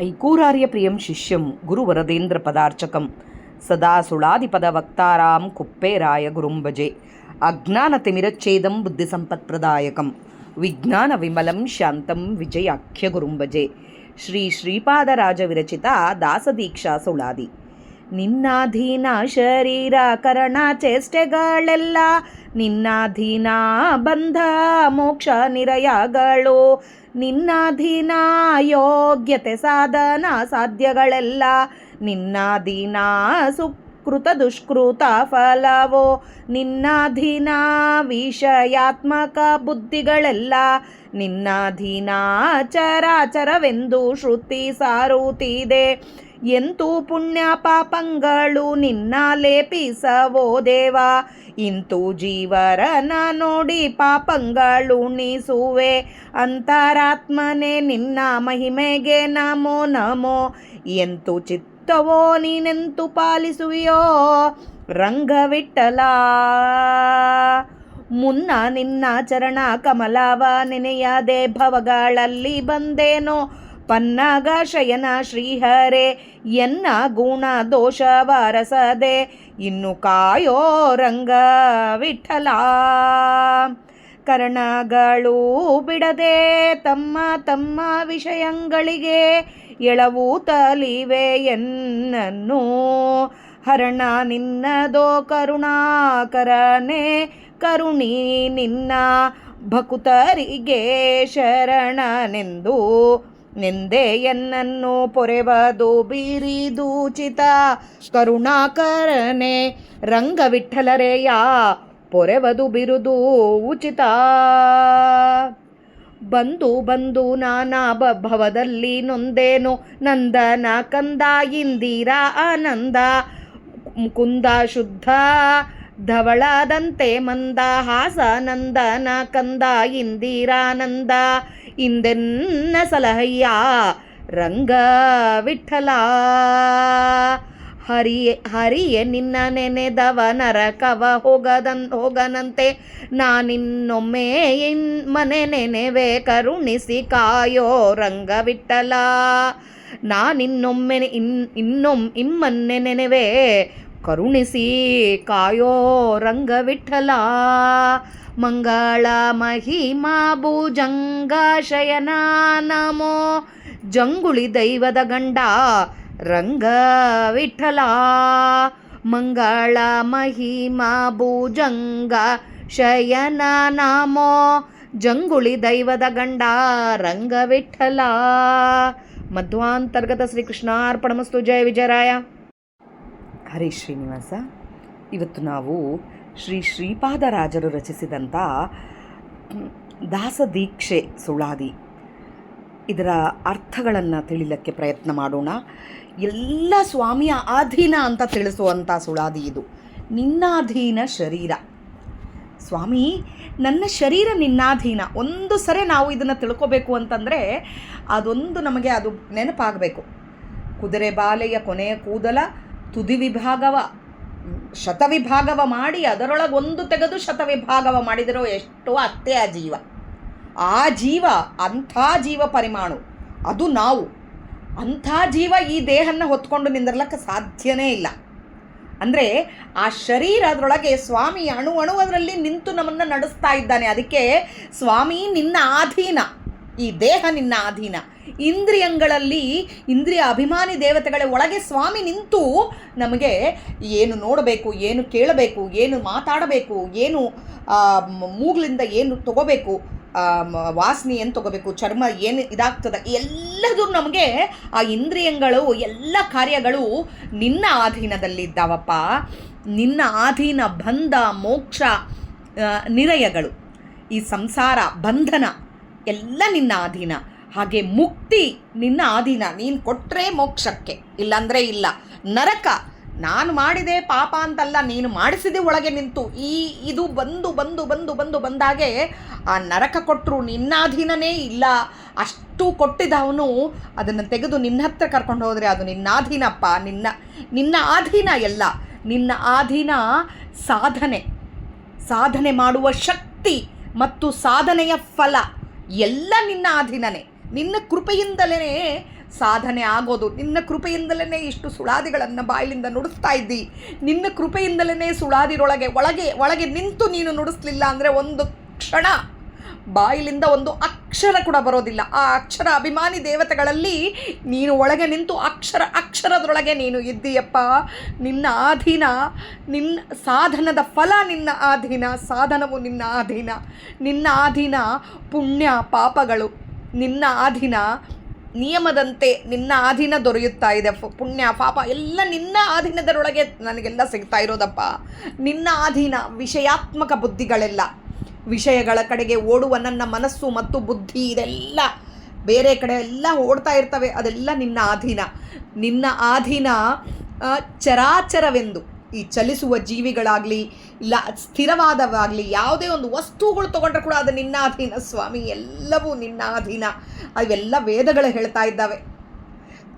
ಐಕೂರಾರ್ಯಪ್ರಿಯಂ ಶಿಷ್ಯಂ ಗುರುವರದೇಂದ್ರ ಪದಾರ್ಚಕಂ ಸದಾ ಸುಳಾದಿಪದ ವಕ್ತಾರಾಂ ಕುಪ್ಪೇರಾಯ ಗುರುಂ ಭಜೆ. ಅಜ್ಞಾನತಿಮಿರಚ್ಛೇದಂ ಬುದ್ಧಿಸಂಪತ್ಪ್ರದಾಯಕಂ ವಿಜ್ಞಾನ ವಿಮಲಂ ಶಾಂತಂ ವಿಜಯಾಖ್ಯ ಗುರುಂ ಭಜೆ. ಶ್ರೀ ಶ್ರೀಪಾದರಾಜ ವಿರಚಿತ ದಾಸದೀಕ್ಷಾ ಸುಳಾದಿ. ನಿನ್ನಾಧೀನ ಶರೀರ ಕರಣ ಚೇಷ್ಟೆಗಳೆಲ್ಲ, ನಿನ್ನಾಧೀನ ಬಂಧ ಮೋಕ್ಷ ನಿರಯಗಳು, ನಿನ್ನಾಧೀನ ಯೋಗ್ಯತೆ ಸಾಧನ ಸಾಧ್ಯಗಳೆಲ್ಲ, ನಿನ್ನಾಧೀನ ಸುಕೃತ ದುಷ್ಕೃತ ಫಲವೋ, ನಿನ್ನಾಧೀನ ವಿಷಯಾತ್ಮಕ ಬುದ್ಧಿಗಳೆಲ್ಲ, ನಿನ್ನಾಧೀನ ಚರಾಚರವೆಂದು ಶ್ರುತಿ ಸಾರುತ್ತಿದೆ. ಎಂತೂ ಪುಣ್ಯ ಪಾಪಂಗಳು ನಿನ್ನ ಲೇಪಿಸವೋ ದೇವ, ಇಂತೂ ಜೀವರನ ನೋಡಿ ಪಾಪಂಗಳುಣಿಸುವೆ. ಅಂತರಾತ್ಮನೆ ನಿನ್ನ ಮಹಿಮೆಗೆ ನಮೋ ನಮೋ, ಎಂತು ಚಿತ್ತವೋ ನೀನೆಂತು ಪಾಲಿಸುವೆಯೋ ರಂಗವಿಠಲ. ಮುನ್ನ ನಿನ್ನ ಚರಣ ಕಮಲವ ನೆನೆಯದೆ ಭವಗಳಲ್ಲಿ ಬಂದೇನೋ, ಪನ್ನಗ ಶಯನ ಶ್ರೀಹರೇ ಎನ್ನ ಗುಣ ದೋಷವರಸದೆ ಇನ್ನು ಕಾಯೋ ರಂಗ ವಿಠಲ. ಕರ್ಣಗಳು ಬಿಡದೆ ತಮ್ಮ ತಮ್ಮ ವಿಷಯಗಳಿಗೆ ಎಳವು ತಲಿವೆ ಎನ್ನನ್ನು, ಹರಣ ನಿನ್ನದೋ ಕರುಣಾಕರನೆ ಕರುಣಿ ನಿನ್ನ ಭಕುತರಿಗೆ ಶರಣನೆಂದು ನೆಂದೆ ಎನ್ನನ್ನು ಪೊರೆವದು ಬೀರಿದೂಚಿತ. ಕರುಣಾಕರನೆ ರಂಗವಿಠಲರೆಯ ಪೊರೆವದು ಬಿರುದು ಉಚಿತ. ಬಂದು ಬಂದು ನಾನಾ ಭವದಲ್ಲಿ ನೊಂದೇನು, ನಂದನ ಕಂದ ಇಂದಿರ ಆನಂದ, ಮುಕುಂದ ಶುದ್ಧ ಧವಳದಂತೆ ಮಂದ ಹಾಸ ನಂದನ ಕಂದ ಇಂದಿರಾನಂದ, ಇಂದೆನ್ನ ಸಲಹಯ್ಯ ರಂಗ ವಿಠಲ. ಹರಿಯೇ ನಿನ್ನ ನೆನೆದವ ನರಕವ ಹೋಗನಂತೆ, ನಾನಿನ್ನೊಮ್ಮೆ ಮನೆ ನೆನೆವೆ ಕರುಣಿಸಿ ಕಾಯೋ ರಂಗ ವಿಠಲ. ನಾನಿನ್ನೊಮ್ಮೆ ಇಮ್ಮನ್ನೆ ನೆನೆವೆ ಕರುಣಿಸಿ ಕಾಯೋ ರಂಗ ವಿಠಲ. ಮಂಗಳ ಮಹಿಮಾ ಭುಜಂಗ ಶಯನ ನಮೋ, ಜಂಗುಳಿ ದೈವದ ಗಂಡ ರಂಗ ವಿಠಲ. ಮಂಗಳ ಮಹಿಮಾ ಭುಜಂಗ ಶಯನ ನಮೋ, ಜಂಗುಳಿ ದೈವದ ಗಂಡ ರಂಗ ವಿಠಲ. ಮಧ್ವಾಂತರ್ಗತ ಶ್ರೀಕೃಷ್ಣಾರ್ಪಣಮಸ್ತು. ಜಯ ವಿಜಯರಾಯ. ಹರೇ ಶ್ರೀನಿವಾಸ. ಇವತ್ತು ನಾವು ಶ್ರೀ ಶ್ರೀಪಾದರಾಜರು ರಚಿಸಿದಂಥ ದಾಸದೀಕ್ಷೆ ಸುಳಾದಿ, ಇದರ ಅರ್ಥಗಳನ್ನು ತಿಳಿಲಿಕ್ಕೆ ಪ್ರಯತ್ನ ಮಾಡೋಣ. ಎಲ್ಲ ಸ್ವಾಮಿಯ ಆಧೀನ ಅಂತ ತಿಳಿಸುವಂಥ ಸುಳಾದಿ ಇದು. ನಿನ್ನಾಧೀನ ಶರೀರ. ಸ್ವಾಮಿ, ನನ್ನ ಶರೀರ ನಿನ್ನಾಧೀನ. ಒಂದು ಸರಿ ನಾವು ಇದನ್ನು ತಿಳ್ಕೋಬೇಕು ಅಂತಂದರೆ ಅದೊಂದು ನಮಗೆ ಅದು ನೆನಪಾಗಬೇಕು. ಕುದುರೆ ಬಾಲೆಯ ಕೊನೆಯ ಕೂದಲ ತುದಿ ವಿಭಾಗವ ಶತವಿಭಾಗವ ಮಾಡಿ ಅದರೊಳಗೊಂದು ತೆಗೆದು ಶತವಿಭಾಗವ ಮಾಡಿದಿರೋ ಎಷ್ಟೋ ಅಷ್ಟೇ ಆ ಜೀವ. ಆ ಜೀವ ಅಂಥ ಜೀವ ಪರಿಮಾಣು, ಅದು ನಾವು. ಅಂಥ ಜೀವ ಈ ದೇಹನ ಹೊತ್ಕೊಂಡು ನಿಂದಿರ್ಲಕ್ಕೆ ಸಾಧ್ಯನೇ ಇಲ್ಲ. ಅಂದರೆ ಆ ಶರೀರ ಅದರೊಳಗೆ ಸ್ವಾಮಿ ಅಣುವಣುವದರಲ್ಲಿ ನಿಂತು ನಮ್ಮನ್ನು ನಡೆಸ್ತಾ ಇದ್ದಾನೆ. ಅದಕ್ಕೆ ಸ್ವಾಮಿ ನಿನ್ನ ಆಧೀನ, ಈ ದೇಹ ನಿನ್ನ ಆಧೀನ. ಇಂದ್ರಿಯಗಳಲ್ಲಿ ಇಂದ್ರಿಯ ಅಭಿಮಾನಿ ದೇವತೆಗಳ ಒಳಗೆ ಸ್ವಾಮಿ ನಿಂತು ನಮಗೆ ಏನು ನೋಡಬೇಕು, ಏನು ಕೇಳಬೇಕು, ಏನು ಮಾತಾಡಬೇಕು, ಏನು ಮೂಗ್ಲಿಂದ ಏನು ತಗೋಬೇಕು, ವಾಸನೆ ಏನು ತಗೋಬೇಕು, ಚರ್ಮ ಏನು ಇದಾಗ್ತದೆ, ಎಲ್ಲದೂ ನಮಗೆ ಆ ಇಂದ್ರಿಯಗಳು ಎಲ್ಲ ಕಾರ್ಯಗಳು ನಿನ್ನ ಆಧೀನದಲ್ಲಿದ್ದಾವಪ್ಪ. ನಿನ್ನ ಆಧೀನ ಬಂಧ ಮೋಕ್ಷ ನಿರಯಗಳು, ಈ ಸಂಸಾರ ಬಂಧನ ಎಲ್ಲ ನಿನ್ನ ಆಧೀನ. ಹಾಗೆ ಮುಕ್ತಿ ನಿನ್ನ ಆಧೀನ. ನೀನು ಕೊಟ್ಟರೆ ಮೋಕ್ಷಕ್ಕೆ, ಇಲ್ಲಾಂದರೆ ಇಲ್ಲ. ನರಕ ನಾನು ಮಾಡಿದೆ ಪಾಪ ಅಂತಲ್ಲ, ನೀನು ಮಾಡಿಸಿದೆ ಒಳಗೆ ನಿಂತು ಇದು ಬಂದು ಬಂದು ಬಂದು ಬಂದು ಬಂದಾಗೆ ಆ ನರಕ ಕೊಟ್ಟರು ನಿನ್ನಾಧೀನನೇ ಇಲ್ಲ. ಅಷ್ಟು ಕೊಟ್ಟಿದ್ದವನು ಅದನ್ನು ತೆಗೆದು ನಿನ್ನ ಹತ್ರ ಕರ್ಕೊಂಡು ಹೋದರೆ ಅದು ನಿನ್ನಾಧೀನಪ್ಪ. ನಿನ್ನ ಆಧೀನ ಎಲ್ಲ. ನಿನ್ನ ಆಧೀನ ಸಾಧನೆ ಮಾಡುವ ಶಕ್ತಿ ಮತ್ತು ಸಾಧನೆಯ ಫಲ ಎಲ್ಲ ನಿನ್ನ ಅಧೀನನೇ. ನಿನ್ನ ಕೃಪೆಯಿಂದಲೇ ಸಾಧನೆ ಆಗೋದು. ನಿನ್ನ ಕೃಪೆಯಿಂದಲೇ ಇಷ್ಟು ಸುಳಾದಿಗಳನ್ನು ಬಾಯಿಲಿಂದ ನುಡಿಸ್ತಾ ಇದ್ದಿ. ನಿನ್ನ ಕೃಪೆಯಿಂದಲೇ ಸುಳಾದಿರೊಳಗೆ ಒಳಗೆ ನಿಂತು ನೀನು ನುಡಿಸ್ಲಿಲ್ಲ ಅಂದರೆ ಒಂದು ಕ್ಷಣ ಬಾಯಿಲಿಂದ ಒಂದು ಅಕ್ಷರ ಕೂಡ ಬರೋದಿಲ್ಲ. ಆ ಅಕ್ಷರ ಅಭಿಮಾನಿ ದೇವತೆಗಳಲ್ಲಿ ನೀನು ಒಳಗೆ ನಿಂತು ಅಕ್ಷರದೊಳಗೆ ನೀನು ಇದ್ದೀಯಪ್ಪ. ನಿನ್ನ ಆಧೀನ, ನಿನ್ನ ಸಾಧನದ ಫಲ ನಿನ್ನ ಆಧೀನ, ಸಾಧನವು ನಿನ್ನ ಆಧೀನ. ನಿನ್ನ ಆಧೀನ ಪುಣ್ಯ ಪಾಪಗಳು, ನಿನ್ನ ಆಧೀನ ನಿಯಮದಂತೆ ನಿನ್ನ ಆಧೀನ ದೊರೆಯುತ್ತಾ ಇದೆ. ಪುಣ್ಯ ಪಾಪ ಎಲ್ಲ ನಿನ್ನ ಆಧೀನದರೊಳಗೆ ನನಗೆಲ್ಲ ಸಿಗ್ತಾ ಇರೋದಪ್ಪ. ನಿನ್ನ ಆಧೀನ ವಿಷಯಾತ್ಮಕ ಬುದ್ಧಿಗಳೆಲ್ಲ, ವಿಷಯಗಳ ಕಡೆಗೆ ಓಡುವ ನನ್ನ ಮನಸ್ಸು ಮತ್ತು ಬುದ್ಧಿ ಇದೆಲ್ಲ ಬೇರೆ ಕಡೆ ಎಲ್ಲ ಓಡ್ತಾ ಇರ್ತವೆ. ಅದೆಲ್ಲ ನಿನ್ನ ಆಧೀನ. ನಿನ್ನ ಆಧೀನ ಚರಾಚರವೆಂದು, ಈ ಚಲಿಸುವ ಜೀವಿಗಳಾಗಲಿ ಇಲ್ಲ ಸ್ಥಿರವಾದವಾಗಲಿ ಯಾವುದೇ ಒಂದು ವಸ್ತುಗಳು ತೊಗೊಂಡ್ರೆ ಕೂಡ ಅದು ನಿನ್ನ ಅಧೀನ ಸ್ವಾಮಿ. ಎಲ್ಲವೂ ನಿನ್ನ ಅಧೀನ. ಅವೆಲ್ಲ ವೇದಗಳು ಹೇಳ್ತಾ ಇದ್ದಾವೆ.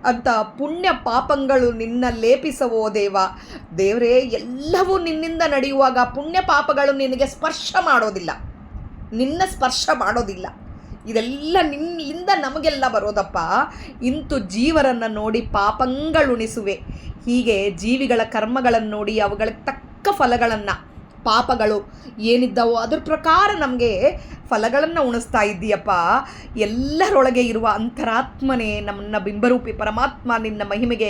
ಅಂತ ಪುಣ್ಯ ಪಾಪಗಳು ನಿನ್ನ ಲೇಪಿಸವೋ ದೇವರೇ, ಎಲ್ಲವೂ ನಿನ್ನಿಂದ ನಡೆಯುವಾಗ ಪುಣ್ಯ ಪಾಪಗಳು ನಿನಗೆ ಸ್ಪರ್ಶ ಮಾಡೋದಿಲ್ಲ, ನಿನ್ನ ಸ್ಪರ್ಶ ಮಾಡೋದಿಲ್ಲ. ಇದೆಲ್ಲ ನಿನ್ನಿಂದ ನಮಗೆಲ್ಲ ಬರೋದಪ್ಪ. ಇಂತು ಜೀವರನ್ನು ನೋಡಿ ಪಾಪಗಳುಣಿಸುವೆ. ಹೀಗೆ ಜೀವಿಗಳ ಕರ್ಮಗಳನ್ನು ನೋಡಿ ಅವುಗಳಿಗೆ ತಕ್ಕ ಫಲಗಳನ್ನು, ಪಾಪಗಳು ಏನಿದ್ದವೋ ಅದ್ರ ಪ್ರಕಾರ ನಮಗೆ ಫಲಗಳನ್ನು ಉಣಿಸ್ತಾ ಇದ್ದೀಯಪ್ಪ. ಎಲ್ಲರೊಳಗೆ ಇರುವ ಅಂತರಾತ್ಮನೇ, ನನ್ನ ಬಿಂಬರೂಪಿ ಪರಮಾತ್ಮ, ನಿನ್ನ ಮಹಿಮೆಗೆ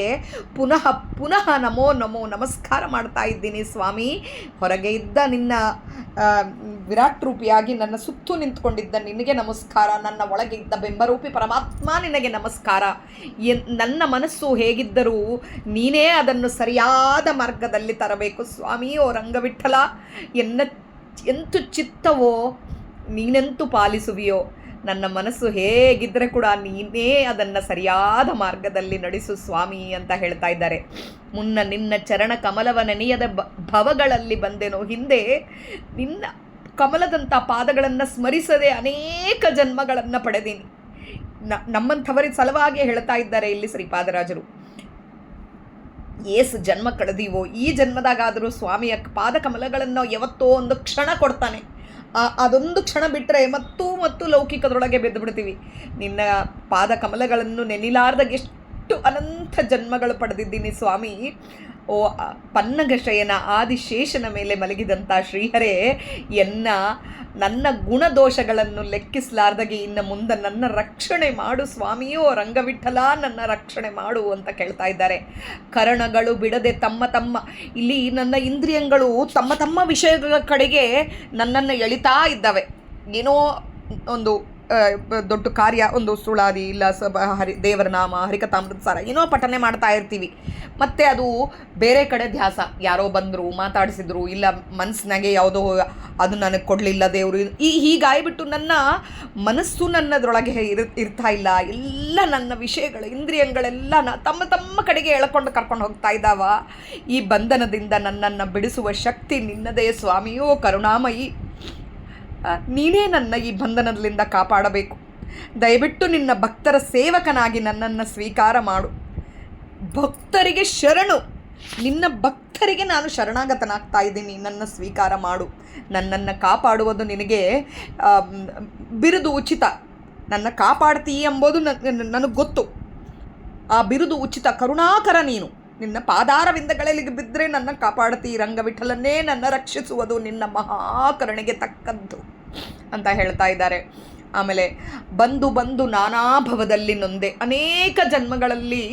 ಪುನಃ ಪುನಃ ನಮಸ್ಕಾರ ಮಾಡ್ತಾ ಇದ್ದೀನಿ ಸ್ವಾಮಿ. ಹೊರಗೆ ಇದ್ದ ನಿನ್ನ ವಿರಾಟ್ ರೂಪಿಯಾಗಿ ನನ್ನ ಸುತ್ತು ನಿಂತ್ಕೊಂಡಿದ್ದ ನಿನಗೆ ನಮಸ್ಕಾರ. ನನ್ನ ಒಳಗೆ ಇದ್ದ ಬಿಂಬರೂಪಿ ಪರಮಾತ್ಮ ನಿನಗೆ ನಮಸ್ಕಾರ. ನನ್ನ ಮನಸ್ಸು ಹೇಗಿದ್ದರೂ ನೀನೇ ಅದನ್ನು ಸರಿಯಾದ ಮಾರ್ಗದಲ್ಲಿ ತರಬೇಕು ಸ್ವಾಮಿ. ಓ ರಂಗವಿಠಲ, ಎಂತು ಚಿತ್ತವೋ ನೀನೆಂತೂ ಪಾಲಿಸುವಿಯೋ. ನನ್ನ ಮನಸ್ಸು ಹೇಗಿದ್ದರೆ ಕೂಡ ನೀನೇ ಅದನ್ನು ಸರಿಯಾದ ಮಾರ್ಗದಲ್ಲಿ ನಡೆಸು ಸ್ವಾಮಿ ಅಂತ ಹೇಳ್ತಾ ಇದ್ದಾರೆ. ಮುನ್ನ ನಿನ್ನ ಚರಣ ಕಮಲವ ನೆನೆಯದ ಭವಗಳಲ್ಲಿ ಬಂದೆನೋ, ಹಿಂದೆ ನಿನ್ನ ಕಮಲದಂಥ ಪಾದಗಳನ್ನು ಸ್ಮರಿಸದೆ ಅನೇಕ ಜನ್ಮಗಳನ್ನು ಪಡೆದೀನಿ. ನಮ್ಮಂಥವರ ಸಲುವಾಗಿ ಹೇಳ್ತಾ ಇದ್ದಾರೆ ಇಲ್ಲಿ ಶ್ರೀಪಾದರಾಜರು. ಏಸು ಜನ್ಮ ಕಳೆದೀವೋ, ಈ ಜನ್ಮದಾಗಾದರೂ ಸ್ವಾಮಿಯ ಪಾದ ಕಮಲಗಳನ್ನು ಯಾವತ್ತೋ ಒಂದು ಕ್ಷಣ ಕೊಡ್ತಾನೆ. ಅದೊಂದು ಕ್ಷಣ ಬಿಟ್ಟರೆ ಮತ್ತು ಲೌಕಿಕದೊಳಗೆ ಬೆದ್ದು ಬಿಡ್ತೀವಿ. ನಿನ್ನ ಪಾದ ಕಮಲಗಳನ್ನು ನೆನಿಲಾರ್ದಾಗ ಎಷ್ಟು ಅನಂತ ಜನ್ಮಗಳು ಪಡೆದಿದ್ದೀನಿ ಸ್ವಾಮಿ. ಓ ಪನ್ನಗಶಯನ ಆದಿಶೇಷನ ಮೇಲೆ ಮಲಗಿದಂಥ ಶ್ರೀಹರೇ, ನನ್ನ ಗುಣದೋಷಗಳನ್ನು ಲೆಕ್ಕಿಸಲಾರ್ದಾಗೆ ಇನ್ನು ಮುಂದೆ ನನ್ನ ರಕ್ಷಣೆ ಮಾಡು ಸ್ವಾಮಿಯೋ ರಂಗವಿಠಲ, ನನ್ನ ರಕ್ಷಣೆ ಮಾಡು ಅಂತ ಕೇಳ್ತಾ ಇದ್ದಾರೆ. ಕರಣಗಳು ಬಿಡದೆ ಇಲ್ಲಿ ನನ್ನ ಇಂದ್ರಿಯಗಳು ತಮ್ಮ ವಿಷಯಗಳ ಕಡೆಗೆ ನನ್ನನ್ನು ಎಳಿತಾ ಇದ್ದಾವೆ. ಏನೋ ಒಂದು ದೊಡ್ಡ ಕಾರ್ಯ, ಒಂದು ಸುಳಾದಿ ಇಲ್ಲ ದೇವರ ನಾಮ ಹರಿಕಥಾಮೃತಸಾರ ಏನೋ ಪಠನೆ ಮಾಡ್ತಾ ಇರ್ತೀವಿ. ಮತ್ತು ಅದು ಬೇರೆ ಕಡೆ ಧ್ಯಾಸ, ಯಾರೋ ಬಂದರು ಮಾತಾಡಿಸಿದ್ರು, ಇಲ್ಲ ಮನಸ್ಸಿನಾಗೆ ಯಾವುದೋ ಅದು ನನಗೆ ಕೊಡಲಿಲ್ಲ ದೇವರು, ಹೀಗಾಗಿಬಿಟ್ಟು ನನ್ನ ಮನಸ್ಸು ನನ್ನದ್ರೊಳಗೆ ಇರ್ತಾ ಇಲ್ಲ. ಎಲ್ಲ ನನ್ನ ವಿಷಯಗಳು ಇಂದ್ರಿಯಗಳೆಲ್ಲ ತಮ್ಮ ಕಡೆಗೆ ಕರ್ಕೊಂಡು ಹೋಗ್ತಾ ಇದ್ದಾವ. ಈ ಬಂಧನದಿಂದ ನನ್ನನ್ನು ಬಿಡಿಸುವ ಶಕ್ತಿ ನಿನ್ನದೇ ಸ್ವಾಮಿಯೋ ಕರುಣಾಮಯಿ. ನೀನೇ ನನ್ನ ಈ ಬಂಧನದಿಂದ ಕಾಪಾಡಬೇಕು. ದಯವಿಟ್ಟು ನಿನ್ನ ಭಕ್ತರ ಸೇವಕನಾಗಿ ನನ್ನನ್ನು ಸ್ವೀಕಾರ ಮಾಡು. ಭಕ್ತರಿಗೆ ಶರಣು, ನಿನ್ನ ಭಕ್ತರಿಗೆ ನಾನು ಶರಣಾಗತನಾಗ್ತಾ ಇದ್ದೀನಿ, ನನ್ನ ಸ್ವೀಕಾರ ಮಾಡು. ನನ್ನನ್ನು ಕಾಪಾಡುವುದು ನಿನಗೆ ಬಿರುದು ಉಚಿತ. ನನ್ನ ಕಾಪಾಡ್ತೀ ಎಂಬುದು ನನಗೆ ಗೊತ್ತು. ಆ ಬಿರುದು ಉಚಿತ. ಕರುಣಾಕರ ನೀನು. ನಿನ್ನ ಪಾದಾರವಿಂದಗಳಲ್ಲಿ ಬಿದ್ದರೆ ನನ್ನ ಕಾಪಾಡ್ತೀ ರಂಗವಿಠಲನ್ನೇ ನನ್ನ ರಕ್ಷಿಸುವುದು ನಿನ್ನ ಮಹಾಕರುಣೆಗೆ ತಕ್ಕದ್ದು ಅಂತ ಹೇಳ್ತಾ ಇದ್ದಾರೆ. ಆಮೇಲೆ ಬಂದು ನಾನಾ ಭವದಲ್ಲಿ ನೊಂದೆ, ಅನೇಕ ಜನ್ಮಗಳಲ್ಲಿ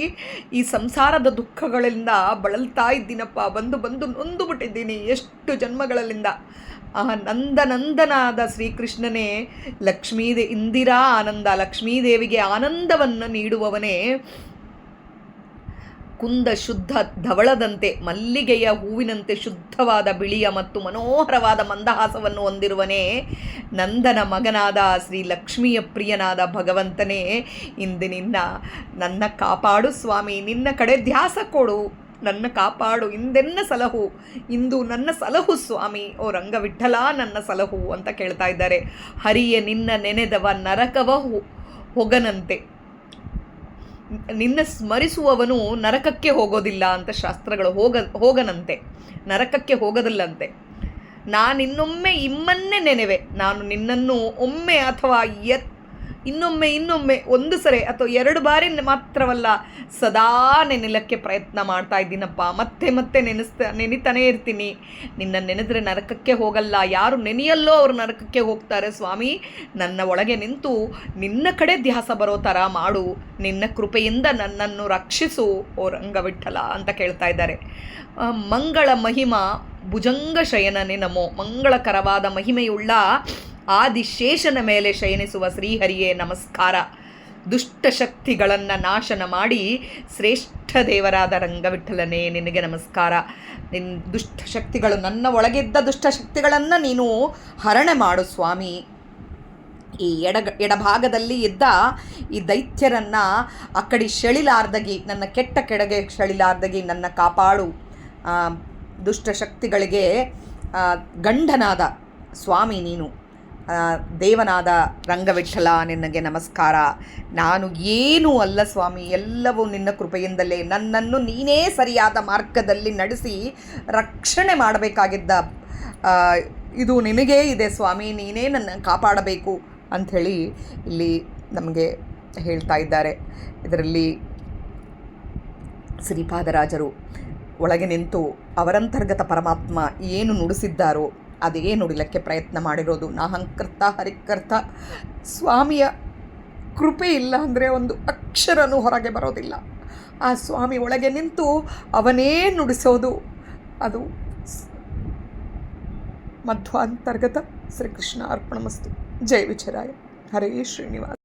ಈ ಸಂಸಾರದ ದುಃಖಗಳಿಂದ ಬಳಲ್ತಾ ಇದ್ದೀನಪ್ಪ. ಬಂದು ನೊಂದು ಬಿಟ್ಟಿದ್ದೀನಿ ಎಷ್ಟು ಜನ್ಮಗಳಲ್ಲಿಂದ. ನಂದನಂದನಾದ ಶ್ರೀಕೃಷ್ಣನೇ, ಇಂದಿರಾ ಆನಂದ, ಲಕ್ಷ್ಮೀದೇವಿಗೆ ಆನಂದವನ್ನು ನೀಡುವವನೇ, ಕುಂದ ಶುದ್ಧ ಧವಳದಂತೆ ಮಲ್ಲಿಗೆಯ ಹೂವಿನಂತೆ ಶುದ್ಧವಾದ ಬಿಳಿಯ ಮತ್ತು ಮನೋಹರವಾದ ಮಂದಹಾಸವನ್ನು ಹೊಂದಿರುವನೇ, ನಂದನ ಮಗನಾದ ಶ್ರೀ ಲಕ್ಷ್ಮಿಯ ಪ್ರಿಯನಾದ ಭಗವಂತನೇ, ಇಂದಿನಿಂದ ನನ್ನ ಕಾಪಾಡು ಸ್ವಾಮಿ. ನಿನ್ನ ಕಡೆ ಧ್ಯಾಸ ಕೊಡು, ನನ್ನ ಕಾಪಾಡು, ಇಂದೆನ್ನ ಸಲಹು, ಇಂದು ನನ್ನ ಸಲಹು ಸ್ವಾಮಿ. ಓ ರಂಗವಿಠಲ ನನ್ನ ಸಲಹು ಅಂತ ಕೇಳ್ತಾ ಇದ್ದಾರೆ. ಹರಿಯ ನಿನ್ನ ನೆನೆದವ ನರಕವ ಹೊಗನಂತೆ, ನಿನ್ನ ಸ್ಮರಿಸುವವನು ನರಕಕ್ಕೆ ಹೋಗೋದಿಲ್ಲ ಅಂತ ಶಾಸ್ತ್ರಗಳು. ಹೋಗನಂತೆ, ನರಕಕ್ಕೆ ಹೋಗೋದಿಲ್ಲಂತೆ. ನಾನಿನ್ನೊಮ್ಮೆ ಇಮ್ಮನ್ನೇ ನೆನೆವೆ, ನಾನು ನಿನ್ನನ್ನು ಒಮ್ಮೆ ಅಥವಾ ಇನ್ನೊಮ್ಮೆ ಒಂದು ಸರಿ ಅಥವಾ 2 ಬಾರಿ ಮಾತ್ರವಲ್ಲ, ಸದಾ ನೆನೆಲಕ್ಕೆ ಪ್ರಯತ್ನ ಮಾಡ್ತಾ ಇದ್ದೀನಪ್ಪ. ಮತ್ತೆ ನೆನಿತಾನೇ ಇರ್ತೀನಿ. ನಿನ್ನ ನೆನೆದ್ರೆ ನರಕಕ್ಕೆ ಹೋಗಲ್ಲ. ಯಾರು ನೆನೆಯಲ್ಲೋ ಅವರು ನರಕಕ್ಕೆ ಹೋಗ್ತಾರೆ ಸ್ವಾಮಿ. ನನ್ನ ಒಳಗೆ ನಿಂತು ನಿನ್ನ ಕಡೆ ಧ್ಯಾಸ ಬರೋ ಥರ ಮಾಡು. ನಿನ್ನ ಕೃಪೆಯಿಂದ ನನ್ನನ್ನು ರಕ್ಷಿಸು ಓ ರಂಗವಿಠಲ ಅಂತ ಕೇಳ್ತಾ ಇದ್ದಾರೆ. ಮಂಗಳ ಮಹಿಮಾ ಭುಜಂಗ ಶಯನನೇ ನಮೋ. ಮಂಗಳಕರವಾದ ಮಹಿಮೆಯುಳ್ಳ ಆದಿಶೇಷನ ಮೇಲೆ ಶಯನಿಸುವ ಶ್ರೀಹರಿಯೇ ನಮಸ್ಕಾರ. ದುಷ್ಟಶಕ್ತಿಗಳನ್ನು ನಾಶನ ಮಾಡಿ ಶ್ರೇಷ್ಠ ದೇವರಾದ ರಂಗವಿಠಲನೇ ನಿನಗೆ ನಮಸ್ಕಾರ. ದುಷ್ಟಶಕ್ತಿಗಳು, ನನ್ನ ಒಳಗಿದ್ದ ದುಷ್ಟಶಕ್ತಿಗಳನ್ನು ನೀನು ಹರಣೆ ಮಾಡು ಸ್ವಾಮಿ. ಈ ಎಡಭಾಗದಲ್ಲಿ ಇದ್ದ ಈ ದೈತ್ಯರನ್ನು ಆ ಕಡೆ ಸೆಳಿಲಾರ್ದಗಿ, ನನ್ನ ಕೆಟ್ಟ ಕೆಳಗೆ ಸೆಳಿಲಾರ್ದಗಿ ನನ್ನ ಕಾಪಾಡು. ದುಷ್ಟಶಕ್ತಿಗಳಿಗೆ ಗಂಡನಾದ ಸ್ವಾಮಿ ನೀನು, ದೇವನಾದ ರಂಗವಿಠಲ ನಿನಗೆ ನಮಸ್ಕಾರ. ನಾನು ಏನೂ ಅಲ್ಲ ಸ್ವಾಮಿ, ಎಲ್ಲವೂ ನಿನ್ನ ಕೃಪೆಯಿಂದಲೇ. ನನ್ನನ್ನು ನೀನೇ ಸರಿಯಾದ ಮಾರ್ಗದಲ್ಲಿ ನಡೆಸಿ ರಕ್ಷಣೆ ಮಾಡಬೇಕಾಗಿದ್ದ ಇದು ನಿನಗೇ ಇದೆ ಸ್ವಾಮಿ. ನೀನೇ ನನ್ನ ಕಾಪಾಡಬೇಕು ಅಂಥೇಳಿ ಇಲ್ಲಿ ನಮಗೆ ಹೇಳ್ತಾ ಇದ್ದಾರೆ. ಇದರಲ್ಲಿ ಶ್ರೀಪಾದರಾಜರು ಒಳಗೆ ನಿಂತು ಅವರಂತರ್ಗತ ಪರಮಾತ್ಮ ಏನು ನುಡಿಸಿದ್ದಾರೋ ಅದೇ ನುಡಿಲಕ್ಕೆ ಪ್ರಯತ್ನ ಮಾಡಿರೋದು. ನಾಹಂಕರ್ತ ಹರಿಕರ್ತ. ಸ್ವಾಮಿಯ ಕೃಪೆ ಇಲ್ಲ ಅಂದರೆ ಒಂದು ಅಕ್ಷರನೂ ಹೊರಗೆ ಬರೋದಿಲ್ಲ. ಆ ಸ್ವಾಮಿ ಒಳಗೆ ನಿಂತು ಅವನೇ ನುಡಿಸೋದು. ಅದು ಮಧ್ವಾಂತರ್ಗತ. ಶ್ರೀಕೃಷ್ಣ ಅರ್ಪಣಮಸ್ತು. ಜಯ ವಿಜಯರಾಯ. ಹರೇ ಶ್ರೀನಿವಾಸ.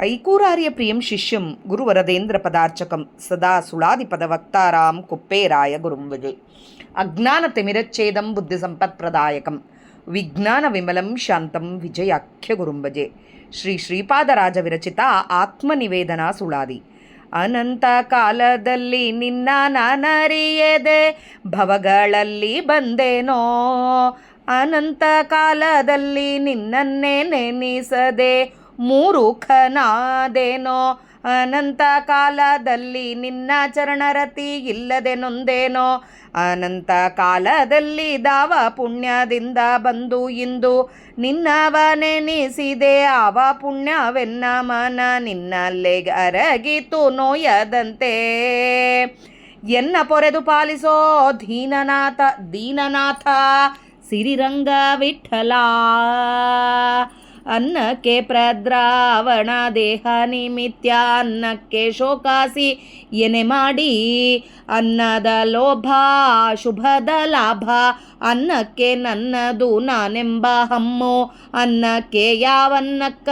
ಐಕೂರಾರ್ಯ ಪ್ರಿಯಂ ಶಿಷ್ಯಂ ಗುರುವರದೇಂದ್ರ ಪದಾರ್ಚಕಂ ಸದಾ ಸುಳಾದಿಪದವಕ್ತಾರಾಂ ಕುಪ್ಪೇರಾಯ ಗುರುಂ ವಿಜಯ್. ಅಜ್ಞಾನತಿಮಿರಚ್ಛೇದಂ ಬುದ್ಧಿಸಂಪತ್ಪ್ರದಾಯಕಂ ವಿಜ್ಞಾನ ವಿಮಲಂ ಶಾಂತಂ ವಿಜಯಾಖ್ಯ ಗುರುಂ ಭಜೆ. ಶ್ರೀ ಶ್ರೀಪಾದರಾಜ ವಿರಚಿತ ಆತ್ಮನಿವೇದನಾ ಸುಳಾದಿ. ಅನಂತ ಕಾಲದಲ್ಲಿ ನಿನ್ನ ನಾನರಿಯದೆ ಭವಗಳಲ್ಲಿ ಬಂದೇನೋ, ಅನಂತ ಕಾಲದಲ್ಲಿ ನಿನ್ನನ್ನೇ ನೆನೆಸದೆ ಮೂರುಖನಾದೇನೋ, ಅನಂತ ಕಾಲದಲ್ಲಿ ನಿನ್ನ ಚರಣರತಿ ಇಲ್ಲದೆ ನೊಂದೇನೋ, ಅನಂತ ಕಾಲದಲ್ಲಿ ದಾವ ಪುಣ್ಯದಿಂದ ಬಂದು ಇಂದು ನಿನ್ನವ ನೆನೆಸಿದೆ. ಆವ ಪುಣ್ಯವೆನ್ನ ಮನ ನಿನ್ನಲ್ಲೇ ಅರಗಿತು ನೋಯದಂತೆ. ಎನ್ನ ಪೊರೆದು ಪಾಲಿಸೋ ದೀನನಾಥ ಸಿರಿರಂಗ ವಿಠಲ. ಅನ್ನಕ್ಕೆ ಪ್ರದ್ರಾವಣ ದೇಹ ನಿಮಿತ್ಯ ಅನ್ನಕ್ಕೆ ಶೋಕಾಸಿ ಎನೆ ಮಾಡಿ, ಅನ್ನದ ಲೋಭ ಶುಭದ ಲಾಭ ಅನ್ನಕ್ಕೆ ನನ್ನದು ನಾನೆಂಬ ಹಮ್ಮು. ಅನ್ನಕ್ಕೆ ಯಾವನ್ನಕ್ಕ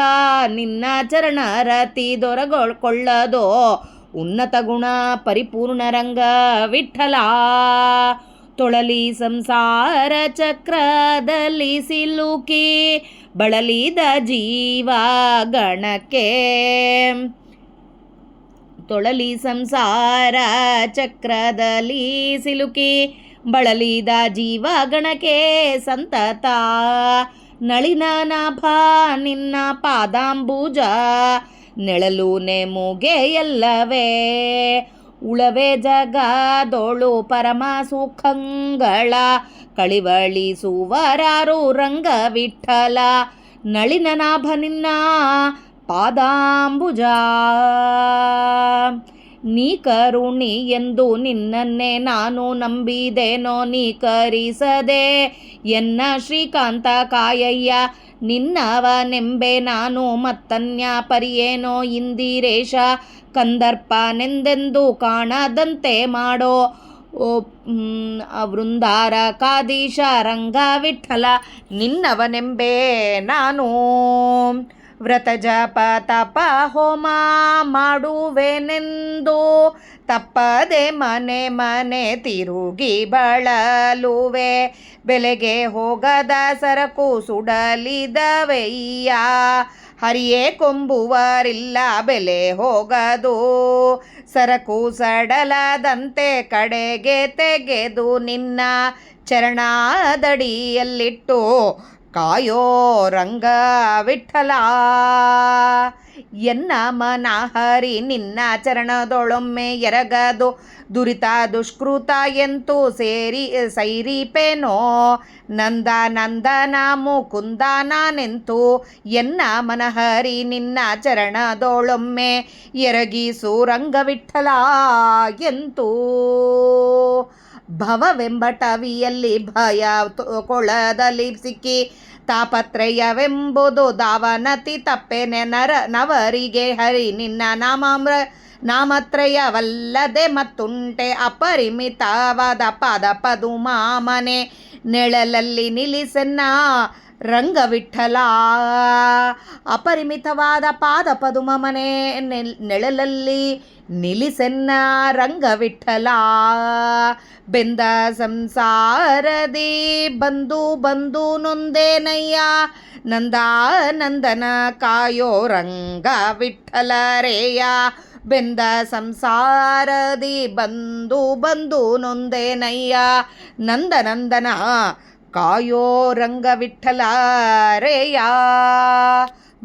ನಿನ್ನ ಚರಣ ರತಿ ದೊರಗೊಳ್ಳದೋ, ಉನ್ನತ ಗುಣ ಪರಿಪೂರ್ಣ ರಂಗ ವಿಠಲ. ತೊಳಲಿ ಸಂಸಾರ ಚಕ್ರದಲ್ಲಿ ಸಿಲುಕಿ ಬಳಲಿದ ಜೀವ ಗಣಕ್ಕೆ, ತೊಳಲಿ ಸಂಸಾರ ಚಕ್ರದಲ್ಲಿ ಸಿಲುಕಿ ಬಳಲಿದ ಜೀವ ಗಣಕ್ಕೆ ಸಂತತ ನಳಿನ ನಾಭ ನಿನ್ನ ಪಾದಾಂಬುಜ ನೆಳಲು ನೆಮುಗೆ ಎಲ್ಲವೇ. ಉಳವೆ ಜಗದೋಳು ಪರಮ ಸುಖಂಗಳ ಕಳಿವಳಿಸುವರಾರು ರಂಗ ವಿಠಲ. ನಳಿನ ನಾಭ ನಿನ್ನ ಪಾದಾಂಬುಜ ನೀ ಕರುಣಿ ಎಂದು ನಿನ್ನನ್ನೇ ನಾನು ನಂಬಿದೆನೋ, ನೀ ಕರಿಸದೆ ಎನ್ನ ಶ್ರೀಕಾಂತ ಕಾಯಯ್ಯ. ನಿನ್ನವನೆಂಬೆ ನಾನು ಮತ್ತನ್ಯ ಪರಿಯೇನೋ, ಇಂದಿರೇಶ ಕಂದರ್ಪನೆಂದೆಂದು ಕಾಣದಂತೆ ಮಾಡೋ. ವೃಂದಾರ ಕಾದೀಶ ರಂಗ ವಿಠಲ ನಿನ್ನವನೆಂಬೆ ನಾನು. ವ್ರತ ಜಪ ತಪ ಹೋಮ ಮಾಡುವೆನೆಂದು ತಪ್ಪದೆ ಮನೆ ಮನೆ ತಿರುಗಿ ಬಳಲುವೆ. ಬೆಲೆಗೆ ಹೋಗದ ಸರಕು ಸುಡಲಿದವೆಯ್ಯ, ಹರಿಯೇ ಕೊಂಬುವರಿಲ್ಲ ಬೆಲೆ ಹೋಗದು. ಸರಕು ಸಡಲದಂತೆ ಕಡೆಗೆ ತೆಗೆದು ನಿನ್ನ ಚರಣದಡಿಯಲ್ಲಿಟ್ಟು ಕಾಯೋ ರಂಗ ವಿಠಲ. ಎನ್ನ ಮನ ಹರಿ ನಿನ್ನ ಚರಣದೊಳೊಮ್ಮೆ ಎರಗದು ದುರಿತ ದುಷ್ಕೃತ ಎಂತೂ ಸೈರಿಪೇನೋ ನಂದ ನಂದನ ಮುಕುಂದ ನಾನೆಂತು ಎನ್ನ ಮನಹರಿ ನಿನ್ನ ಚರಣದೊಳೊಮ್ಮೆ ಎರಗಿಸು ರಂಗವಿಠಲ ಎಂತೂ ಭವವೆಂಬಟವಿಯಲ್ಲಿ ಭಯ ಕೊಳದಲ್ಲಿ ಸಿಕ್ಕಿ ತಾಪತ್ರಯವೆಂಬುದು ದಾವನತಿ ತಪ್ಪೆನೆ ನವರಿಗೆ ಹರಿ ನಿನ್ನ ನಾಮತ್ರಯವಲ್ಲದೆ ಮತ್ತುಂಟೆ ಅಪರಿಮಿತವಾದ ಪದುಮಾಮನೆ ನೆಳಲಲ್ಲಿ ನಿಲ್ಲಿಸನ್ನ ರಂಗವಿಠಲ. ಅಪರಿಮಿತವಾದ ಪದುಮಮನೆ ನೆಳಲಲ್ಲಿ ನಿಲ್ಲಿಸನ್ನ ರಂಗವಿಠಲ. ಬೆಂದ ಸಂಸಾರದಿ ಬಂದು ನೊಂದೇನಯ್ಯ ನಂದನ ಕಾಯೋ ರಂಗ ವಿಠಲರೇಯ. ಬೆಂದ ಸಂಸಾರದಿ ಬಂದು ನೊಂದೇನಯ್ಯ ನಂದನ ಕಾಯೋ ರಂಗ ವಿಠಲರೇಯ.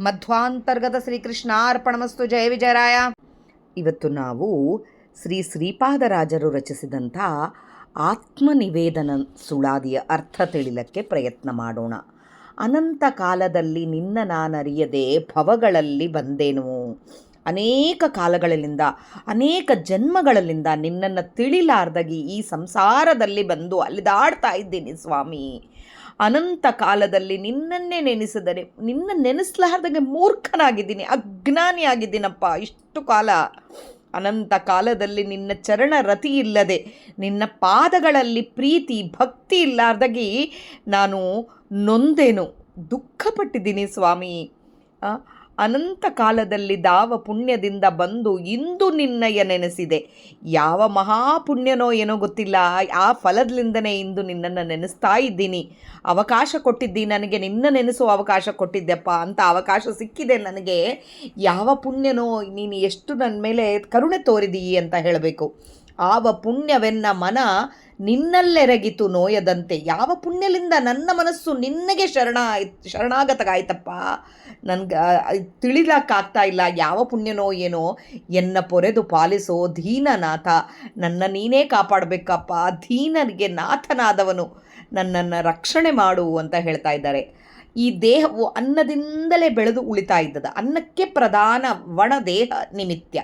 ಮಧ್ವಾಂತರ್ಗತ ಶ್ರೀಕೃಷ್ಣಾರ್ಪಣಮಸ್ತು. ಜಯ ವಿಜಯರಾಯ. ಇವತ್ತು ನಾವು ಶ್ರೀಪಾದರಾಜರು ರಚಿಸಿದಂಥ ಆತ್ಮನಿವೇದನ ಸುಳಾದಿಯ ಅರ್ಥ ತಿಳಿಲಕ್ಕೆ ಪ್ರಯತ್ನ ಮಾಡೋಣ. ಅನಂತ ಕಾಲದಲ್ಲಿ ನಿನ್ನ ನಾನರಿಯದೆ ಭವಗಳಲ್ಲಿ ಬಂದೇನು. ಅನೇಕ ಕಾಲಗಳಿಂದ ಅನೇಕ ಜನ್ಮಗಳಿಂದ ನಿನ್ನನ್ನು ತಿಳಿಲಾರ್ದಾಗಿ ಈ ಸಂಸಾರದಲ್ಲಿ ಬಂದು ಅಲಿದಾಡ್ತಾ ಇದ್ದೀನಿ ಸ್ವಾಮಿ. ಅನಂತ ಕಾಲದಲ್ಲಿ ನಿನ್ನನ್ನೇ ನೆನೆಸಿದರೆ ನಿನ್ನ ನೆನೆಸಲಾರ್ದಾಗೆ ಮೂರ್ಖನಾಗಿದ್ದೀನಿ, ಅಜ್ಞಾನಿಯಾಗಿದ್ದೀನಪ್ಪ ಇಷ್ಟು ಕಾಲ. ಅನಂತ ಕಾಲದಲ್ಲಿ ನಿನ್ನ ಚರಣ ರತಿ ಇಲ್ಲದೆ ನಿನ್ನ ಪಾದಗಳಲ್ಲಿ ಪ್ರೀತಿ ಭಕ್ತಿ ಇಲ್ಲಾರ್ದಾಗಿ ನಾನು ನೊಂದೇನು, ದುಃಖಪಟ್ಟಿದ್ದೀನಿ ಸ್ವಾಮಿ. ಅನಂತ ಕಾಲದಲ್ಲಿ ದಾವ ಪುಣ್ಯದಿಂದ ಬಂದು ಇಂದು ನಿನ್ನಯ ನೆನೆಸಿದೆ. ಯಾವ ಮಹಾಪುಣ್ಯನೋ ಏನೋ ಗೊತ್ತಿಲ್ಲ, ಆ ಫಲದಿಂದನೇ ಇಂದು ನಿನ್ನನ್ನು ನೆನೆಸ್ತಾ ಇದ್ದೀನಿ. ಅವಕಾಶ ಕೊಟ್ಟಿದ್ದೀನಿ, ನನಗೆ ನಿನ್ನ ನೆನೆಸುವ ಅವಕಾಶ ಕೊಟ್ಟಿದ್ದೆಪ್ಪ ಅಂತ ಅವಕಾಶ ಸಿಕ್ಕಿದೆ ನನಗೆ. ಯಾವ ಪುಣ್ಯನೋ, ನೀನು ಎಷ್ಟು ನನ್ನ ಮೇಲೆ ಕರುಣೆ ತೋರಿದೀಯಿ ಅಂತ ಹೇಳಬೇಕು. ಆವ ಪುಣ್ಯವೆನ್ನ ಮನ ನಿನ್ನಲ್ಲೆರಗಿತು ನೋಯದಂತೆ. ಯಾವ ಪುಣ್ಯಲಿಂದ ನನ್ನ ಮನಸ್ಸು ನಿನ್ನಗೆ ಶರಣಾಗತಗಾಯ್ತಪ್ಪ. ನನಗೆ ತಿಳಿಲಕ್ಕಾಗ್ತಾ ಇಲ್ಲ ಯಾವ ಪುಣ್ಯನೋ ಏನೋ. ಎನ್ನ ಪೊರೆದು ಪಾಲಿಸೋ ದೀನನಾಥ, ನನ್ನ ನೀನೇ ಕಾಪಾಡಬೇಕಪ್ಪ. ದೀನನಿಗೆ ನಾಥನಾದವನು, ನನ್ನನ್ನು ರಕ್ಷಣೆ ಮಾಡು ಅಂತ ಹೇಳ್ತಾ ಇದ್ದಾರೆ. ಈ ದೇಹವು ಅನ್ನದಿಂದಲೇ ಬೆಳೆದು ಉಳಿತಾ ಇದ್ದದ. ಅನ್ನಕ್ಕೆ ಪ್ರಧಾನ ಒಣ ದೇಹ ನಿಮಿತ್ಯ.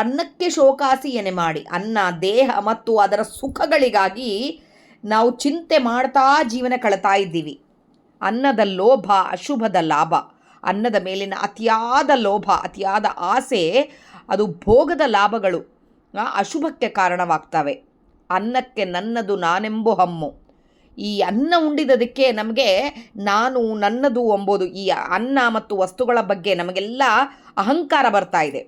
ಅನ್ನಕ್ಕೆ ಶೋಕಾಸಿ ಎನೆ ಮಾಡಿ ಅನ್ನ ದೇಹ ಮತ್ತು ಅದರ ಸುಖಗಳಿಗಾಗಿ ನಾವು ಚಿಂತೆ ಮಾಡ್ತಾ ಜೀವನ ಕಳೆತಾ ಇದ್ದೀವಿ. ಅನ್ನದ ಲೋಭ ಅಶುಭದ ಲಾಭ. ಅನ್ನದ ಮೇಲಿನ ಅತಿಯಾದ ಲೋಭ, ಅತಿಯಾದ ಆಸೆ, ಅದು ಭೋಗದ ಲಾಭಗಳು ಅಶುಭಕ್ಕೆ ಕಾರಣವಾಗ್ತವೆ. ಅನ್ನಕ್ಕೆ ನನ್ನದು ನಾನೆಂಬು ಹಮ್ಮು. ಈ ಅನ್ನ ಉಂಡಿದದಕ್ಕೆ ನಮಗೆ ನಾನು ನನ್ನದು ಎಂಬುದು, ಈ ಅನ್ನ ಮತ್ತು ವಸ್ತುಗಳ ಬಗ್ಗೆ ನಮಗೆಲ್ಲ ಅಹಂಕಾರ ಬರ್ತಾ ಇದೆ.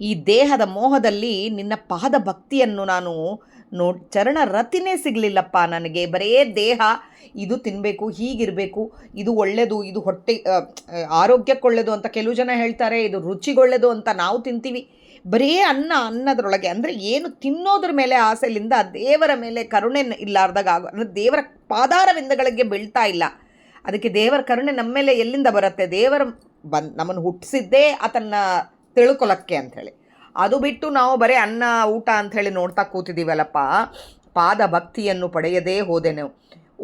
ಈ ದೇಹದ ಮೋಹದಲ್ಲಿ ನಿನ್ನ ಪಾದ ಭಕ್ತಿಯನ್ನು ನಾನು ಚರಣ ರತಿನೇ ಸಿಗಲಿಲ್ಲಪ್ಪ ನನಗೆ. ಬರೇ ದೇಹ, ಇದು ತಿನ್ನಬೇಕು, ಹೀಗಿರಬೇಕು, ಇದು ಒಳ್ಳೆಯದು, ಇದು ಹೊಟ್ಟೆ ಆರೋಗ್ಯಕ್ಕೆ ಒಳ್ಳೆಯದು ಅಂತ ಕೆಲವು ಜನ ಹೇಳ್ತಾರೆ, ಇದು ರುಚಿಗೊಳ್ಳೆಯದು ಅಂತ ನಾವು ತಿಂತೀವಿ. ಬರೀ ಅನ್ನದರೊಳಗೆ ಅಂದರೆ ಏನು ತಿನ್ನೋದ್ರ ಮೇಲೆ ಆಸೆಯಿಂದ ದೇವರ ಮೇಲೆ ಕರುಣೆ ಇಲ್ಲಾರ್ದಾಗ ಅಂದರೆ ದೇವರ ಪಾದಾರವಿಂದಗಳಿಗೆ ಬೀಳ್ತಾ ಇಲ್ಲ. ಅದಕ್ಕೆ ದೇವರ ಕರುಣೆ ನಮ್ಮ ಮೇಲೆ ಎಲ್ಲಿಂದ ಬರುತ್ತೆ? ದೇವರ ನಮ್ಮನ್ನು ಹುಟ್ಟಿಸಿದ್ದೇ ಆತನ್ನ ತಿಳ್ಕೊಳಕ್ಕೆ ಅಂಥೇಳಿ. ಅದು ಬಿಟ್ಟು ನಾವು ಬರೀ ಅನ್ನ ಊಟ ಅಂಥೇಳಿ ನೋಡ್ತಾ ಕೂತಿದ್ದೀವಲ್ಲಪ್ಪ. ಪಾದ ಭಕ್ತಿಯನ್ನು ಪಡೆಯದೇ ಹೋದೆನು.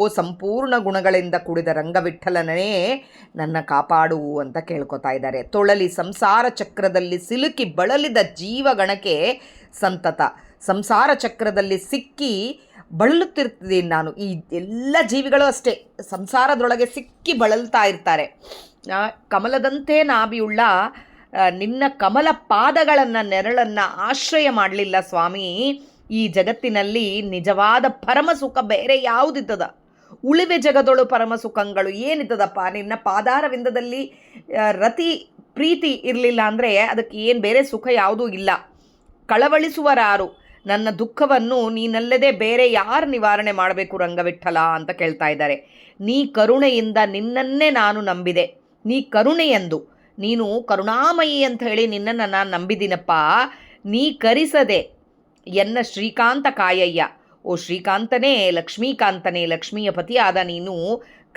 ಓ ಸಂಪೂರ್ಣ ಗುಣಗಳಿಂದ ಕೂಡಿದ ರಂಗವಿಠಲನೇ ನನ್ನ ಕಾಪಾಡು ಅಂತ ಕೇಳ್ಕೊತಾ ಇದ್ದಾರೆ. ತೊಳಲಿ ಸಂಸಾರ ಚಕ್ರದಲ್ಲಿ ಸಿಲುಕಿ ಬಳಲಿದ ಜೀವಗಣಕ್ಕೆ ಸಂತತ. ಸಂಸಾರ ಚಕ್ರದಲ್ಲಿ ಸಿಕ್ಕಿ ಬಳಲುತ್ತಿರ್ತೀನಿ ನಾನು. ಈ ಎಲ್ಲ ಜೀವಿಗಳು ಅಷ್ಟೇ ಸಂಸಾರದೊಳಗೆ ಸಿಕ್ಕಿ ಬಳಲ್ತಾ ಇರ್ತಾರೆ. ಕಮಲದಂತೆ ನಾಭಿಯುಳ್ಳ ನಿನ್ನ ಕಮಲ ಪಾದಗಳನ್ನು ನೆರಳನ್ನು ಆಶ್ರಯ ಮಾಡಲಿಲ್ಲ ಸ್ವಾಮಿ. ಈ ಜಗತ್ತಿನಲ್ಲಿ ನಿಜವಾದ ಪರಮ ಸುಖ ಬೇರೆ ಯಾವುದಿದ್ದದ? ಉಳಿವೆ ಜಗದೊಳು ಪರಮ ಸುಖಗಳು ಏನಿದ್ದದಪ್ಪ? ನಿನ್ನ ಪಾದಾರವಿಂದದಲ್ಲಿ ರತಿ ಪ್ರೀತಿ ಇರಲಿಲ್ಲ ಅಂದರೆ ಅದಕ್ಕೆ ಏನು ಬೇರೆ ಸುಖ ಯಾವುದೂ ಇಲ್ಲ. ಕಳವಳಿಸುವರಾರು? ನನ್ನ ದುಃಖವನ್ನು ನೀನಲ್ಲದೆ ಬೇರೆ ಯಾರು ನಿವಾರಣೆ ಮಾಡಬೇಕು ರಂಗವಿಠಲ ಅಂತ ಕೇಳ್ತಾ ಇದ್ದಾರೆ. ನೀ ಕರುಣೆಯಿಂದ ನಿನ್ನನ್ನೇ ನಾನು ನಂಬಿದೆ. ನೀ ಕರುಣೆಯೆಂದು, ನೀನು ಕರುಣಾಮಯಿ ಅಂತ ಹೇಳಿ ನಿನ್ನನ್ನು ನಾನು ನಂಬಿದ್ದೀನಪ್ಪ. ನೀ ಕರಿಸದೆ ಎನ್ನ ಶ್ರೀಕಾಂತ ಕಾಯಯ್ಯ. ಓ ಶ್ರೀಕಾಂತನೇ, ಲಕ್ಷ್ಮೀಕಾಂತನೇ, ಲಕ್ಷ್ಮಿಯ ಪತಿಯಾದ ನೀನು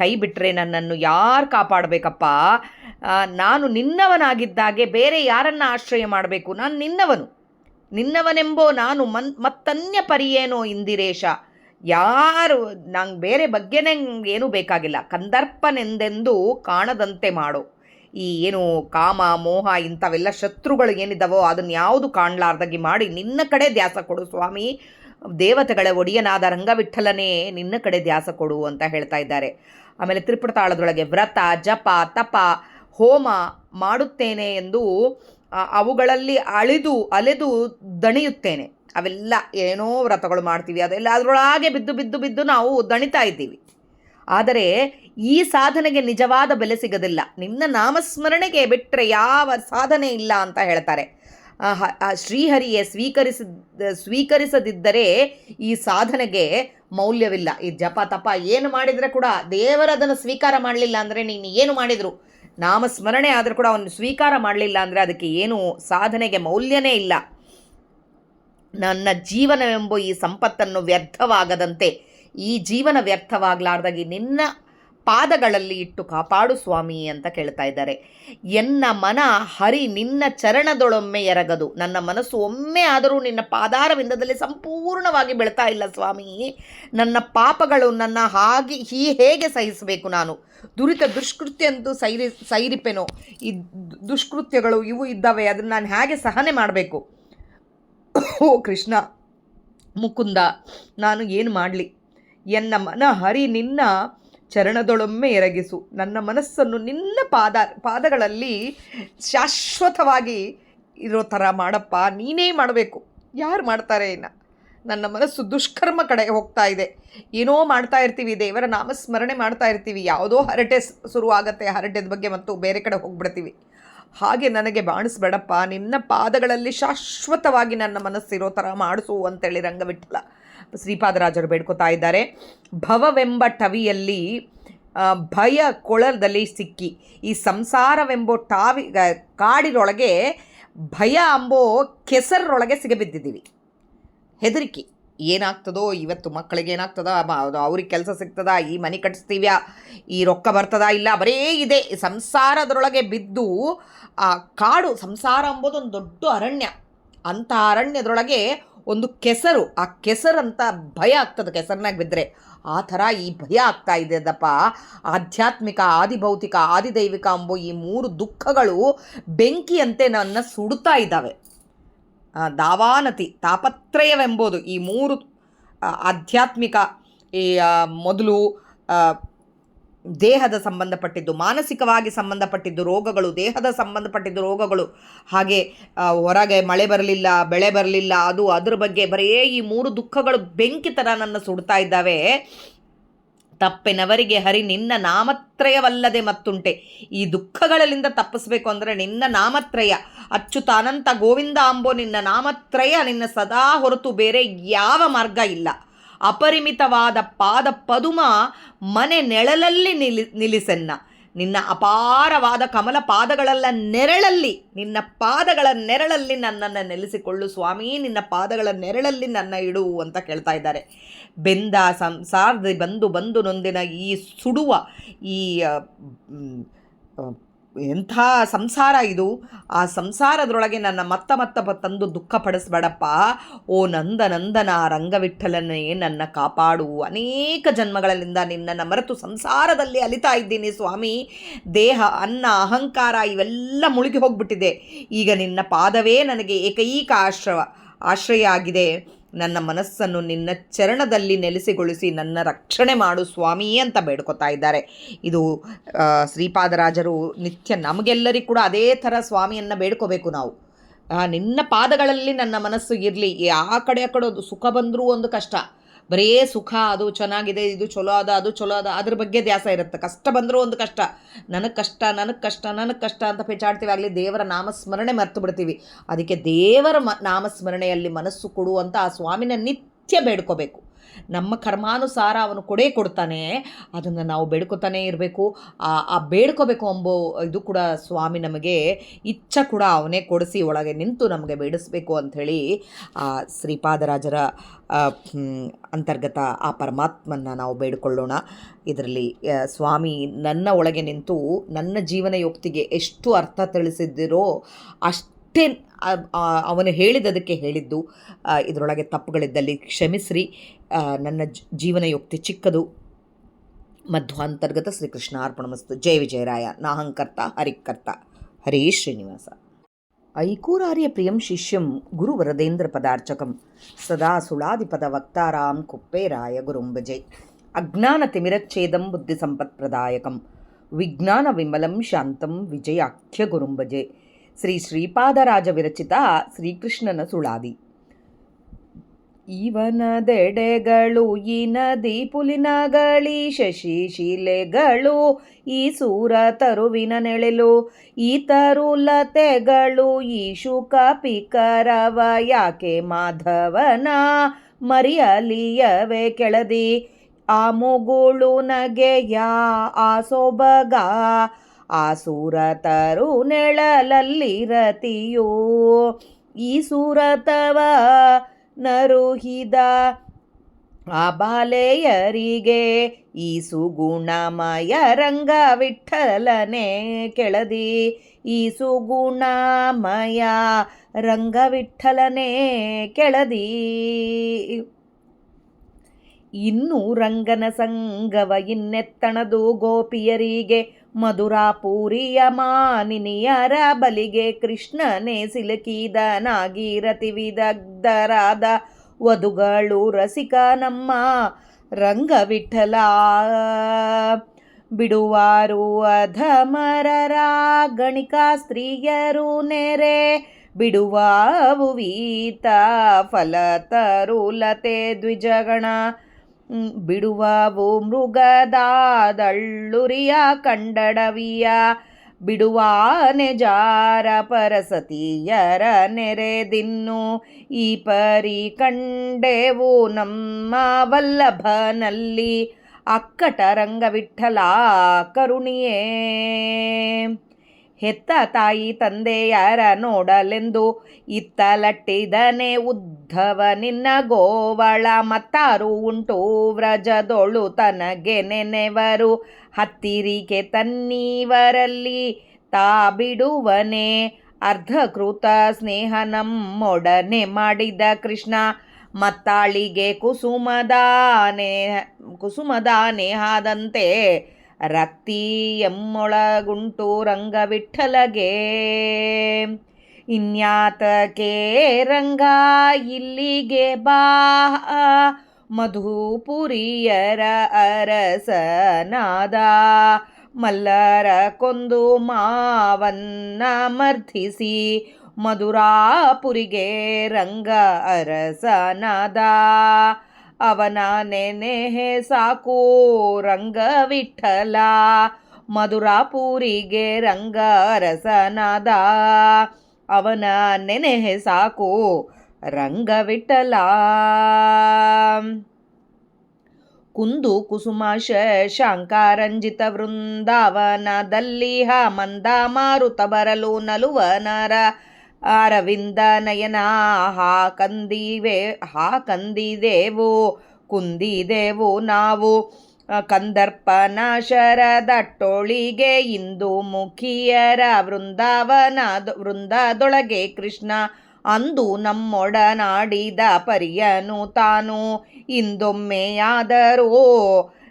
ಕೈ ಬಿಟ್ಟರೆ ನನ್ನನ್ನು ಯಾರು ಕಾಪಾಡಬೇಕಪ್ಪ? ನಾನು ನಿನ್ನವನಾಗಿದ್ದಾಗೆ ಬೇರೆ ಯಾರನ್ನು ಆಶ್ರಯ ಮಾಡಬೇಕು? ನಾನು ನಿನ್ನವನೆಂಬೋ ನಾನು ಮತ್ತನ್ಯ ಪರಿಯೇನೋ ಇಂದಿರೇಶ. ಯಾರು ನಂಗೆ ಬೇರೆ ಬಗ್ಗೆನೇ ಏನೂ ಬೇಕಾಗಿಲ್ಲ. ಕಂದರ್ಪನೆಂದೆಂದು ಕಾಣದಂತೆ ಮಾಡು. ಈ ಏನು ಕಾಮ ಮೋಹ ಇಂಥವೆಲ್ಲ ಶತ್ರುಗಳು ಏನಿದ್ದಾವೋ ಅದನ್ನು ಯಾವುದು ಕಾಣಲಾರ್ದಾಗಿ ಮಾಡಿ ನಿನ್ನ ಕಡೆ ಧ್ಯಾಸ ಕೊಡು ಸ್ವಾಮಿ. ದೇವತೆಗಳ ಒಡೆಯನಾದ ರಂಗವಿಠಲನೇ ನಿನ್ನ ಕಡೆ ಧ್ಯಾಸ ಕೊಡು ಅಂತ ಹೇಳ್ತಾ ಇದ್ದಾರೆ. ಆಮೇಲೆ ತ್ರಿಪುಟ ತಾಳದೊಳಗೆ ವ್ರತ ಜಪ ತಪ ಹೋಮ ಮಾಡುತ್ತೇನೆ ಎಂದು ಅವುಗಳಲ್ಲಿ ಅಲೆದು ದಣಿಯುತ್ತೇನೆ. ಅವೆಲ್ಲ ಏನೋ ವ್ರತಗಳು ಮಾಡ್ತೀವಿ, ಅದೆಲ್ಲ ಅದರೊಳಗೆ ಬಿದ್ದು ನಾವು ದಣಿತಾ ಇದ್ದೀವಿ. ಆದರೆ ಈ ಸಾಧನೆಗೆ ನಿಜವಾದ ಬೆಲೆ ಸಿಗೋದಿಲ್ಲ. ನಿನ್ನ ನಾಮಸ್ಮರಣೆಗೆ ಬಿಟ್ಟರೆ ಯಾವ ಸಾಧನೆ ಇಲ್ಲ ಅಂತ ಹೇಳ್ತಾರೆ. ಶ್ರೀಹರಿಯೇ ಸ್ವೀಕರಿಸದಿದ್ದರೆ ಈ ಸಾಧನೆಗೆ ಮೌಲ್ಯವಿಲ್ಲ. ಈ ಜಪ ತಪ ಏನು ಮಾಡಿದರೆ ಕೂಡ ದೇವರದನ್ನು ಸ್ವೀಕಾರ ಮಾಡಲಿಲ್ಲ ಅಂದರೆ ನೀನು ಏನು ಮಾಡಿದರು, ನಾಮಸ್ಮರಣೆ ಆದರೂ ಕೂಡ ಅವನು ಸ್ವೀಕಾರ ಮಾಡಲಿಲ್ಲ ಅಂದರೆ ಅದಕ್ಕೆ ಏನು ಸಾಧನೆಗೆ ಮೌಲ್ಯನೇ ಇಲ್ಲ. ನನ್ನ ಜೀವನವೆಂಬ ಈ ಸಂಪತ್ತನ್ನು ವ್ಯರ್ಥವಾಗದಂತೆ, ಈ ಜೀವನ ವ್ಯರ್ಥವಾಗಲಾರ್ದಾಗಿ ನಿನ್ನ ಪಾದಗಳಲ್ಲಿ ಇಟ್ಟು ಕಾಪಾಡು ಸ್ವಾಮಿ ಅಂತ ಕೇಳ್ತಾ ಇದ್ದಾರೆ. ಎನ್ನ ಮನ ಹರಿ ನಿನ್ನ ಚರಣದೊಳೊಮ್ಮೆ ಎರಗದು. ನನ್ನ ಮನಸ್ಸು ಒಮ್ಮೆ ಆದರೂ ನಿನ್ನ ಪಾದಾರವಿಂದದಲ್ಲಿ ಸಂಪೂರ್ಣವಾಗಿ ಬೀಳ್ತಾ ಇಲ್ಲ ಸ್ವಾಮಿ. ನನ್ನ ಪಾಪಗಳು ನನ್ನ ಹೇಗೆ ಸಹಿಸಬೇಕು? ನಾನು ದುಷ್ಕೃತ್ಯ ಅಂತೂ ಸೈರಿಪೆನೋ. ಈ ದುಷ್ಕೃತ್ಯಗಳು ಇವು ಇದ್ದಾವೆ, ಅದನ್ನು ನಾನು ಹೇಗೆ ಸಹನೆ ಮಾಡಬೇಕು? ಓ ಕೃಷ್ಣ ಮುಕುಂದ, ನಾನು ಏನು ಮಾಡಲಿ? ಎನ್ನ ಮನ ಹರಿ ನಿನ್ನ ಚರಣದೊಳೊಮ್ಮೆ ಎರಗಿಸು. ನನ್ನ ಮನಸ್ಸನ್ನು ನಿನ್ನ ಪಾದಗಳಲ್ಲಿ ಶಾಶ್ವತವಾಗಿ ಇರೋ ಥರ ಮಾಡಪ್ಪ. ನೀನೇ ಮಾಡಬೇಕು, ಯಾರು ಮಾಡ್ತಾರೆ? ನನ್ನ ಮನಸ್ಸು ದುಷ್ಕರ್ಮ ಕಡೆ ಹೋಗ್ತಾ ಇದೆ. ಏನೋ ಮಾಡ್ತಾ ಇರ್ತೀವಿ, ದೇವರ ನಾಮಸ್ಮರಣೆ ಮಾಡ್ತಾ ಇರ್ತೀವಿ, ಯಾವುದೋ ಹರಟೆ ಶುರುವಾಗತ್ತೆ, ಹರಟೆದ ಬಗ್ಗೆ ಮತ್ತು ಬೇರೆ ಕಡೆ ಹೋಗ್ಬಿಡ್ತೀವಿ. ಹಾಗೆ ನನಗೆ ಬಾಣಿಸ್ಬೇಡಪ್ಪ, ನಿನ್ನ ಪಾದಗಳಲ್ಲಿ ಶಾಶ್ವತವಾಗಿ ನನ್ನ ಮನಸ್ಸಿರೋ ಥರ ಮಾಡಿಸು ಅಂತೇಳಿ ರಂಗವಿಠಲ ಶ್ರೀಪಾದರಾಜರು ಬೇಡ್ಕೊತಾ ಇದ್ದಾರೆ. ಭವವೆಂಬ ಟವಿಯಲ್ಲಿ ಭಯ ಕೊಳದಲ್ಲಿ ಸಿಕ್ಕಿ, ಈ ಸಂಸಾರವೆಂಬೋ ಕಾಡಿನೊಳಗೆ ಭಯ ಎಂಬೋ ಕೆಸರೊಳಗೆ ಸಿಗಬಿದ್ದಿದ್ದೀವಿ. ಹೆದರಿಕೆ ಏನಾಗ್ತದೋ, ಇವತ್ತು ಮಕ್ಕಳಿಗೆ ಏನಾಗ್ತದ, ಅವ್ರಿಗೆ ಕೆಲಸ ಸಿಗ್ತದ, ಈ ಮನೆ ಕಟ್ಟಿಸ್ತೀವ್ಯಾ, ಈ ರೊಕ್ಕ ಬರ್ತದ, ಇಲ್ಲ ಬರೇ ಇದೆ ಸಂಸಾರದೊಳಗೆ ಬಿದ್ದು. ಆ ಕಾಡು ಸಂಸಾರ ಎಂಬುದು ಒಂದು ದೊಡ್ಡ ಅರಣ್ಯ. ಅಂಥ ಅರಣ್ಯದೊಳಗೆ ಒಂದು ಕೆಸರು, ಆ ಕೆಸರಂತ ಭಯ ಆಗ್ತದೆ ಕೆಸರಿನಾಗ ಬಿದ್ದರೆ. ಆ ಥರ ಈ ಭಯ ಆಗ್ತಾ ಇದೆದಪ್ಪ. ಆಧ್ಯಾತ್ಮಿಕ, ಆದಿಭೌತಿಕ, ಆದಿದೈವಿಕ ಎಂಬೋ ಈ ಮೂರು ದುಃಖಗಳು ಬೆಂಕಿಯಂತೆ ನನ್ನ ಸುಡುತ್ತಾ ಇದ್ದಾವೆ. ದಾವಾನತಿ ತಾಪತ್ರಯವೆಂಬುದು ಈ ಮೂರು ಆಧ್ಯಾತ್ಮಿಕ, ಈ ಮೊದಲು ದೇಹದ ಸಂಬಂಧಪಟ್ಟಿದ್ದು, ಮಾನಸಿಕವಾಗಿ ಸಂಬಂಧಪಟ್ಟಿದ್ದು ರೋಗಗಳು, ದೇಹದ ಸಂಬಂಧಪಟ್ಟಿದ್ದು ರೋಗಗಳು, ಹಾಗೆ ಹೊರಗೆ ಮಳೆ ಬರಲಿಲ್ಲ, ಬೆಳೆ ಬರಲಿಲ್ಲ, ಅದ್ರ ಬಗ್ಗೆ ಬರೀ ಈ ಮೂರು ದುಃಖಗಳು ಬೆಂಕಿ ಥರ ನನ್ನ ಸುಡ್ತಾ ಇದ್ದಾವೆ. ತಪ್ಪೆನವರಿಗೆ ಹರಿ ನಿನ್ನ ನಾಮತ್ರಯವಲ್ಲದೆ ಮತ್ತುಂಟೆ. ಈ ದುಃಖಗಳಿಂದ ತಪ್ಪಿಸ್ಬೇಕು ಅಂದರೆ ನಿನ್ನ ನಾಮತ್ರಯ, ಅಚ್ಯುತ ಅನಂತ ಗೋವಿಂದ ಅಂಬೋ ನಿನ್ನ ನಾಮತ್ರಯ, ನಿನ್ನ ಸದಾ ಹೊರತು ಬೇರೆ ಯಾವ ಮಾರ್ಗ ಇಲ್ಲ. ಅಪರಿಮಿತವಾದ ಪಾದ ಪದುಮ ಮನೆ ನೆರಳಲ್ಲಿ ನಿಲ್ಲಿಸೆನ್ನ. ನಿನ್ನ ಅಪಾರವಾದ ಕಮಲ ಪಾದಗಳೆಲ್ಲ ನೆರಳಲ್ಲಿ, ನಿನ್ನ ಪಾದಗಳ ನೆರಳಲ್ಲಿ ನನ್ನನ್ನು ನೆಲೆಸಿಕೊಳ್ಳು ಸ್ವಾಮಿ, ನಿನ್ನ ಪಾದಗಳ ನೆರಳಲ್ಲಿ ನನ್ನ ಇಡು ಅಂತ ಕೇಳ್ತಾ ಇದ್ದಾರೆ. ಬೆಂದ ಸಂಸಾರದ ಬಂದು ನೊಂದಿನ ಈ ಸುಡುವ ಈ ಎಂಥ ಸಂಸಾರ ಇದು. ಆ ಸಂಸಾರದೊಳಗೆ ನನ್ನ ಮತ್ತ ತಂದು ದುಃಖ ಪಡಿಸ್ಬೇಡಪ್ಪ. ಓ ನಂದನ ರಂಗವಿಠಲನೇ ನನ್ನ ಕಾಪಾಡು. ಅನೇಕ ಜನ್ಮಗಳಿಂದ ನಿನ್ನನ್ನು ಮರೆತು ಸಂಸಾರದಲ್ಲಿ ಅಲಿತಾ ಇದ್ದೀನಿ ಸ್ವಾಮಿ. ದೇಹ, ಅನ್ನ, ಅಹಂಕಾರ ಇವೆಲ್ಲ ಮುಳುಗಿ ಹೋಗ್ಬಿಟ್ಟಿದೆ. ಈಗ ನಿನ್ನ ಪಾದವೇ ನನಗೆ ಏಕೈಕ ಆಶ್ರಯ ಆಗಿದೆ. ನನ್ನ ಮನಸ್ಸನ್ನು ನಿನ್ನ ಚರಣದಲ್ಲಿ ನೆಲೆಸಿಗೊಳಿಸಿ ನನ್ನ ರಕ್ಷಣೆ ಮಾಡು ಸ್ವಾಮಿ ಅಂತ ಬೇಡ್ಕೊತಾ ಇದ್ದಾರೆ. ಇದು ಶ್ರೀಪಾದರಾಜರು ನಿತ್ಯ ನಮಗೆಲ್ಲರಿಗೂ ಕೂಡ ಅದೇ ಥರ ಸ್ವಾಮಿಯನ್ನು ಬೇಡ್ಕೋಬೇಕು ನಾವು. ನಿನ್ನ ಪಾದಗಳಲ್ಲಿ ನನ್ನ ಮನಸ್ಸು ಇರಲಿ. ಆ ಕಡೆ ಸುಖ ಬಂದರೂ ಒಂದು ಕಷ್ಟ, ಬರೇ ಸುಖ, ಅದು ಚೆನ್ನಾಗಿದೆ, ಇದು ಚಲೋ ಅದ, ಅದು ಚಲೋ ಅದ, ಅದ್ರ ಬಗ್ಗೆ ಧ್ಯಾಸ ಇರುತ್ತೆ. ಕಷ್ಟ ಬಂದರೂ ಒಂದು ಕಷ್ಟ, ನನಗೆ ಕಷ್ಟ ಅಂತ ಪೇಚಾಡ್ತೀವಿ. ಆಗಲಿ ದೇವರ ನಾಮಸ್ಮರಣೆ ಮರೆತು ಬಿಡ್ತೀವಿ. ಅದಕ್ಕೆ ದೇವರ ನಾಮಸ್ಮರಣೆಯಲ್ಲಿ ಮನಸ್ಸು ಕೊಡುವಂಥ ಆ ಸ್ವಾಮಿನ ನಿತ್ಯ ಬೇಡ್ಕೋಬೇಕು. ನಮ್ಮ ಕರ್ಮಾನುಸಾರ ಅವನು ಕೊಡ್ತಾನೆ. ಅದನ್ನು ನಾವು ಬೇಡ್ಕೊತಾನೇ ಇರಬೇಕು. ಆ ಬೇಡ್ಕೋಬೇಕು ಎಂಬೋ ಇದು ಕೂಡ ಸ್ವಾಮಿ ನಮಗೆ ಇಚ್ಛೆ ಕೂಡ ಅವನೇ ಕೊಡಿಸಿ ಒಳಗೆ ನಿಂತು ನಮಗೆ ಬೇಡಿಸ್ಬೇಕು ಅಂಥೇಳಿ ಆ ಶ್ರೀಪಾದರಾಜರ ಅಂತರ್ಗತ ಆ ಪರಮಾತ್ಮನ ನಾವು ಬೇಡಿಕೊಳ್ಳೋಣ. ಇದರಲ್ಲಿ ಸ್ವಾಮಿ ನನ್ನ ಒಳಗೆ ನಿಂತು ನನ್ನ ಜೀವನ ಯೋಕ್ತಿಗೆ ಎಷ್ಟು ಅರ್ಥ ತಿಳಿಸಿದ್ದಿರೋ ಅಷ್ಟೇ ಅವನು ಹೇಳಿದ್ದಕ್ಕೆ ಹೇಳಿದ್ದು. ಇದರೊಳಗೆ ತಪ್ಪುಗಳಿದ್ದಲ್ಲಿ ಕ್ಷಮಿಸ್ರಿ. ನನ್ನ ಜೀವನ ಯೋಕ್ತಿ ಚಿಕ್ಕದು. ಮಧ್ವಾಂತರ್ಗತ ಶ್ರೀಕೃಷ್ಣ ಅರ್ಪಣಮಸ್ತು. ಜಯ ವಿಜಯರಾಯ. ನಾಹಂಕರ್ತ ಹರಿಕರ್ತ. ಹರೇ ಶ್ರೀನಿವಾಸ. ಐಕೂರಾರ್ಯ ಪ್ರಿಯಂ ಶಿಷ್ಯಂ ಗುರುವರದೇಂದ್ರ ಪದಾರ್ಚಕಂ ಸದಾ ಸುಳಾದಿಪದ ವಕ್ತಾರಾಂ ಕುಪ್ಪೇರಾಯ ಗುರುಂಬಜೆ. ಅಜ್ಞಾನ ತಿಮಿರಚ್ಛೇದಂ ಬುದ್ಧಿ ಸಂಪತ್ಪ್ರದಾಯಕಂ ವಿಜ್ಞಾನ ವಿಮಲಂ ಶಾಂತಂ ವಿಜಯಾಖ್ಯ ಗುರುಂಬಜೆ. ಶ್ರೀ ಶ್ರೀಪಾದರಾಜ ವಿರಚಿತ ಶ್ರೀಕೃಷ್ಣನ ಸುಳಾದಿ. ಇವನದೆಡೆಗಳು ಈ ನದಿ ಪುಲಿನಗಳಿ ಶಶಿ ಶಿಲೆಗಳು ಈ ಸೂರ ತರುವಿನ ನೆಳೆಲು ಈ ತರುಲತೆಗಳು ಈ ಶುಕ ಪಿಕರವ ಯಾಕೆ ಮಾಧವನ ಮರಿಯಲಿಯವೇ ಕೆಳದಿ ಆ ಮುಗುಳು ನಗೆಯ ಆ ಸೊಬಗ ಆ ಸೂರ ತರು ನೆಳಲಲ್ಲಿರತಿಯೋ ಈ ಸೂರತವ ನರುಹಿದ ಆ ಬಾಲೆಯರಿಗೆ ಈ ಸುಗುಣಮಯ ರಂಗ ವಿಠಲನೆ ಕೆಳದಿ ಈ ಸುಗುಣಮಯ ರಂಗ ವಿಠಲನೆ ಕೆಳದಿ. ಇನ್ನು ರಂಗನ ಸಂಗವ ಇನ್ನೆತ್ತಣದು ಗೋಪಿಯರಿಗೆ ಮಧುರಾಪುರಿಯ ಮಾನಿನಿಯರ ಬಲಿಗೆ ಕೃಷ್ಣನೇ ಸಿಲುಕಿದನಾಗಿ ರತಿವಿದಗ್ಧರಾದ ವಧುಗಳು ರಸಿಕ ನಮ್ಮ ರಂಗವಿಠಲ ಬಿಡುವಾರು ಅಧಮರರ ಗಣಿಕ ಸ್ತ್ರೀಯರು ನೆರೆ ಬಿಡುವಾವು ವೀತ ಫಲತರುಲತೆ ದ್ವಿಜಗಣ ಬಿಡುವಾವು ಮೃಗದಾದಳ್ಳುರಿಯ ಕಂಡಡವಿಯ ಬಿಡುವಾನೆ ಜಾರ ಪರಸತಿಯರ ನೆರೆದಿನ್ನು ಈ ಪರಿ ಕಂಡೆವು ನಮ್ಮ ವಲ್ಲಭನಲ್ಲಿ ಅಕ್ಕಟ ರಂಗವಿಠಲ ಕರುಣಿಯೇ. ಹೆತ್ತ ತಾಯಿ ತಂದೆಯರ ನೋಡಲೆಂದು ಇತ್ತಲಟ್ಟಿದನೆ ಉದ್ಧವ ನಿನ್ನ ಗೋವಳ ಮತ್ತಾರು ಉಂಟು ವ್ರಜದೊಳು ತನಗೆ ನೆನೆವರು ಹತ್ತಿರಿಕೆ ತನ್ನೀವರಲ್ಲಿ ತಾ ಬಿಡುವನೆ ಅರ್ಧಕೃತ ಸ್ನೇಹ ನಮ್ಮೊಡನೆ ಮಾಡಿದ ಕೃಷ್ಣ ಮತ್ತಾಳಿಗೆ ಕುಸುಮದಾನೇಹಾದಂತೆ ರಕ್ತಿ ಎಮ್ಮೊಳಗುಂಟು ರಂಗವಿಠಲಗೆ ಇನ್ಯಾತಕೆ ರಂಗ ಇಲ್ಲಿಗೆ ಬಾ ಮಧುಪುರಿಯರ ಅರಸನಾದ ಮಲ್ಲರ ಕೊಂದು ಮಾವನ್ನ ಮರ್ಧಿಸಿ ಮಧುರಾಪುರಿಗೆ ರಂಗ ಅರಸನಾದ ಅವನ ನೆನೆಹೆ ಸಾಕು ರಂಗವಿಠಲ ಮಧುರಾಪುರಿಗೆ ರಂಗ ಅರಸನಾದ ಅವನ ನೆನೆಹೆ ಸಾಕು ರಂಗವಿಠಲ. ಕುಂದು ಕುಸುಮ ಶಂಕಾರಂಜಿತ ವೃಂದಾವನದಲ್ಲಿ ಮಂದ ಮಾರುತ ಬರಲು ನಲುವನರ ಅರವಿಂದ ನಯನ ಕಂದಿದೆವು ಕುಂದಿದೆವು ನಾವು ಕಂದರ್ಪನ ಶರದಟ್ಟೊಳಿಗೆ ಇಂದು ಮುಖಿಯರ ವೃಂದದೊಳಗೆ ಕೃಷ್ಣ ಅಂದು ನಮ್ಮೊಡನಾಡಿದ ಪರಿಯನು ತಾನು ಇಂದೊಮ್ಮೆಯಾದರೂ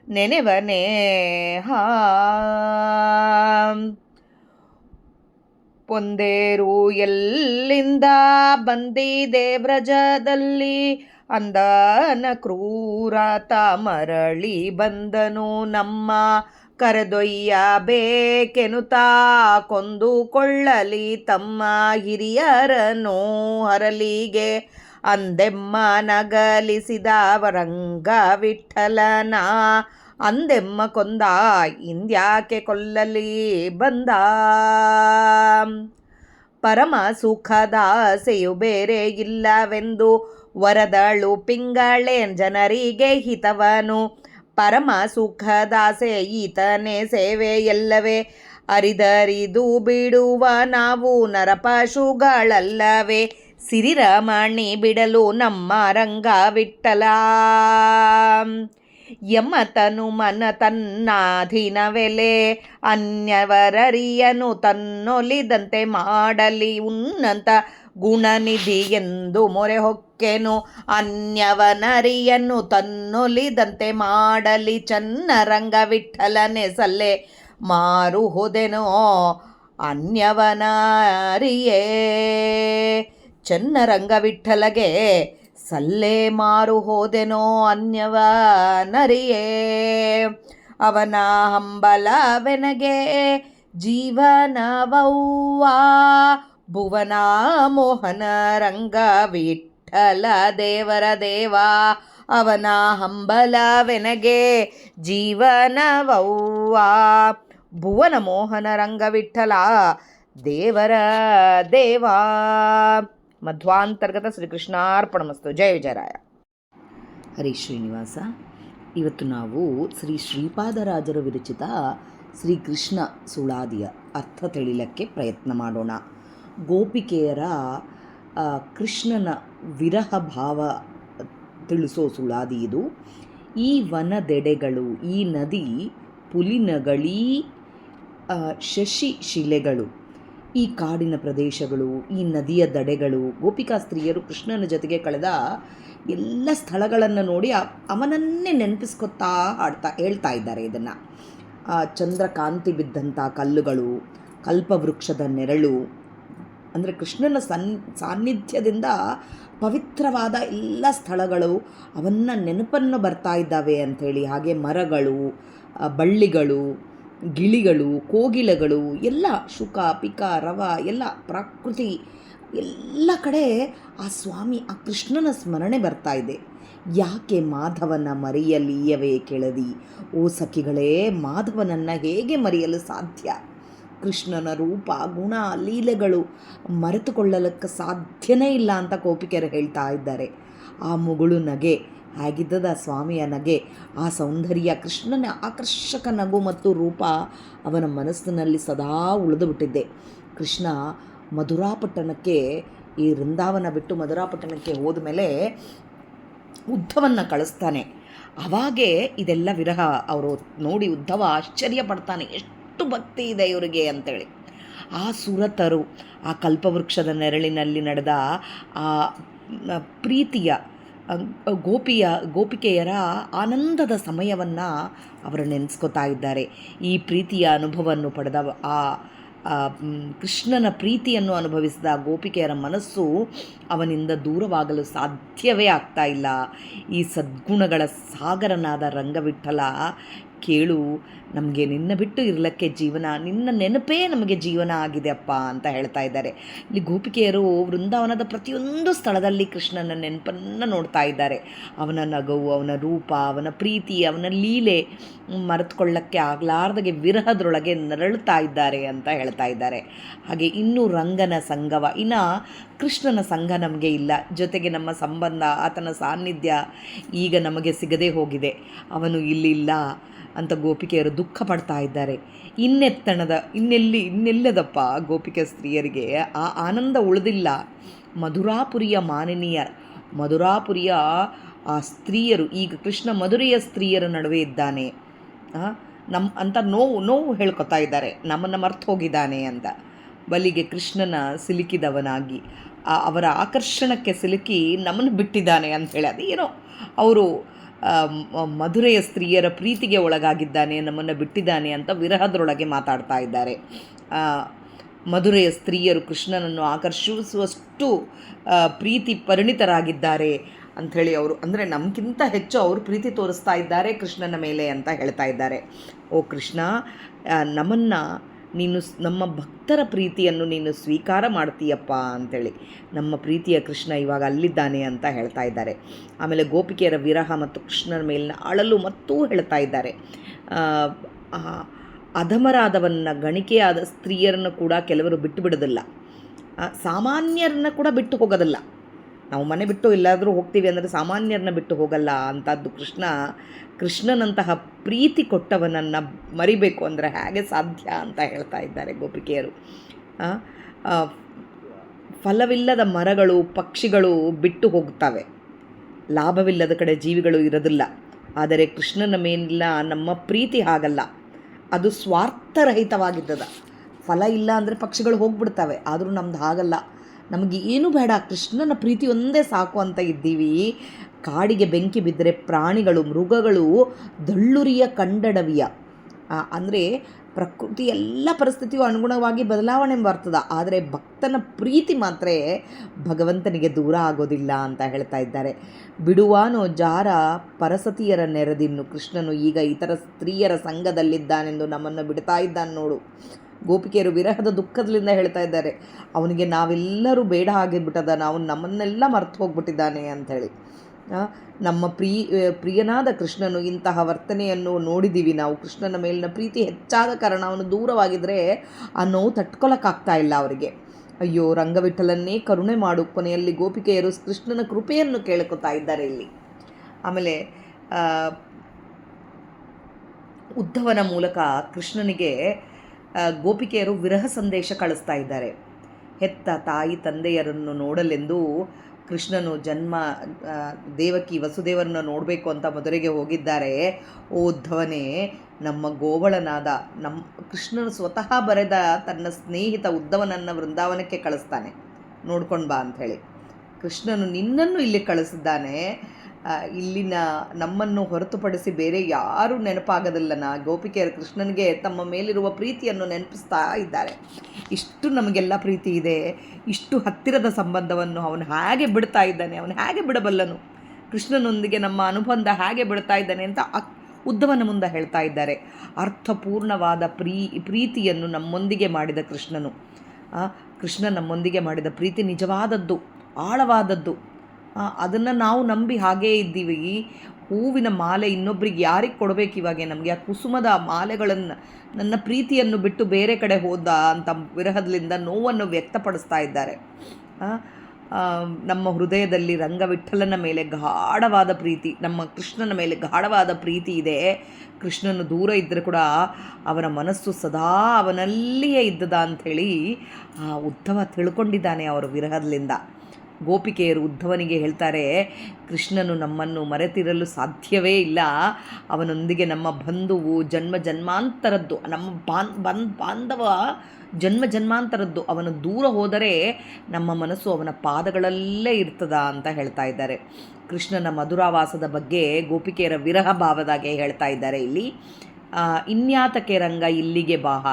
ನೆನೆವನೇ ಪೊಂದೇರು ಎಲ್ಲಿಂದ ಬಂದಿದೆ ವ್ರಜದಲ್ಲಿ ಅಂದನ ಕ್ರೂರತ ಮರಳಿ ಬಂದನು ನಮ್ಮ ಕರೆದೊಯ್ಯಬೇಕೆನುತಾ ಕೊಂದುಕೊಳ್ಳಲಿ ತಮ್ಮ ಹಿರಿಯರನ್ನು ಹರಲಿಗೆ ಅಂದೆಮ್ಮ ನಗಲಿಸಿದ ರಂಗ ವಿಠಲನ ಅಂದೆಮ್ಮ ಕೊಂದ ಇಂದ್ಯಾಕೆ ಕೊಲ್ಲಲಿ ಬಂದ ಪರಮ ಸುಖದ ಆಸೆಯು ಬೇರೆ ಇಲ್ಲವೆಂದು ವರದಳು ಪಿಂಗಳೆ ಜನರಿಗೆ ಹಿತವನು ಪರಮ ಸುಖದಾಸೆ ಈತನೇ ಸೇವೆ ಎಲ್ಲವೇ ಅರಿದರಿದು ಬಿಡುವ ನಾವು ನರಪಶುಗಳಲ್ಲವೇ ಸಿರಿರಮಣಿ ಬಿಡಲು ನಮ್ಮ ರಂಗ ವಿಠಲ ಯಮತನು ಮನ ತನ್ನಾಧೀನವೆಲೆ ಅನ್ಯವರರಿಯನು ತನ್ನೊಲಿದಂತೆ ಮಾಡಲಿ ಉನ್ನತ ಗುಣನಿಧಿ ಎಂದು ಮೊರೆ ಹೊಕ್ಕೆನು ಅನ್ಯವನರಿಯನ್ನು ತನ್ನೊಲಿದಂತೆ ಮಾಡಲಿ ಚನ್ನರಂಗ ವಿಠಲನೆ ಸಲ್ಲೆ ಮಾರು ಹೋದೆನೋ ಅನ್ಯವನರಿಯೇ ಚನ್ನರಂಗ ವಿಠಲಗೆ ಸಲ್ಲೆ ಮಾರು ಹೋದೆನೋ ಅನ್ಯವನರಿಯೇ ಅವನ ಹಂಬಲವೆನಗೆ ಜೀವನವವ್ವ ಭುವನ ಮೋಹನ ರಂಗ ವಿಠಲ ದೇವರ ದೇವ ಅವನ ಹಂಬಲವೆನಗೆ ಜೀವನವವ್ವ ಭುವನ ಮೋಹನ ರಂಗ ವಿಠಲ ದೇವರ ದೇವ. ಮಧ್ವಾಂತರ್ಗತ ಶ್ರೀಕೃಷ್ಣಾರ್ಪಣಮಸ್ತು. ಜಯ ವಿಜಯರಾಯ. ಹರಿ ಶ್ರೀನಿವಾಸ. ಇವತ್ತು ನಾವು ಶ್ರೀ ಶ್ರೀಪಾದರಾಜರು ವಿರಚಿತ ಶ್ರೀಕೃಷ್ಣ ಸುಳಾದಿಯ ಅರ್ಥ ತಿಳಿಯಲಿಕ್ಕೆ ಪ್ರಯತ್ನ ಮಾಡೋಣ. ಗೋಪಿಕೆಯರ ಕೃಷ್ಣನ ವಿರಹ ಭಾವ ತಿಳಿಸೋ ಸುಳಾದಿ ಇದು. ಈ ವನದೆಡೆಗಳು, ಈ ನದಿ ಪುಲಿನಗಳೀ ಶಶಿ ಶಿಲೆಗಳು, ಈ ಕಾಡಿನ ಪ್ರದೇಶಗಳು, ಈ ನದಿಯ ದಡೆಗಳು, ಗೋಪಿಕಾ ಸ್ತ್ರೀಯರು ಕೃಷ್ಣನ ಜೊತೆಗೆ ಕಳೆದ ಎಲ್ಲ ಸ್ಥಳಗಳನ್ನು ನೋಡಿ ಅವನನ್ನೇ ನೆನಪಿಸ್ಕೊತಾ ಹೇಳ್ತಾ ಇದ್ದಾರೆ. ಇದನ್ನು ಚಂದ್ರಕಾಂತಿ ಬಿದ್ದಂಥ ಕಲ್ಲುಗಳು, ಕಲ್ಪವೃಕ್ಷದ ನೆರಳು, ಅಂದರೆ ಕೃಷ್ಣನ ಸಾನ್ನಿಧ್ಯದಿಂದ ಪವಿತ್ರವಾದ ಎಲ್ಲ ಸ್ಥಳಗಳು ಅವನ್ನ ನೆನಪನ್ನು ಬರ್ತಾ ಇದ್ದಾವೆ ಅಂಥೇಳಿ. ಹಾಗೆ ಮರಗಳು, ಬಳ್ಳಿಗಳು, ಗಿಳಿಗಳು, ಕೋಗಿಲೆಗಳು ಎಲ್ಲ, ಶುಕ ಪಿಕ ರವ ಎಲ್ಲ ಪ್ರಕೃತಿ ಎಲ್ಲ ಕಡೆ ಆ ಸ್ವಾಮಿ, ಆ ಕೃಷ್ಣನ ಸ್ಮರಣೆ ಬರ್ತಾ ಇದೆ. ಯಾಕೆ ಮಾಧವನ ಮರೆಯಲೀಯವೇ ಕೆಳದಿ, ಓ ಸಖಿಗಳೇ, ಮಾಧವನನ್ನು ಹೇಗೆ ಮರೆಯಲು ಸಾಧ್ಯ? ಕೃಷ್ಣನ ರೂಪ, ಗುಣ, ಲೀಲೆಗಳು ಮರೆತುಕೊಳ್ಳಲಿಕ್ಕೆ ಸಾಧ್ಯನೇ ಇಲ್ಲ ಅಂತ ಗೋಪಿಕೆಯರು ಹೇಳ್ತಾ ಇದ್ದಾರೆ. ಆ ಮುಗುಳು ನಗೆ ಹೇಗಿದ್ದದ ಸ್ವಾಮಿಯ ನಗೆ, ಆ ಸೌಂದರ್ಯ, ಕೃಷ್ಣನ ಆಕರ್ಷಕ ನಗು ಮತ್ತು ರೂಪ ಅವನ ಮನಸ್ಸಿನಲ್ಲಿ ಸದಾ ಉಳಿದು ಬಿಟ್ಟಿದ್ದೆ. ಕೃಷ್ಣ ಮಧುರಾಪಟ್ಟಣಕ್ಕೆ, ಈ ವೃಂದಾವನ ಬಿಟ್ಟು ಮಧುರಾಪಟ್ಟಣಕ್ಕೆ ಹೋದ ಮೇಲೆ ಉದ್ಧವನ್ನು ಕಳಿಸ್ತಾನೆ. ಅವಾಗೇ ಇದೆಲ್ಲ ವಿರಹ ಅವರು ನೋಡಿ ಉದ್ಧವ ಆಶ್ಚರ್ಯ ಪಡ್ತಾನೆ, ಎಷ್ಟು ಭಕ್ತಿ ಇದೆ ಇವರಿಗೆ ಅಂತೇಳಿ. ಆ ಸುರತರು ಆ ಕಲ್ಪವೃಕ್ಷದ ನೆರಳಿನಲ್ಲಿ ನಡೆದ ಆ ಪ್ರೀತಿಯ ಗೋಪಿಕೆಯರ ಆನಂದದ ಸಮಯವನ್ನು ಅವರು ನೆನೆಸ್ಕೋತಾ ಇದ್ದಾರೆ. ಈ ಪ್ರೀತಿಯ ಅನುಭವವನ್ನು ಪಡೆದ ಕೃಷ್ಣನ ಪ್ರೀತಿಯನ್ನು ಅನುಭವಿಸಿದ ಗೋಪಿಕೆಯರ ಮನಸ್ಸು ಅವನಿಂದ ದೂರವಾಗಲು ಸಾಧ್ಯವೇ ಆಗ್ತಾ ಇಲ್ಲ. ಈ ಸದ್ಗುಣಗಳ ಸಾಗರನಾದ ರಂಗವಿಠಲ, ಕೇಳು, ನಮಗೆ ನಿನ್ನ ಬಿಟ್ಟು ಇರಲಿಕ್ಕೆ ಜೀವನ, ನಿನ್ನ ನೆನಪೇ ನಮಗೆ ಜೀವನ ಆಗಿದೆ ಅಪ್ಪ ಅಂತ ಹೇಳ್ತಾ ಇದ್ದಾರೆ. ಇಲ್ಲಿ ಗೋಪಿಕೆಯರು ವೃಂದಾವನದ ಪ್ರತಿಯೊಂದು ಸ್ಥಳದಲ್ಲಿ ಕೃಷ್ಣನ ನೆನಪನ್ನು ನೋಡ್ತಾ ಇದ್ದಾರೆ. ಅವನ ನಗವು, ಅವನ ರೂಪ, ಅವನ ಪ್ರೀತಿ, ಅವನ ಲೀಲೆ ಮರೆತುಕೊಳ್ಳಕ್ಕೆ ಆಗಲಾರ್ದಾಗೆ ವಿರಹದೊಳಗೆ ನರಳುತ್ತಾ ಇದ್ದಾರೆ ಅಂತ ಹೇಳ್ತಾ ಇದ್ದಾರೆ. ಹಾಗೆ ಇನ್ನೂ ರಂಗನ ಸಂಗವ, ಇನ್ನು ಕೃಷ್ಣನ ಸಂಘ ನಮಗೆ ಇಲ್ಲ, ಜೊತೆಗೆ ನಮ್ಮ ಸಂಬಂಧ, ಆತನ ಸಾನ್ನಿಧ್ಯ ಈಗ ನಮಗೆ ಸಿಗದೇ ಹೋಗಿದೆ, ಅವನು ಇಲ್ಲಿಲ್ಲ ಅಂತ ಗೋಪಿಕೆಯರು ದುಃಖ ಪಡ್ತಾ ಇದ್ದಾರೆ. ಇನ್ನೆಲ್ಲದಪ್ಪ ಗೋಪಿಕೆ ಸ್ತ್ರೀಯರಿಗೆ ಆ ಆನಂದ ಉಳಿದಿಲ್ಲ. ಮಧುರಾಪುರಿಯ ಮಧುರಾಪುರಿಯ ಆ ಸ್ತ್ರೀಯರು, ಈಗ ಕೃಷ್ಣ ಮಧುರೆಯ ಸ್ತ್ರೀಯರ ನಡುವೆ ಇದ್ದಾನೆ ಅಂತ ನೋವು ಹೇಳ್ಕೊತಾ ಇದ್ದಾರೆ. ನಮ್ಮನ್ನು ಮರ್ತು ಹೋಗಿದ್ದಾನೆ ಅಂತ. ಬಲಿಗೆ ಕೃಷ್ಣನ ಸಿಲುಕಿದವನಾಗಿ, ಅವರ ಆಕರ್ಷಣಕ್ಕೆ ಸಿಲುಕಿ ನಮ್ಮನ್ನು ಬಿಟ್ಟಿದ್ದಾನೆ ಅಂಥೇಳಿ, ಅದೇನೋ ಅವರು ಮಧುರೆಯ ಸ್ತ್ರೀಯರ ಪ್ರೀತಿಗೆ ಒಳಗಾಗಿದ್ದಾನೆ, ನಮ್ಮನ್ನು ಬಿಟ್ಟಿದ್ದಾನೆ ಅಂತ ವಿರಹದೊಳಗೆ ಮಾತಾಡ್ತಾ ಇದ್ದಾರೆ. ಮಧುರೆಯ ಸ್ತ್ರೀಯರು ಕೃಷ್ಣನನ್ನು ಆಕರ್ಷಿಸುವಷ್ಟು ಪ್ರೀತಿ ಪರಿಣಿತರಾಗಿದ್ದಾರೆ ಅಂಥೇಳಿ ಅವರು, ಅಂದರೆ ನಮಗಿಂತ ಹೆಚ್ಚು ಅವರು ಪ್ರೀತಿ ತೋರಿಸ್ತಾ ಇದ್ದಾರೆ ಕೃಷ್ಣನ ಮೇಲೆ ಅಂತ ಹೇಳ್ತಾ ಇದ್ದಾರೆ. ಓ ಕೃಷ್ಣ, ನಮ್ಮನ್ನು ನೀನು, ನಮ್ಮ ಭಕ್ತರ ಪ್ರೀತಿಯನ್ನು ನೀನು ಸ್ವೀಕಾರ ಮಾಡ್ತೀಯಪ್ಪ ಅಂಥೇಳಿ, ನಮ್ಮ ಪ್ರೀತಿಯ ಕೃಷ್ಣ ಇವಾಗ ಅಲ್ಲಿದ್ದಾನೆ ಅಂತ ಹೇಳ್ತಾ ಇದ್ದಾರೆ. ಆಮೇಲೆ ಗೋಪಿಕೆಯರ ವಿರಹ ಮತ್ತು ಕೃಷ್ಣನ ಮೇಲಿನ ಅಳಲು ಮತ್ತೂ ಹೇಳ್ತಾ ಇದ್ದಾರೆ. ಅಧಮರಾದವನ್ನ, ಗಣಿಕೆಯಾದ ಸ್ತ್ರೀಯರನ್ನು ಕೂಡ ಕೆಲವರು ಬಿಟ್ಟು ಬಿಡೋದಿಲ್ಲ, ಸಾಮಾನ್ಯರನ್ನ ಕೂಡ ಬಿಟ್ಟು ಹೋಗೋದಿಲ್ಲ. ನಾವು ಮನೆ ಬಿಟ್ಟು ಎಲ್ಲಾದರೂ ಹೋಗ್ತೀವಿ ಅಂದರೆ ಸಾಮಾನ್ಯರನ್ನ ಬಿಟ್ಟು ಹೋಗಲ್ಲ ಅಂಥದ್ದು ಕೃಷ್ಣನಂತಹ ಪ್ರೀತಿ ಕೊಟ್ಟವನನ್ನು ಮರಿಬೇಕು ಅಂದರೆ ಹೇಗೆ ಸಾಧ್ಯ ಅಂತ ಹೇಳ್ತಾ ಇದ್ದಾರೆ ಗೋಪಿಕೆಯರು. ಫಲವಿಲ್ಲದ ಮರಗಳು, ಪಕ್ಷಿಗಳು ಬಿಟ್ಟು ಹೋಗ್ತವೆ, ಲಾಭವಿಲ್ಲದ ಕಡೆ ಜೀವಿಗಳು ಇರೋದಿಲ್ಲ. ಆದರೆ ಕೃಷ್ಣನ ಮೇಲಿಲ್ಲ ನಮ್ಮ ಪ್ರೀತಿ ಹಾಗಲ್ಲ, ಅದು ಸ್ವಾರ್ಥರಹಿತವಾಗಿದ್ದದ. ಫಲ ಇಲ್ಲ ಅಂದರೆ ಪಕ್ಷಿಗಳು ಹೋಗ್ಬಿಡ್ತವೆ, ಆದರೂ ನಮ್ದು ಹಾಗಲ್ಲ. ನಮಗೆ ಏನು ಬೇಡ, ಕೃಷ್ಣನ ಪ್ರೀತಿ ಒಂದೇ ಸಾಕು ಅಂತ ಇದ್ದೀವಿ. ಕಾಡಿಗೆ ಬೆಂಕಿ ಬಿದ್ದರೆ ಪ್ರಾಣಿಗಳು, ಮೃಗಗಳು ದಳ್ಳುರಿಯ ಕಂಡಡವಿಯ, ಅಂದರೆ ಪ್ರಕೃತಿ ಎಲ್ಲ ಪರಿಸ್ಥಿತಿಯು ಅನುಗುಣವಾಗಿ ಬದಲಾವಣೆ ಬರ್ತದೆ. ಆದರೆ ಭಕ್ತನ ಪ್ರೀತಿ ಮಾತ್ರ ಭಗವಂತನಿಗೆ ದೂರ ಆಗೋದಿಲ್ಲ ಅಂತ ಹೇಳ್ತಾ ಇದ್ದಾರೆ. ಬಿಡುವಾನೋ ಜಾರ ಪರಸತಿಯರ ನೆರೆದಿನ್ನು, ಕೃಷ್ಣನು ಈಗ ಇತರ ಸ್ತ್ರೀಯರ ಸಂಘದಲ್ಲಿದ್ದಾನೆಂದು ನಮ್ಮನ್ನು ಬಿಡ್ತಾ ಇದ್ದಾನೆ ನೋಡು. ಗೋಪಿಕೆಯರು ವಿರಹದ ದುಃಖದಿಂದ ಹೇಳ್ತಾ ಇದ್ದಾರೆ, ಅವನಿಗೆ ನಾವೆಲ್ಲರೂ ಬೇಡ ಆಗಿಬಿಟ್ಟದ, ನಾವು ನಮ್ಮನ್ನೆಲ್ಲ ಮರ್ತು ಹೋಗ್ಬಿಟ್ಟಿದ್ದಾನೆ ಅಂಥೇಳಿ. ನಮ್ಮ ಪ್ರಿಯನಾದ ಕೃಷ್ಣನು ಇಂತಹ ವರ್ತನೆಯನ್ನು ನೋಡಿದ್ದೀವಿ ನಾವು. ಕೃಷ್ಣನ ಮೇಲಿನ ಪ್ರೀತಿ ಹೆಚ್ಚಾದ ಕಾರಣ ಅವನು ದೂರವಾಗಿದ್ದರೆ ಆ ನೋವು ತಟ್ಕೊಳಕ್ಕಾಗ್ತಾ ಇಲ್ಲ ಅವರಿಗೆ. ಅಯ್ಯೋ ರಂಗವಿಠಲನ್ನೇ ಕರುಣೆ ಮಾಡು. ಕೊನೆಯಲ್ಲಿ ಗೋಪಿಕೆಯರು ಕೃಷ್ಣನ ಕೃಪೆಯನ್ನು ಕೇಳ್ಕೊತಾ ಇದ್ದಾರೆ ಇಲ್ಲಿ. ಆಮೇಲೆ ಉದ್ಧವನ ಮೂಲಕ ಕೃಷ್ಣನಿಗೆ ಗೋಪಿಕೆಯರು ವಿರಹ ಸಂದೇಶ ಕಳಿಸ್ತಾ ಇದ್ದಾರೆ. ಹೆತ್ತ ತಾಯಿ ತಂದೆಯರನ್ನು ನೋಡಲೆಂದು ಕೃಷ್ಣನು ದೇವಕಿ ವಸುದೇವರನ್ನು ನೋಡಬೇಕು ಅಂತ ಮಧುರೆಗೆ ಹೋಗಿದ್ದಾರೆ. ಓ ಉದ್ಧವನೇ, ನಮ್ಮ ಗೋವಳನಾದ ಕೃಷ್ಣನು ಸ್ವತಃ ಬರೆದ ತನ್ನ ಸ್ನೇಹಿತ ಉದ್ಧವನನ್ನು ವೃಂದಾವನಕ್ಕೆ ಕಳಿಸ್ತಾನೆ, ನೋಡ್ಕೊಂಡು ಬಾ ಅಂಥೇಳಿ. ಕೃಷ್ಣನು ನಿನ್ನನ್ನು ಇಲ್ಲಿ ಕಳಿಸಿದ್ದಾನೆ. ಇಲ್ಲಿನ ನಮ್ಮನ್ನು ಹೊರತುಪಡಿಸಿ ಬೇರೆ ಯಾರೂ ನೆನಪಾಗೋದಿಲ್ಲನ. ಗೋಪಿಕೆಯರು ಕೃಷ್ಣನಿಗೆ ತಮ್ಮ ಮೇಲಿರುವ ಪ್ರೀತಿಯನ್ನು ನೆನಪಿಸ್ತಾ ಇದ್ದಾರೆ. ಇಷ್ಟು ನಮಗೆಲ್ಲ ಪ್ರೀತಿ ಇದೆ, ಇಷ್ಟು ಹತ್ತಿರದ ಸಂಬಂಧವನ್ನು ಅವನು ಹೇಗೆ ಬಿಡ್ತಾ ಇದ್ದಾನೆ, ಅವನು ಹೇಗೆ ಬಿಡಬಲ್ಲನು, ಕೃಷ್ಣನೊಂದಿಗೆ ನಮ್ಮ ಅನುಬಂಧ ಹೇಗೆ ಬಿಡ್ತಾ ಇದ್ದಾನೆ ಅಂತ ಉದ್ಧವನ ಮುಂದೆ ಹೇಳ್ತಾ ಇದ್ದಾರೆ. ಅರ್ಥಪೂರ್ಣವಾದ ಪ್ರೀತಿಯನ್ನು ನಮ್ಮೊಂದಿಗೆ ಮಾಡಿದ ಕೃಷ್ಣ ನಮ್ಮೊಂದಿಗೆ ಮಾಡಿದ ಪ್ರೀತಿ ನಿಜವಾದದ್ದು, ಆಳವಾದದ್ದು. ಅದನ್ನು ನಾವು ನಂಬಿ ಹಾಗೇ ಇದ್ದೀವಿ. ಹೂವಿನ ಮಾಲೆ ಇನ್ನೊಬ್ರಿಗೆ ಯಾರಿಗೆ ಕೊಡಬೇಕು ಇವಾಗ? ನಮಗೆ ಆ ಕುಸುಮದ ಮಾಲೆಗಳನ್ನು, ನನ್ನ ಪ್ರೀತಿಯನ್ನು ಬಿಟ್ಟು ಬೇರೆ ಕಡೆ ಹೋದ ಅಂತ ವಿರಹದಿಂದ ನೋವನ್ನು ವ್ಯಕ್ತಪಡಿಸ್ತಾ ಇದ್ದಾರೆ. ನಮ್ಮ ಹೃದಯದಲ್ಲಿ ರಂಗವಿಠಲನ ಮೇಲೆ ಗಾಢವಾದ ಪ್ರೀತಿ, ನಮ್ಮ ಕೃಷ್ಣನ ಮೇಲೆ ಗಾಢವಾದ ಪ್ರೀತಿ ಇದೆ. ಕೃಷ್ಣನು ದೂರ ಇದ್ದರೆ ಕೂಡ ಅವನ ಮನಸ್ಸು ಸದಾ ಅವನಲ್ಲಿಯೇ ಇದ್ದದ ಅಂಥೇಳಿ ಉದ್ಧವ ತಿಳ್ಕೊಂಡಿದ್ದಾನೆ ಅವರು ವಿರಹದಿಂದ. ಗೋಪಿಕೆಯರು ಉದ್ಧವನಿಗೆ ಹೇಳ್ತಾರೆ, ಕೃಷ್ಣನು ನಮ್ಮನ್ನು ಮರೆತಿರಲು ಸಾಧ್ಯವೇ ಇಲ್ಲ. ಅವನೊಂದಿಗೆ ನಮ್ಮ ಬಂಧುವು ಜನ್ಮ ಜನ್ಮಾಂತರದ್ದು, ನಮ್ಮ ಬಾಂಧವ ಜನ್ಮ ಜನ್ಮಾಂತರದ್ದು. ಅವನು ದೂರ ಹೋದರೆ ನಮ್ಮ ಮನಸ್ಸು ಅವನ ಪಾದಗಳಲ್ಲೇ ಇರ್ತದ ಅಂತ ಹೇಳ್ತಾ ಇದ್ದಾರೆ. ಕೃಷ್ಣನ ಮಧುರಾವಾಸದ ಬಗ್ಗೆ ಗೋಪಿಕೆಯರ ವಿರಹ ಭಾವದಾಗೆ ಹೇಳ್ತಾ ಇದ್ದಾರೆ ಇಲ್ಲಿ. ಇನ್ಯಾತಕ್ಕೆ ರಂಗ ಇಲ್ಲಿಗೆ ಬಾಹ,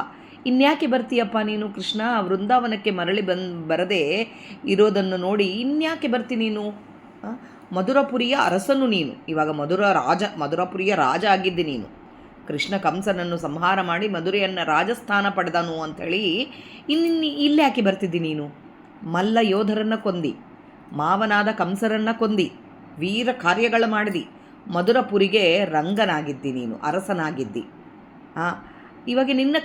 ಇನ್ಯಾಕೆ ಬರ್ತೀಯಪ್ಪ ನೀನು ಕೃಷ್ಣ? ವೃಂದಾವನಕ್ಕೆ ಮರಳಿ ಬರದೆ ಇರೋದನ್ನು ನೋಡಿ ಇನ್ಯಾಕೆ ಬರ್ತಿ ನೀನು? ಮಧುರಪುರಿಯ ಅರಸನು ನೀನು, ಇವಾಗ ಮಧುರಪುರಿಯ ರಾಜ ಆಗಿದ್ದಿ ನೀನು. ಕೃಷ್ಣ ಕಂಸನನ್ನು ಸಂಹಾರ ಮಾಡಿ ಮಧುರೆಯನ್ನು ರಾಜಸ್ಥಾನ ಪಡೆದನು ಅಂಥೇಳಿ ಇಲ್ಲಿ ಯಾಕೆ ಬರ್ತಿದ್ದಿ ನೀನು? ಮಲ್ಲ ಯೋಧರನ್ನು ಕೊಂದಿ, ಮಾವನಾದ ಕಂಸರನ್ನು ಕೊಂದಿ, ವೀರ ಕಾರ್ಯಗಳ ಮಾಡಿದಿ, ಮಧುರಪುರಿಗೆ ರಂಗನಾಗಿದ್ದಿ ನೀನು, ಅರಸನಾಗಿದ್ದಿ. ಇವಾಗ ನಿನ್ನ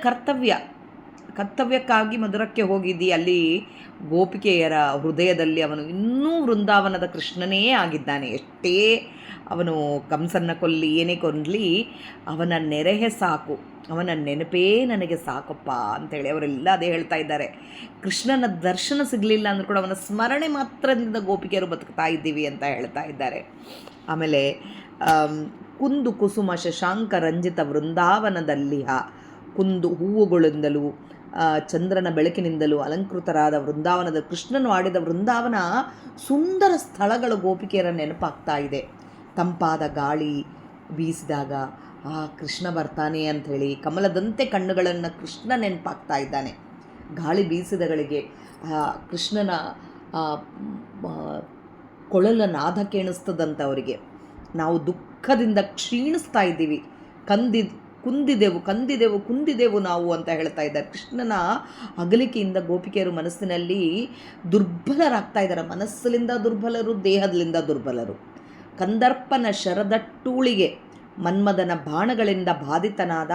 ಕರ್ತವ್ಯಕ್ಕಾಗಿ ಮಧುರಕ್ಕೆ ಹೋಗಿದ್ದಿ. ಅಲ್ಲಿ ಗೋಪಿಕೆಯರ ಹೃದಯದಲ್ಲಿ ಅವನು ಇನ್ನೂ ವೃಂದಾವನದ ಕೃಷ್ಣನೇ ಆಗಿದ್ದಾನೆ. ಎಷ್ಟೇ ಅವನು ಕಂಸನ್ನ ಕೊಲ್ಲಿ, ಏನೇ ಕೊಲ್ಲಲಿ, ಅವನ ನೆರೆಹೆ ಸಾಕು, ಅವನ ನೆನಪೇ ನನಗೆ ಸಾಕಪ್ಪ ಅಂಥೇಳಿ ಅವರೆಲ್ಲ ಅದೇ ಹೇಳ್ತಾ ಇದ್ದಾರೆ. ಕೃಷ್ಣನ ದರ್ಶನ ಸಿಗಲಿಲ್ಲ ಅಂದರೂ ಕೂಡ ಅವನ ಸ್ಮರಣೆ ಮಾತ್ರದಿಂದ ಗೋಪಿಕೆಯರು ಬದುಕ್ತಾ ಇದ್ದೀವಿ ಅಂತ ಹೇಳ್ತಾ ಇದ್ದಾರೆ. ಆಮೇಲೆ ಕುಂದು ಕುಸುಮ ಶಶಾಂಕ ರಂಜಿತ ವೃಂದಾವನದಲ್ಲಿ ಕುಂದು ಹೂವುಗಳಿಂದಲೂ ಚಂದ್ರನ ಬೆಳಕಿನಿಂದಲೂ ಅಲಂಕೃತರಾದ ವೃಂದಾವನದ ಕೃಷ್ಣನು ಆಡಿದ ವೃಂದಾವನ ಸುಂದರ ಸ್ಥಳಗಳು ಗೋಪಿಕೆಯರ ನೆನಪಾಗ್ತಾ ಇದೆ. ತಂಪಾದ ಗಾಳಿ ಬೀಸಿದಾಗ ಕೃಷ್ಣ ಬರ್ತಾನೆ ಅಂಥೇಳಿ ಕಮಲದಂತೆ ಕಣ್ಣುಗಳನ್ನು ಕೃಷ್ಣ ನೆನಪಾಗ್ತಾ ಇದ್ದಾನೆ. ಗಾಳಿ ಬೀಸಿದಗಳಿಗೆ ಕೃಷ್ಣನ ಕೊಳಲ ನಾದ ಕೇಳಿಸ್ತದಂಥವರಿಗೆ. ನಾವು ದುಃಖದಿಂದ ಕ್ಷೀಣಿಸ್ತಾ ಇದ್ದೀವಿ, ಕುಂದಿದೆವು ನಾವು ಅಂತ ಹೇಳ್ತಾ ಇದ್ದಾರೆ. ಕೃಷ್ಣನ ಅಗಲಿಕೆಯಿಂದ ಗೋಪಿಕೆಯರು ಮನಸ್ಸಿನಲ್ಲಿ ದುರ್ಬಲರಾಗ್ತಾ ಇದ್ದಾರೆ. ಮನಸ್ಸಿನಿಂದ ದುರ್ಬಲರು, ದೇಹದಿಂದ ದುರ್ಬಲರು. ಕಂದರ್ಪನ ಶರದಟ್ಟೂಳಿಗೆ ಮನ್ಮದನ ಬಾಣಗಳಿಂದ ಬಾಧಿತನಾದ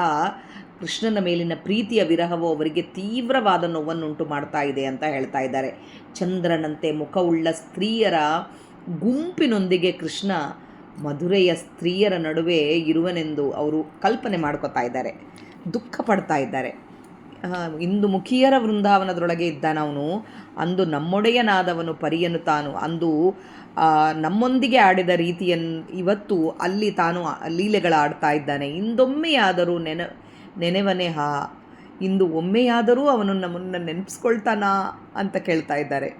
ಕೃಷ್ಣನ ಮೇಲಿನ ಪ್ರೀತಿಯ ವಿರಹವು ಅವರಿಗೆ ತೀವ್ರವಾದ ನೋವನ್ನುಂಟು ಮಾಡ್ತಾ ಇದೆ ಅಂತ ಹೇಳ್ತಾ ಇದ್ದಾರೆ. ಚಂದ್ರನಂತೆ ಮುಖವುಳ್ಳ ಸ್ತ್ರೀಯರ ಗುಂಪಿನೊಂದಿಗೆ ಕೃಷ್ಣ ಮಧುರೆಯ ಸ್ತ್ರೀಯರ ನಡುವೆ ಇರುವನೆಂದು ಅವರು ಕಲ್ಪನೆ ಮಾಡ್ಕೋತಾ ಇದ್ದಾರೆ, ದುಃಖ ಪಡ್ತಾ ಇದ್ದಾರೆ. ಇಂದು ಮುಖಿಯರ ವೃಂದಾವನದೊಳಗೆ ಇದ್ದಾನವನು, ಅಂದು ನಮ್ಮೊಡೆಯನಾದವನು ಪರಿಯನು ತಾನು, ಅಂದು ನಮ್ಮೊಂದಿಗೆ ಆಡಿದ ರೀತಿಯನ್ನು ಇವತ್ತು ಅಲ್ಲಿ ತಾನು ಲೀಲೆಗಳಾಡ್ತಾ ಇದ್ದಾನೆ. ಇಂದೊಮ್ಮೆಯಾದರೂ ನೆನೆವನೇ ಇಂದು ಒಮ್ಮೆಯಾದರೂ ಅವನು ನಮ್ಮನ್ನು ನೆನಪಿಸ್ಕೊಳ್ತಾನಾ ಅಂತ ಕೇಳ್ತಾ ಇದ್ದಾರೆ.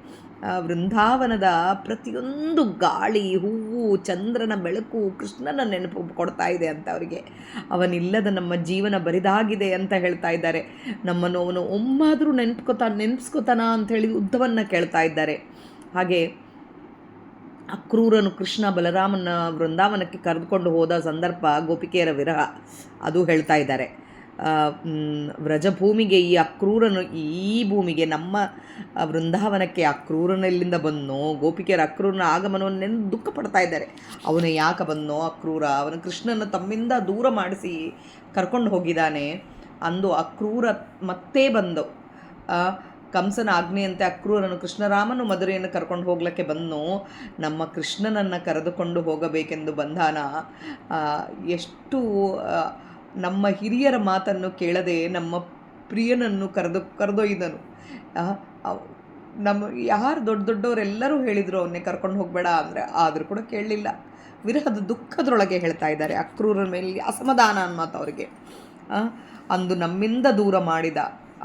ವೃಂದಾವನದ ಪ್ರತಿಯೊಂದು ಗಾಳಿ, ಹೂವು, ಚಂದ್ರನ ಬೆಳಕು ಕೃಷ್ಣನ ನೆನಪು ಕೊಡ್ತಾ ಇದೆ ಅಂತ ಅವರಿಗೆ. ಅವನಿಲ್ಲದ ನಮ್ಮ ಜೀವನ ಬರಿದಾಗಿದೆ ಅಂತ ಹೇಳ್ತಾ ಇದ್ದಾರೆ. ನಮ್ಮನ್ನು ಅವನು ಒಮ್ಮಾದರೂ ನೆನಪಿಸ್ಕೋತಾನ ಅಂಥೇಳಿ ಉದ್ದವನ್ನು ಕೇಳ್ತಾ ಇದ್ದಾರೆ. ಹಾಗೆ ಅಕ್ರೂರನು ಕೃಷ್ಣ ಬಲರಾಮನ ವೃಂದಾವನಕ್ಕೆ ಕರೆದುಕೊಂಡು ಹೋದ ಸಂದರ್ಭ, ಗೋಪಿಕೆಯರ ವಿರಹ, ಅದು ಹೇಳ್ತಾ ಇದ್ದಾರೆ. ವ್ರಜಭೂಮಿಗೆ ಈ ಅಕ್ರೂರನು, ಈ ಭೂಮಿಗೆ ನಮ್ಮ ವೃಂದಾವನಕ್ಕೆ ಅಕ್ರೂರನೆಲ್ಲಿಂದ ಬಂದನೋ, ಗೋಪಿಕೆಯರ ಅಕ್ರೂರನ ಆಗಮನವನ್ನು ದುಃಖ ಪಡ್ತಾ ಇದ್ದಾರೆ. ಅವನು ಯಾಕೆ ಬಂದನೋ ಅಕ್ರೂರ, ಅವನು ಕೃಷ್ಣನ ತಮ್ಮಿಂದ ದೂರ ಮಾಡಿಸಿ ಕರ್ಕೊಂಡು ಹೋಗಿದ್ದಾನೆ. ಅಂದು ಅಕ್ರೂರ ಮತ್ತೆ ಬಂದು ಕಂಸನ ಆಜ್ಞೆಯಂತೆ ಅಕ್ರೂರನು ಕೃಷ್ಣರಾಮನು ಮಧುರೆಯನ್ನು ಕರ್ಕೊಂಡು ಹೋಗ್ಲಿಕ್ಕೆ ಬಂದನು. ನಮ್ಮ ಕೃಷ್ಣನನ್ನು ಕರೆದುಕೊಂಡು ಹೋಗಬೇಕೆಂದು ಬಂದಾನ. ಎಷ್ಟು ನಮ್ಮ ಹಿರಿಯರ ಮಾತನ್ನು ಕೇಳದೆ ನಮ್ಮ ಪ್ರಿಯನನ್ನು ಕರೆದೊಯ್ದನು. ನಮ್ಮ ಯಾರು ದೊಡ್ಡವರೆಲ್ಲರೂ ಹೇಳಿದರು ಅವನ್ನೇ ಕರ್ಕೊಂಡು ಹೋಗಬೇಡ ಅಂದರೆ, ಆದರೂ ಕೂಡ ಕೇಳಲಿಲ್ಲ. ವಿರಹದ ದುಃಖದೊಳಗೆ ಹೇಳ್ತಾ ಇದ್ದಾರೆ. ಅಕ್ರೂರನ ಮೇಲೆ ಅಸಮಾಧಾನ ಅನ್ನಮಾತು ಅವರಿಗೆ. ಅಂದು ನಮ್ಮಿಂದ ದೂರ ಮಾಡಿದ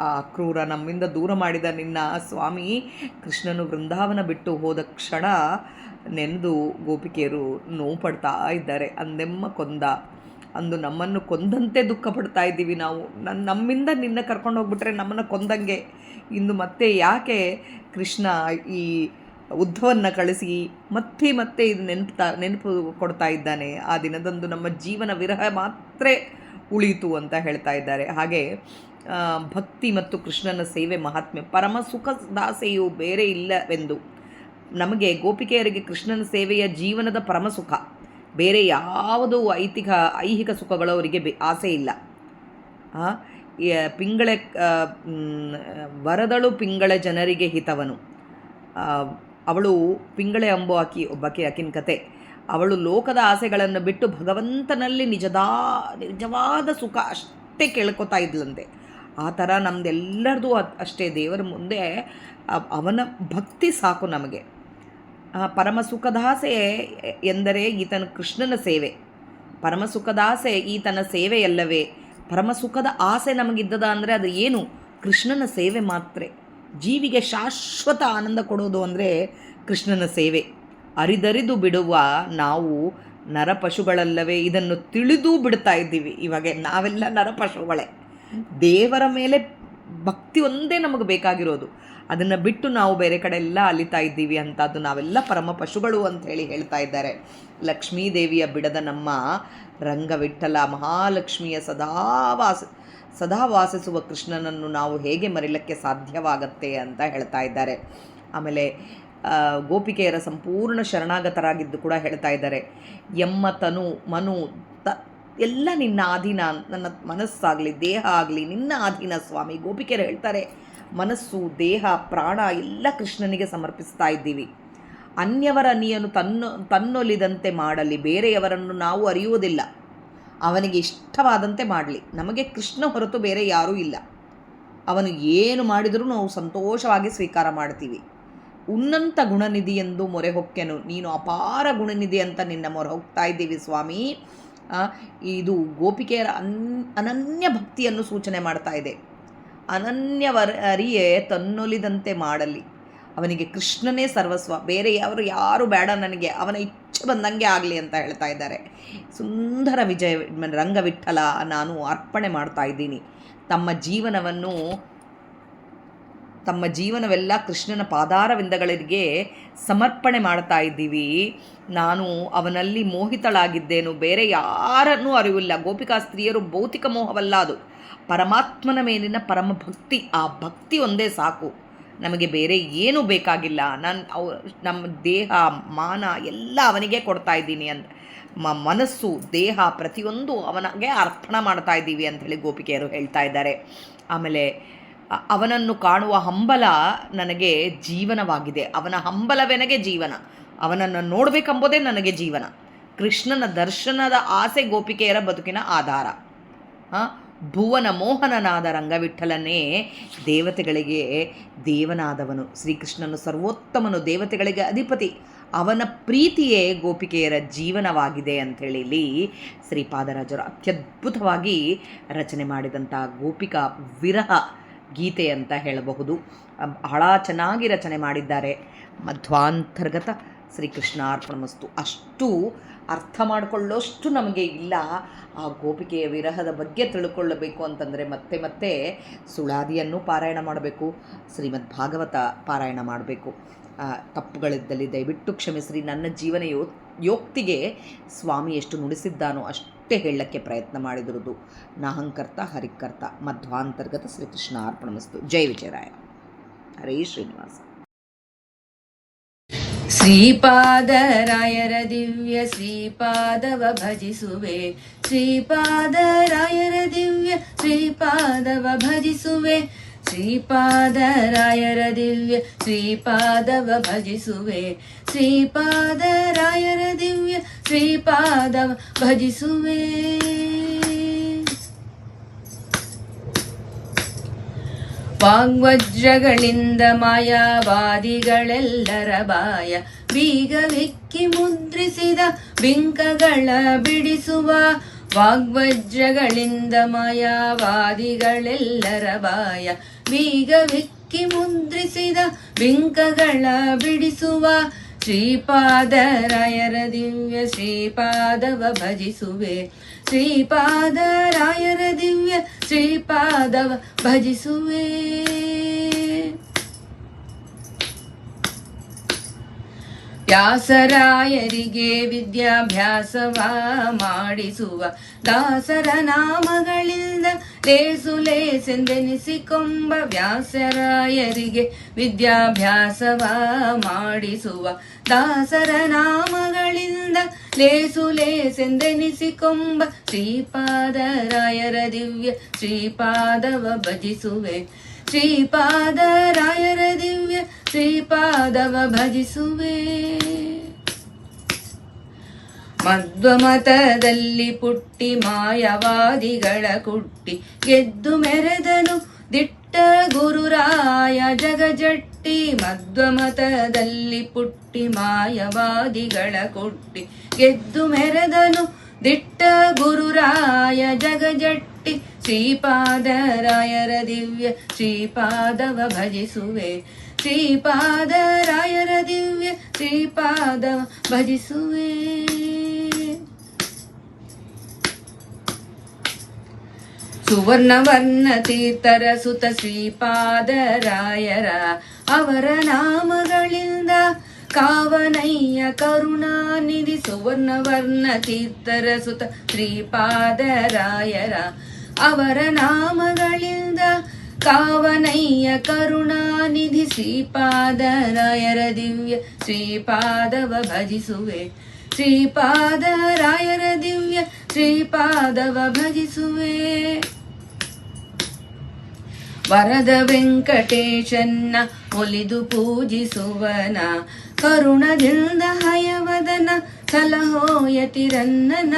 ಆ ಅಕ್ರೂರ, ನಮ್ಮಿಂದ ದೂರ ಮಾಡಿದ ನಿನ್ನ ಸ್ವಾಮಿ ಕೃಷ್ಣನು ವೃಂದಾವನ ಬಿಟ್ಟು ಹೋದ ಕ್ಷಣ ನೆನೆದು ಗೋಪಿಕೆಯರು ನೋವು ಪಡ್ತಾ ಇದ್ದಾರೆ. ಅಂದೆಮ್ಮ ಕೊಂದ, ಅಂದು ನಮ್ಮನ್ನು ಕೊಂದಂತೆ ದುಃಖ ಪಡ್ತಾ ಇದ್ದೀವಿ ನಾವು. ನಮ್ಮಿಂದ ನಿನ್ನ ಕರ್ಕೊಂಡು ಹೋಗ್ಬಿಟ್ರೆ ನಮ್ಮನ್ನು ಕೊಂದಂಗೆ. ಇಂದು ಮತ್ತೆ ಯಾಕೆ ಕೃಷ್ಣ ಈ ಉದ್ಧವನ್ನು ಕಳಿಸಿ ಮತ್ತೆ ಇದು ನೆನಪು ಕೊಡ್ತಾ ಇದ್ದಾನೆ. ಆ ದಿನದಂದು ನಮ್ಮ ಜೀವನ ವಿರಹ ಮಾತ್ರ ಉಳಿಯಿತು ಅಂತ ಹೇಳ್ತಾ ಇದ್ದಾರೆ. ಹಾಗೆ ಭಕ್ತಿ ಮತ್ತು ಕೃಷ್ಣನ ಸೇವೆ ಮಹಾತ್ಮೆ, ಪರಮ ಸುಖ ದಾಸೆಯು ಬೇರೆ ಇಲ್ಲವೆಂದು. ನಮಗೆ ಗೋಪಿಕೆಯರಿಗೆ ಕೃಷ್ಣನ ಸೇವೆಯ ಜೀವನದ ಪರಮ ಸುಖ, ಬೇರೆ ಯಾವುದೂ ಐಹಿಕ ಸುಖಗಳು ಅವರಿಗೆ ಆಸೆ ಇಲ್ಲ. ಪಿಂಗಳೆ ವರದಳು ಪಿಂಗಳೆ ಜನರಿಗೆ ಹಿತವನು. ಅವಳು ಪಿಂಗಳೆ ಎಂಬ ಆಕಿನ ಕತೆ. ಅವಳು ಲೋಕದ ಆಸೆಗಳನ್ನು ಬಿಟ್ಟು ಭಗವಂತನಲ್ಲಿ ನಿಜವಾದ ಸುಖ ಅಷ್ಟೇ ಕೇಳ್ಕೊತಾ ಇದ್ಲಂತೆ. ಆ ಥರ ನಮ್ಮದೆಲ್ಲರದು ಅಷ್ಟೇ. ದೇವರ ಮುಂದೆ ಅವನ ಭಕ್ತಿ ಸಾಕು ನಮಗೆ. ಪರಮ ಸುಖದಾಸೆ ಎಂದರೆ ಈತನ ಕೃಷ್ಣನ ಸೇವೆ. ಪರಮ ಸುಖದಾಸೆ ಈತನ ಸೇವೆಯಲ್ಲವೇ? ಪರಮ ಸುಖದ ಆಸೆ ನಮಗಿದ್ದದ ಅಂದರೆ ಅದು ಏನು? ಕೃಷ್ಣನ ಸೇವೆ ಮಾತ್ರ. ಜೀವಿಗೆ ಶಾಶ್ವತ ಆನಂದ ಕೊಡೋದು ಅಂದರೆ ಕೃಷ್ಣನ ಸೇವೆ. ಅರಿದರಿದು ಬಿಡುವ ನಾವು ನರಪಶುಗಳಲ್ಲವೇ? ಇದನ್ನು ತಿಳಿದು ಬಿಡ್ತಾ ಇದ್ದೀವಿ. ಇವಾಗ ನಾವೆಲ್ಲ ನರಪಶುಗಳೇ. ದೇವರ ಮೇಲೆ ಭಕ್ತಿ ಒಂದೇ ನಮಗೆ ಬೇಕಾಗಿರೋದು. ಅದನ್ನು ಬಿಟ್ಟು ನಾವು ಬೇರೆ ಕಡೆ ಎಲ್ಲ ಅಲಿತಾ ಇದ್ದೀವಿ ಅಂತದ್ದು. ನಾವೆಲ್ಲ ಪರಮ ಪಶುಗಳು ಅಂಥೇಳಿ ಹೇಳ್ತಾ ಇದ್ದಾರೆ. ಲಕ್ಷ್ಮೀದೇವಿಯ ಬಿಡದ ನಮ್ಮ ರಂಗವಿಠಲ ಮಹಾಲಕ್ಷ್ಮಿಯ ಸದಾ ವಾಸಿಸುವ ಕೃಷ್ಣನನ್ನು ನಾವು ಹೇಗೆ ಮರಿಲಿಕ್ಕೆ ಸಾಧ್ಯವಾಗತ್ತೆ ಅಂತ ಹೇಳ್ತಾ ಇದ್ದಾರೆ. ಆಮೇಲೆ ಗೋಪಿಕೆಯರ ಸಂಪೂರ್ಣ ಶರಣಾಗತರಾಗಿದ್ದು ಕೂಡ ಹೇಳ್ತಾ ಇದ್ದಾರೆ. ಎಮ್ಮ ತನು ಮನು ಎಲ್ಲ ನಿನ್ನ ಅಧೀನ, ನನ್ನ ಮನಸ್ಸಾಗಲಿ ದೇಹ ಆಗಲಿ ನಿನ್ನ ಅಧೀನ ಸ್ವಾಮಿ. ಗೋಪಿಕೆಯರು ಹೇಳ್ತಾರೆ, ಮನಸ್ಸು ದೇಹ ಪ್ರಾಣ ಎಲ್ಲ ಕೃಷ್ಣನಿಗೆ ಸಮರ್ಪಿಸ್ತಾ ಇದ್ದೀವಿ. ಅನ್ಯವರ ನೀನು ತನ್ನೊಲಿದಂತೆ ಮಾಡಲಿ, ಬೇರೆಯವರನ್ನು ನಾವು ಅರಿಯುವುದಿಲ್ಲ. ಅವನಿಗೆ ಇಷ್ಟವಾದಂತೆ ಮಾಡಲಿ. ನಮಗೆ ಕೃಷ್ಣ ಹೊರತು ಬೇರೆ ಯಾರೂ ಇಲ್ಲ. ಅವನು ಏನು ಮಾಡಿದರೂ ನಾವು ಸಂತೋಷವಾಗಿ ಸ್ವೀಕಾರ ಮಾಡ್ತೀವಿ. ಉನ್ನತ ಗುಣನಿಧಿ ಎಂದು ಮೊರೆ ಹೊಕ್ಕೆನು, ನೀನು ಅಪಾರ ಗುಣನಿಧಿ ಅಂತ ನಿನ್ನ ಮೊರೆ ಹೋಗ್ತಾ ಇದ್ದೀವಿ ಸ್ವಾಮಿ. ಇದು ಗೋಪಿಕೆಯರ ಅನನ್ಯ ಭಕ್ತಿಯನ್ನು ಸೂಚನೆ ಮಾಡ್ತಾ ಇದೆ. ಅನನ್ಯವರಿಯೇ ತನ್ನೊಲಿದಂತೆ ಮಾಡಲಿ. ಅವನಿಗೆ ಕೃಷ್ಣನೇ ಸರ್ವಸ್ವ, ಬೇರೆ ಯಾರು ಬೇಡ ನನಗೆ, ಅವನ ಇಚ್ಛೆ ಬಂದಂಗೆ ಆಗಲಿ ಅಂತ ಹೇಳ್ತಾ ಇದ್ದಾರೆ. ಸುಂದರ ವಿಜಯ ರಂಗವಿಠಲ ನಾನು ಅರ್ಪಣೆ ಮಾಡ್ತಾ ಇದ್ದೀನಿ. ತಮ್ಮ ಜೀವನವೆಲ್ಲ ಕೃಷ್ಣನ ಪಾದಾರವಿಂದಗಳಿಗೆ ಸಮರ್ಪಣೆ ಮಾಡ್ತಾ ಇದ್ದೀವಿ. ನಾನು ಅವನಲ್ಲಿ ಮೋಹಿತಳಾಗಿದ್ದೇನು, ಬೇರೆ ಯಾರನ್ನೂ ಅರಿವಿಲ್ಲ. ಗೋಪಿಕಾ ಸ್ತ್ರೀಯರು ಭೌತಿಕ ಮೋಹವಲ್ಲ, ಅದು ಪರಮಾತ್ಮನ ಮೇಲಿನ ಪರಮ ಭಕ್ತಿ. ಆ ಭಕ್ತಿ ಒಂದೇ ಸಾಕು ನಮಗೆ ಬೇರೆ ಏನೂ ಬೇಕಾಗಿಲ್ಲ, ನಮ್ಮ ದೇಹ ಮಾನ ಎಲ್ಲ ಅವನಿಗೆ ಕೊಡ್ತಾ ಇದ್ದೀನಿ ಅಂತ, ಮನಸ್ಸು ದೇಹ ಪ್ರತಿಯೊಂದು ಅವನಿಗೆ ಅರ್ಪಣೆ ಮಾಡ್ತಾ ಇದ್ದೀವಿ ಅಂಥೇಳಿ ಗೋಪಿಕೆಯರು ಹೇಳ್ತಾ ಇದ್ದಾರೆ. ಆಮೇಲೆ ಅವನನ್ನು ಕಾಣುವ ಹಂಬಲ ನನಗೆ ಜೀವನವಾಗಿದೆ, ಅವನ ಹಂಬಲವೇ ನನಗೆ ಜೀವನ, ಅವನನ್ನು ನೋಡಬೇಕೆಂಬುದೇ ನನಗೆ ಜೀವನ. ಕೃಷ್ಣನ ದರ್ಶನದ ಆಸೆ ಗೋಪಿಕೆಯರ ಬದುಕಿನ ಆಧಾರ. ಭುವನ ಮೋಹನನಾದ ರಂಗವಿಠಲನೇ ದೇವತೆಗಳಿಗೆ ದೇವನಾದವನು. ಶ್ರೀಕೃಷ್ಣನು ಸರ್ವೋತ್ತಮನು, ದೇವತೆಗಳಿಗೆ ಅಧಿಪತಿ, ಅವನ ಪ್ರೀತಿಯೇ ಗೋಪಿಕೆಯರ ಜೀವನವಾಗಿದೆ ಅಂಥೇಳಿ ಇಲ್ಲಿ ಶ್ರೀಪಾದರಾಜರು ಅತ್ಯದ್ಭುತವಾಗಿ ರಚನೆ ಮಾಡಿದಂಥ ಗೋಪಿಕಾ ವಿರಹ ಗೀತೆ ಅಂತ ಹೇಳಬಹುದು. ಬಹಳ ಚೆನ್ನಾಗಿ ರಚನೆ ಮಾಡಿದ್ದಾರೆ. ಮಧ್ವಾಂತರ್ಗತ ಶ್ರೀಕೃಷ್ಣಾರ್ಪಣಮಸ್ತು. ಅಷ್ಟು ಅರ್ಥ ಮಾಡಿಕೊಳ್ಳೋಷ್ಟು ನಮಗೆ ಇಲ್ಲ. ಆ ಗೋಪಿಕೆಯ ವಿರಹದ ಬಗ್ಗೆ ತಿಳ್ಕೊಳ್ಳಬೇಕು ಅಂತಂದರೆ ಮತ್ತೆ ಮತ್ತೆ ಸುಳಾದಿಯನ್ನು ಪಾರಾಯಣ ಮಾಡಬೇಕು, ಶ್ರೀಮದ್ ಭಾಗವತ ಪಾರಾಯಣ ಮಾಡಬೇಕು. ತಪ್ಪುಗಳಿದ್ದಲ್ಲಿ ದಯವಿಟ್ಟು ಕ್ಷಮಿಸ್ರಿ. ನನ್ನ ಜೀವನ ಯೋಕ್ತಿಗೆ ಸ್ವಾಮಿ ಎಷ್ಟು ನುಡಿಸಿದ್ದಾನೋ ಅಷ್ಟೇ ಹೇಳಕ್ಕೆ ಪ್ರಯತ್ನ ಮಾಡಿದಿರುವುದು. ನಾಹಂಕರ್ತ ಹರಿಕರ್ತ. ಮಧ್ವಾಂತರ್ಗತ ಶ್ರೀಕೃಷ್ಣ ಅರ್ಪಣಮಸ್ತು. ಜೈ ವಿಜಯರಾಯ. ಹರೇ ಶ್ರೀನಿವಾಸ. ಶ್ರೀಪಾದರಾಯರ ದಿವ್ಯ ಶ್ರೀಪಾದವ ಭಜಿಸುವೆ, ಶ್ರೀಪಾದರಾಯರ ದಿವ್ಯ ಶ್ರೀಪಾದವ ಭಜಿಸುವೆ, ಶ್ರೀಪಾದರಾಯರ ದಿವ್ಯ ಶ್ರೀಪಾದವ ಭಜಿಸುವೆ, ಶ್ರೀಪಾದರಾಯರ ದಿವ್ಯ ಶ್ರೀಪಾದವ ಭಜಿಸುವೆ. ವಾಗ್ವಜ್ರಗಳಿಂದ ಮಾಯಾವಾದಿಗಳೆಲ್ಲರ ಬಾಯ ಬೀಗವಿಕ್ಕಿ ಮುದ್ರಿಸಿದ ಬಿಂಕಗಳ ಬಿಡಿಸುವ, ವಾಗ್ವಜ್ರಗಳಿಂದ ಮಾಯಾವಾದಿಗಳೆಲ್ಲರ ಬಾಯ ಬೀಗವಿಕ್ಕಿ ಮುದ್ರಿಸಿದ ಬಿಂಕಗಳ ಬಿಡಿಸುವ, ಶ್ರೀಪಾದರಾಯರ ದಿವ್ಯ ಶ್ರೀಪಾದವ ಭಜಿಸುವೆ, ಶ್ರೀಪಾದರಾಯರ ದಿವ್ಯ ಶ್ರೀಪಾದವ ಭಜಿಸುವೆ. ವ್ಯಾಸರಾಯರಿಗೆ ವಿದ್ಯಾಭ್ಯಾಸವ ಮಾಡಿಸುವ, ದಾಸರ ನಾಮಗಳಿಂದ ಲೇಸು ಲೇಸೆಂದೆನಿಸಿಕೊಂಬ, ವ್ಯಾಸರಾಯರಿಗೆ ವಿದ್ಯಾಭ್ಯಾಸವ ಮಾಡಿಸುವ, ದಾಸರ ನಾಮಗಳಿಂದ ಲೇಸು ಲೇಸೆಂದೆನಿಸಿಕೊಂಬ, ಶ್ರೀಪಾದರಾಯರ ದಿವ್ಯ ಶ್ರೀಪಾದವ ಭಜಿಸುವೆ, ಶ್ರೀಪಾದರಾಯರ ದಿವ್ಯ ಶ್ರೀಪಾದವ ಭಜಿಸುವೆ. ಮಧ್ವಮತದಲ್ಲಿ ಪುಟ್ಟಿ ಮಾಯವಾದಿಗಳ ಕುಟ್ಟಿ ಗೆದ್ದು ಮೆರೆದನು ದಿಟ್ಟ ಗುರುರಾಯ ಜಗಜಟ್ಟಿ, ಮಧ್ವಮತದಲ್ಲಿ ಪುಟ್ಟಿ ಮಾಯವಾದಿಗಳ ಕುಟ್ಟಿ ಗೆದ್ದು ಮೆರೆದನು ದಿಟ್ಟ ಗುರುರಾಯ ಜಗಜಟ್ಟಿ, ಶ್ರೀಪಾದರಾಯರ ದಿವ್ಯ ಶ್ರೀಪಾದವ ಭಜಿಸುವೆ, ಶ್ರೀಪಾದರಾಯರ ದಿವ್ಯ ಶ್ರೀಪಾದವ ಭಜಿಸುವೆ. ಸುವರ್ಣವರ್ಣ ತೀರ್ಥರ ಸುತ ಶ್ರೀಪಾದರಾಯರ ಅವರ ನಾಮಗಳಿಂದ ಕಾವನಯ್ಯ ಕರುಣಾನಿಧಿ, ಸುವರ್ಣವರ್ಣ ತೀರ್ಥರ ಸುತ ಶ್ರೀಪಾದರಾಯರ ಅವರ ನಾಮಗಳಿಂದ ಕಾವನಯ್ಯ ಕರುಣಾನಿಧಿ, ಶ್ರೀಪಾದರಾಯರ ದಿವ್ಯ ಶ್ರೀಪಾದವ ಭಜಿಸುವೆ, ಶ್ರೀಪಾದರಾಯರ ದಿವ್ಯ ಶ್ರೀಪಾದವ ಭಜಿಸುವೆ. ವರದ ವೆಂಕಟೇಶನ್ನ ಒಲಿದು ಪೂಜಿಸುವನ, ಕರುಣದಿಂದ ಹಯವದನ ಸಲಹೋಯತಿರನ್ನನ,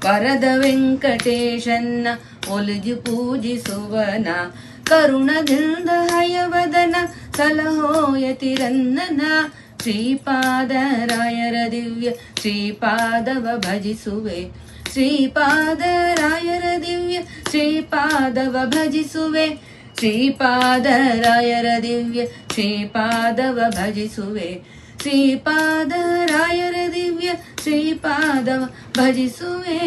ವರದ ವೆಂಕಟೇಶನ್ನ ಒಲಿದು ಪೂಜಿಸುವನ, ಕರುಣದಿಂದ ಹಯವದನ ಸಲಹೋಯತಿರನ್ನನ, ಶ್ರೀಪಾದರಾಯರ ದಿವ್ಯ ಶ್ರೀಪಾದವ ಭಜಿಸುವೆ, ಶ್ರೀಪಾದರಾಯರ ದಿವ್ಯ ಶ್ರೀಪಾದವ ಭಜಿಸುವೆ, ಶ್ರೀಪಾದರಾಯರ ದಿವ್ಯ ಶ್ರೀಪಾದವ ಭಜಿಸುವೆ, ಶ್ರೀಪಾದರಾಯರ ದಿವ್ಯ ಶ್ರೀಪಾದವ ಭಜಿಸುವೆ.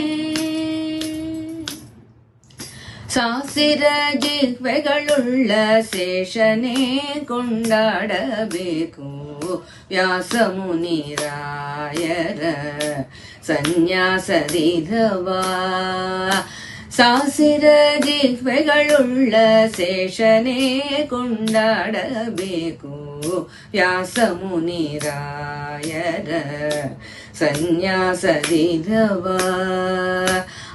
ಸಾಸಿರ ಜಿಹ್ವೆಗಳುಳ್ಳ ಶೇಷನೇ ಕೊಂಡಾಡಬೇಕು, ವ್ಯಾಸಮುನಿರಾಯರ ಸನ್ಯಾಸದಿಧವ, ಸಾಸಿರ ಜಿಹ್ವೆಗಳುಳ್ಳ ಶೇಷನೇ ಕೊಂಡಾಡಬೇಕು ವ್ಯಾಸ ಮುನಿರಾಯರ ಸನ್ಯಾಸರಿರವ.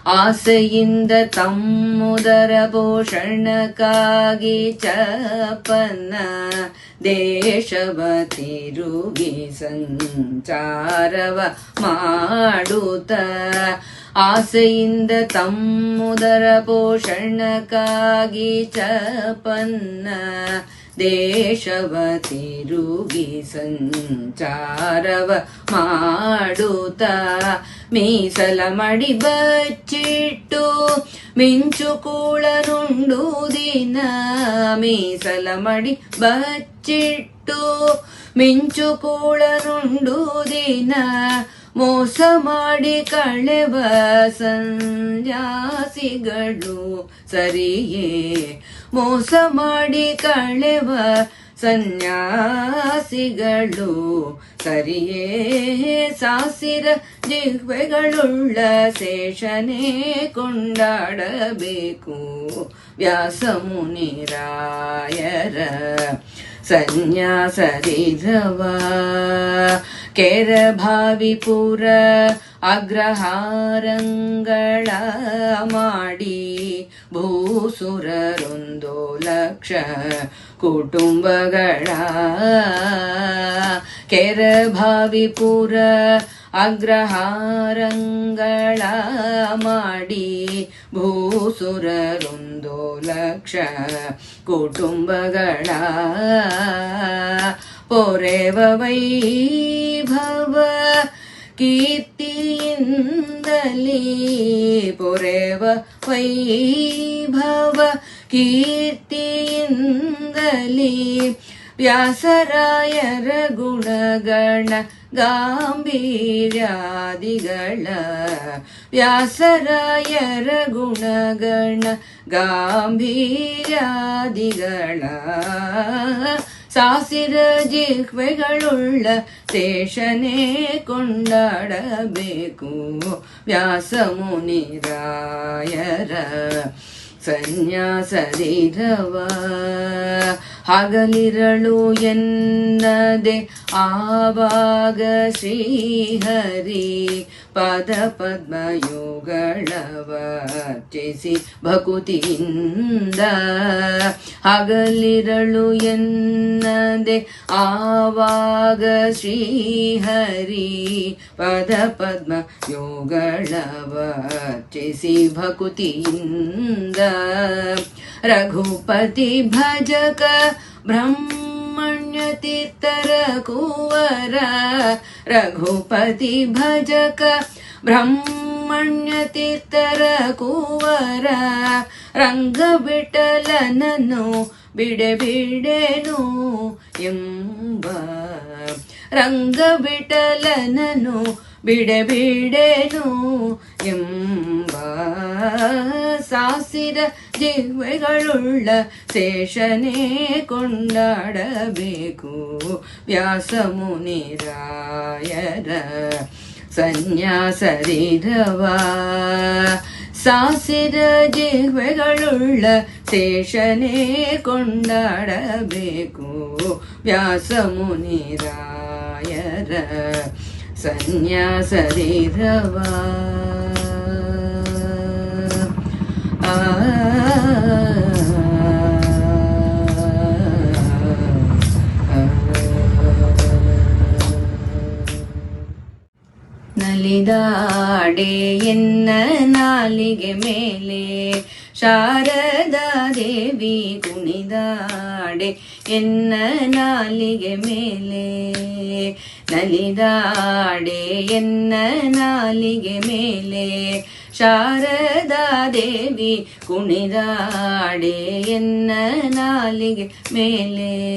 ಆಸೆಯಿಂದ ತಮ್ಮುದರ ಪೋಷಣಕ್ಕಾಗಿ ಚಪನ್ನ ದೇಶವ ತಿರುಗಿ ಸಂಚಾರವ ಮಾಡುತ್ತ. ಆಸೆಯಿಂದ ತಮ್ಮುದರ ಪೋಷಣಕ್ಕಾಗಿ ಚಪನ್ನ ದೇಶವ ತಿರುಗಿ ಸಂಚಾರವ ಮಾಡುತ್ತ. ಮೀಸಲ ಮಡಿ ಬಚ್ಚಿಟ್ಟು ಮಿಂಚು ಕೂಳನುಂಡುದಿನ. ಮೀಸಲ ಮಡಿ ಬಚ್ಚಿಟ್ಟು ಮಿಂಚು ಕೂಳನುಂಡುದಿನ. ಮೋಸ ಮಾಡಿ ಕಳೆವ ಸನ್ಯಾಸಿಗಳು ಸರಿಯೇ. ಮೋಸ ಮಾಡಿ ಕಳೆವ ಸನ್ಯಾಸಿಗಳು ಸರಿಯೇ. ಸಾಸಿರ ಜಿಹ್ವೆಗಳುಳ್ಳ ಶೇಷನೇ ಕೊಂಡಾಡಬೇಕು ವ್ಯಾಸ ಮುನಿರಾಯರ ಸನ್ಯಾಸರಿರವ. ಕೆರಭಾವಿಪುರ ಅಗ್ರಹಾರಂಗಳ ಮಾಡಿ ಭೂಸುರರೊಂದು ಲಕ್ಷ ಕುಟುಂಬಗಳ. ಕೆರಭಾವಿಪುರ ಅಗ್ರಹಾರಂಗಳ ಮಾಡಿ ಭೂಸುರರೊಂದು ಲಕ್ಷ ಕುಟುಂಬಗಳ. ಪೊರೆವ ವೈಭವ ಕೀರ್ತಿಯಿಂದಲೇ. ಪೊರೆವ ವೈಭವ ಕೀರ್ತಿಯಿಂದಲೇ. ವ್ಯಾಸರಾಯರ ಗುಣಗಣ ಗಾಂಭೀರ್ಯಾದಿಗಳ. ವ್ಯಾಸರಾಯರ ಗುಣಗಣ ಗಾಂಭೀರ್ಯಾದಿಗಳ. ಸಾಸಿರ ಜಿಹ್ವೆಗಳುಳ್ಳ ಶೇಷನೇ ಕೊಂಡಾಡಬೇಕು ವ್ಯಾಸ ಮುನಿರಾಯರ ಸನ್ಯಾಸರಿರವ. ಹಗಲಿರಳು ಎನ್ನದೆ ಆವಾಗ ಶ್ರೀಹರಿ ಪದ ಪದ್ಮಯುಗಳವರ್ಚಿಸಿ ಭಕುತಿಯಿಂದ. ಹಗಲಿರಳು ಎನ್ನದೆ ಆವಾಗ ಶ್ರೀಹರಿ ಪದ ಪದ್ಮಯುಗಳವರ್ಚಿಸಿ ಭಕುತಿಯಿಂದ. ರಘುಪತಿ ಭಜಕ ಬ್ರಹ್ಮಣ್ಯ ತೀರ್ಥರ ಕುವರ. ರಘುಪತಿ ಭಜಕ ಬ್ರಹ್ಮಣ್ಯ ತೀರ್ಥರ ಕುವರ. ರಂಗ ವಿಠಲನನ್ನು ಬಿಡೆನು ಎಂಬ. ರಂಗ ವಿಠಲನನ್ನು ಬಿಡೆನು ಎಂಬ. ಸಾಸಿರ ಜಿಹ್ವೆಗಳುಳ್ಳ ಶೇಷನೇ ಕೊಂಡಾಡಬೇಕು ವ್ಯಾಸ ಮುನಿರಾಯರ ಸನ್ಯಾಸರಿರವ. ಸಾಸಿರ ಜಿಹ್ವೆಗಳುಳ್ಳ ಶೇಷನೇ ಕೊಂಡಾಡಬೇಕು ವ್ಯಾಸ ಮುನಿರಾಯರ ಸನ್ಯಾಸರಿರವ. ನಲಿದಾಡೆ ಎನ್ನ ನಾಲಿಗೆ ಮೇಲೆ ಶಾರದಾ ದೇವಿ ಕುಣಿದಾಡೆ ಎನ್ನ ನಾಲಿಗೆ ಮೇಲೆ. ನಲಿದಾಡೆ ಎನ್ನ ನಾಲಿಗೆ ಮೇಲೆ ಶಾರದಾ ದೇವಿ ಕುಣಿದಾಡೆ ಎನ್ನ ನಾಲಿಗೆ ಮೇಲೆ.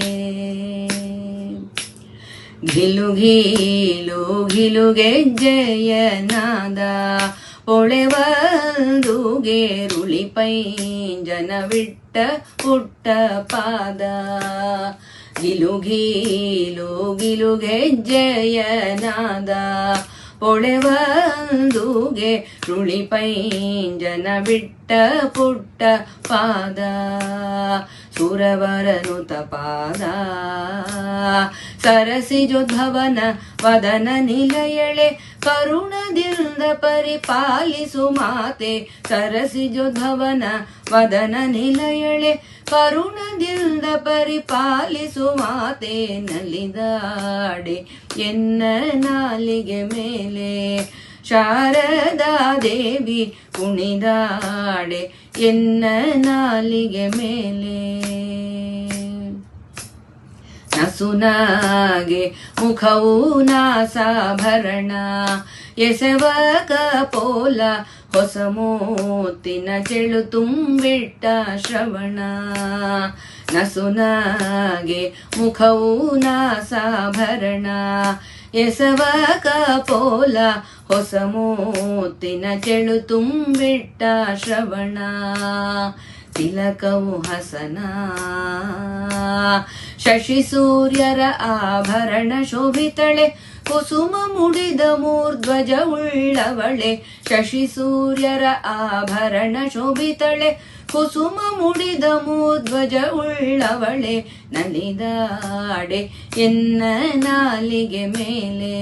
ಘಿಲು ಘಿಲು ಘಿಲು ಗೆಜ್ಜೆಯ ನಾದ ಪೊಳೆವಲ್ದು ಗೇರುಳಿ ಪೈಂಜನವಿಟ್ಟ ಪುಟ್ಟ ಪಾದ. ಗಿಲು ಗಿಲು ಗಿಲು ಗೆಜ್ಜೆಯ ನಾದ ಪೊಳೆವಂದುಗೆ ರುಳಿಪೈಂಜನ ಬಿಟ್ಟ ಪುಟ್ಟ ಪಾದ ಸುರವರನುತ ಪಾದ ಸರಸಿಜೋದ್ಭವನ ವದನ ನಿಲಯಳೆ ಕರುಣದಿಂದ ಪರಿಪಾಲಿಸು ಮಾತೆ ಸರಸಿಜೋದ್ಭವನ ವದನ ನಿಲಯಳೆ ಕರುಣದಿಂದ ಪರಿಪಾಲಿಸು ಮಾತೆ ನಲಿದಾಡೆ ಎನ್ನ ನಾಲಿಗೆ ಮೇಲೆ ಶಾರದಾ ದೇವಿ ಕುಣಿದಾಡೆ ಎನ್ನ ನಾಲಿಗೆ ಮೇಲೆ ನಸುನಾಗೆ ಮುಖವು ನಾಸಾಭರಣ ಎಸೆವ ಕಪೋಲ ಹೊಸ ಮೂತಿನ ಚೆಳು ತುಂಬಿಟ್ಟ ಶ್ರವಣ ನಸುನಾಗೆ ಮುಖವು ನಾಸಾಭರಣ ಎಸವ ಕಪೋಲ ಹೊಸ ಮೂತಿನ ಚೆಳು ತುಂಬಿಟ್ಟ ಶ್ರವಣ ತಿಲಕವು ಹಸನ ಶಶಿ ಸೂರ್ಯರ ಆಭರಣ ಶೋಭಿತಳೆ ಕುಸುಮ ಮುಡಿದ ಮೂರ್ಧ್ವಜ ಉಳ್ಳವಳೆ ಶಶಿ ಸೂರ್ಯರ ಆಭರಣ ಶೋಭಿತಳೆ ಕುಸುಮ ಮುಡಿದ ಮೂರ್ಧ್ವಜ ಉಳ್ಳವಳೆ ನಲಿದಾಡೆ ಎನ್ನ ನಾಲಿಗೆ ಮೇಲೆ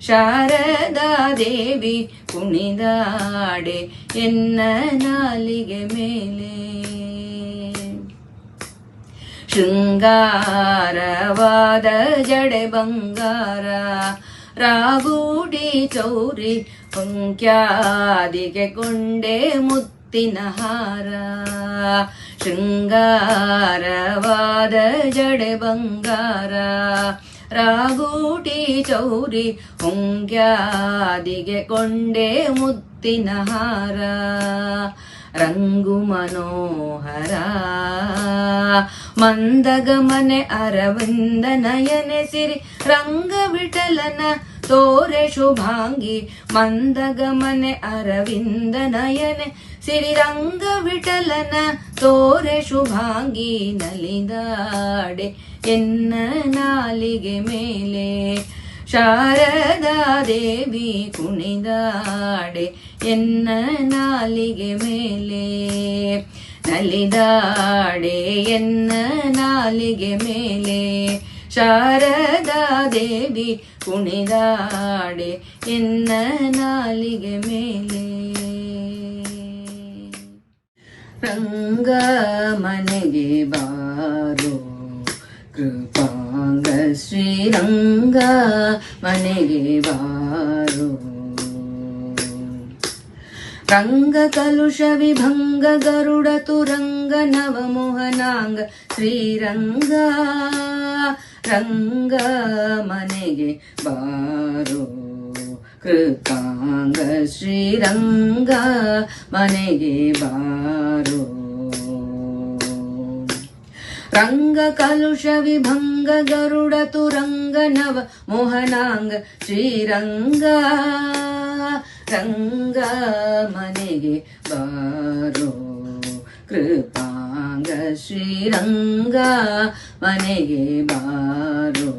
ಶಾರದಾ ದೇವಿ ಕುಣಿದಾಡೆ ಎನ್ನ ನಾಲಿಗೆ ಮೇಲೆ ಶೃಂಗಾರವಾದ ಜಡೆ ಬಂಗಾರ ರಾಗೂಡಿ ಚೌರಿ ಹೊಂಕ್ಯಾದಿಗೆ ಕೊಂಡೆ ಮುತ್ತಿನ ಹಾರ ಶೃಂಗಾರವಾದ ಜಡೆ ಬಂಗಾರ ರಾಗೂಟಿ ಚೌರಿ ಹೊಂಗ್ಯಾದಿಗೆ ಕೊಂಡೆ ಮುತ್ತಿನ ಹಾರ ರಂಗು ಮನೋಹರ ಮಂದಗಮನೆ ಅರವಿಂದ ನಯನೆ ಸಿರಿ ರಂಗ ವಿಠಲನ ತೋರೆ ಶುಭಾಂಗಿ ಮಂದಗಮನೆ ಅರವಿಂದ ನಯನೆ ಸಿರಿರಂಗ ವಿಠಲನ ತೋರೆ ಶುಭಾಂಗಿ ನಲಿದಾಡೆ ಎನ್ನ ನಾಲಿಗೆ ಮೇಲೆ ಶಾರದಾ ದೇವಿ ಕುಣಿದಾಡೆ ಎನ್ನ ನಾಲಿಗೆ ಮೇಲೆ ನಲಿದಾಡೆ ಎನ್ನ ನಾಲಿಗೆ ಮೇಲೆ ಶಾರದಾ ದೇವಿ ಕುಣಿದಾಡೆ ಎನ್ನ ನಾಲಿಗೆ ಮೇಲೆ ರಂಗ ಮನೆಗೆ ಬಾರೋ ಕೃಪಾಂಗ ಶ್ರೀರಂಗ ಮನೆಗೆ ಬಾರೋ ರಂಗ ಕಲುಷ ವಿಭಂಗ ಗರುಡ ತುರಂಗ ನವಮೋಹನಾಂಗ ಶ್ರೀರಂಗ ರಂಗ ಮನೆಗೆ ಬಾರೋ ಕೃಪಾಂಗ ಶ್ರೀರಂಗ ಮನೆಗೆ ಬಾರೋ ರಂಗ ಕಲುಷ ವಿಭಂಗ ಗರುಡ ತುರಂಗ ನವ ಮೋಹನಾಂಗ ಶ್ರೀರಂಗ ರಂಗ ಮನೆಗೆ ಬಾರೋ ಕೃಪಾಂಗ ಶ್ರೀರಂಗ ಮನೆಗೆ ಬಾರೋ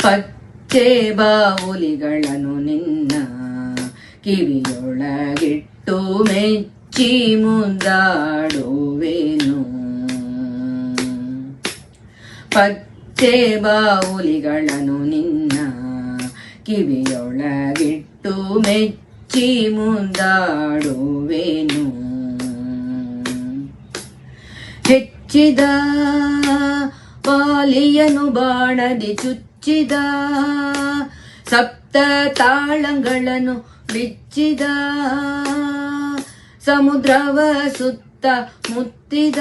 ಪಚ್ಚೆ ಬಾವುಲಿಗಳನ್ನು ನಿನ್ನ ಕಿವಿಯೊಳಗಿಟ್ಟು ಮೆಚ್ಚಿ ಮುದ್ದಾಡುವೆನು ಪಚ್ಚೆ ಬಾವುಲಿಗಳನ್ನು ನಿನ್ನ ಕಿವಿಯೊಳಗಿಟ್ಟು ಮೆಚ್ಚಿ ಮುದ್ದಾಡುವೆನು ಹೆಚ್ಚಿದ ವಾಲಿಯನು ಬಾಣದಿ ಚುಚ್ಚಿದ ಸಪ್ತ ತಾಳಗಳನ್ನು ಬಿಚ್ಚಿದ ಸಮುದ್ರವ ಸುತ್ತ ಮುತ್ತಿದ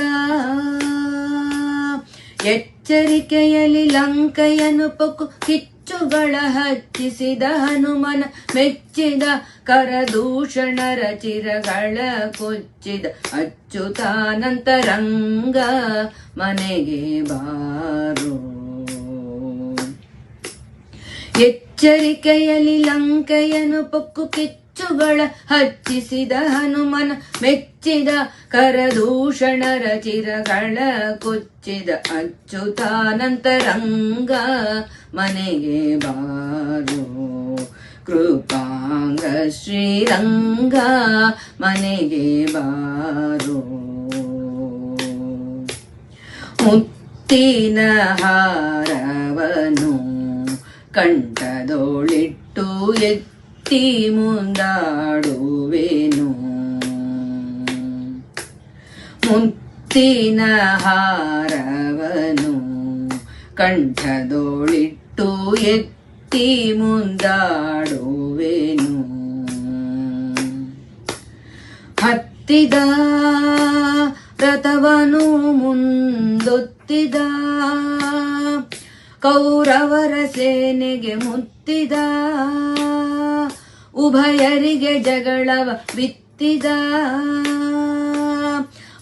ಎಚ್ಚರಿಕೆಯಲ್ಲಿ ಲಂಕೆಯನ್ನು ಪೊಕ್ಕು ಕಿಚ್ಚುಗಳ ಹಚ್ಚಿಸಿದ ಹನುಮನ ಮೆಚ್ಚಿದ ಕರದೂಷಣರ ಚಿರಗಳ ಕೊಚ್ಚಿದ ಅಚ್ಯುತಾನಂತರಂಗ ಮನೆಗೆ ಬಾರೋ ಎಚ್ಚರಿಕೆಯಲ್ಲಿ ಲಂಕೆಯನ್ನು ಪೊಕ್ಕು ಕಿಚ್ಚುಗಳ ಹಚ್ಚಿಸಿದ ಹನುಮನ ಮೆಚ್ಚಿದ ಕರದೂಷಣರ ಚಿರಗಳ ಕೊಚ್ಚಿದ ಅಚ್ಯುತಾನಂತರಂಗ ಮನೆಗೆ ಬಾರೋ ಕೃಪಾಂಗ ಶ್ರೀರಂಗ ಮನೆಗೆ ಬಾರೋ ಮುತ್ತಿನ ಹಾರವನು ಕಂಠದೋಳಿಟ್ಟು ಎತ್ತಿ ಮುಂದಾಡುವೆನು ಮುತ್ತಿನ ಹಾರವನು ಕಂಠದೋಳಿಟ್ಟು ಎತ್ತಿ ಮುಂದಾಡುವೆನು ಹತ್ತಿದ ರಥವನು ಮುಂದೊತ್ತಿದ ಕೌರವರ ಸೇನೆಗೆ ಮುತ್ತಿದ ಉಭಯರಿಗೆ ಜಗಳವ ಬಿತ್ತಿದ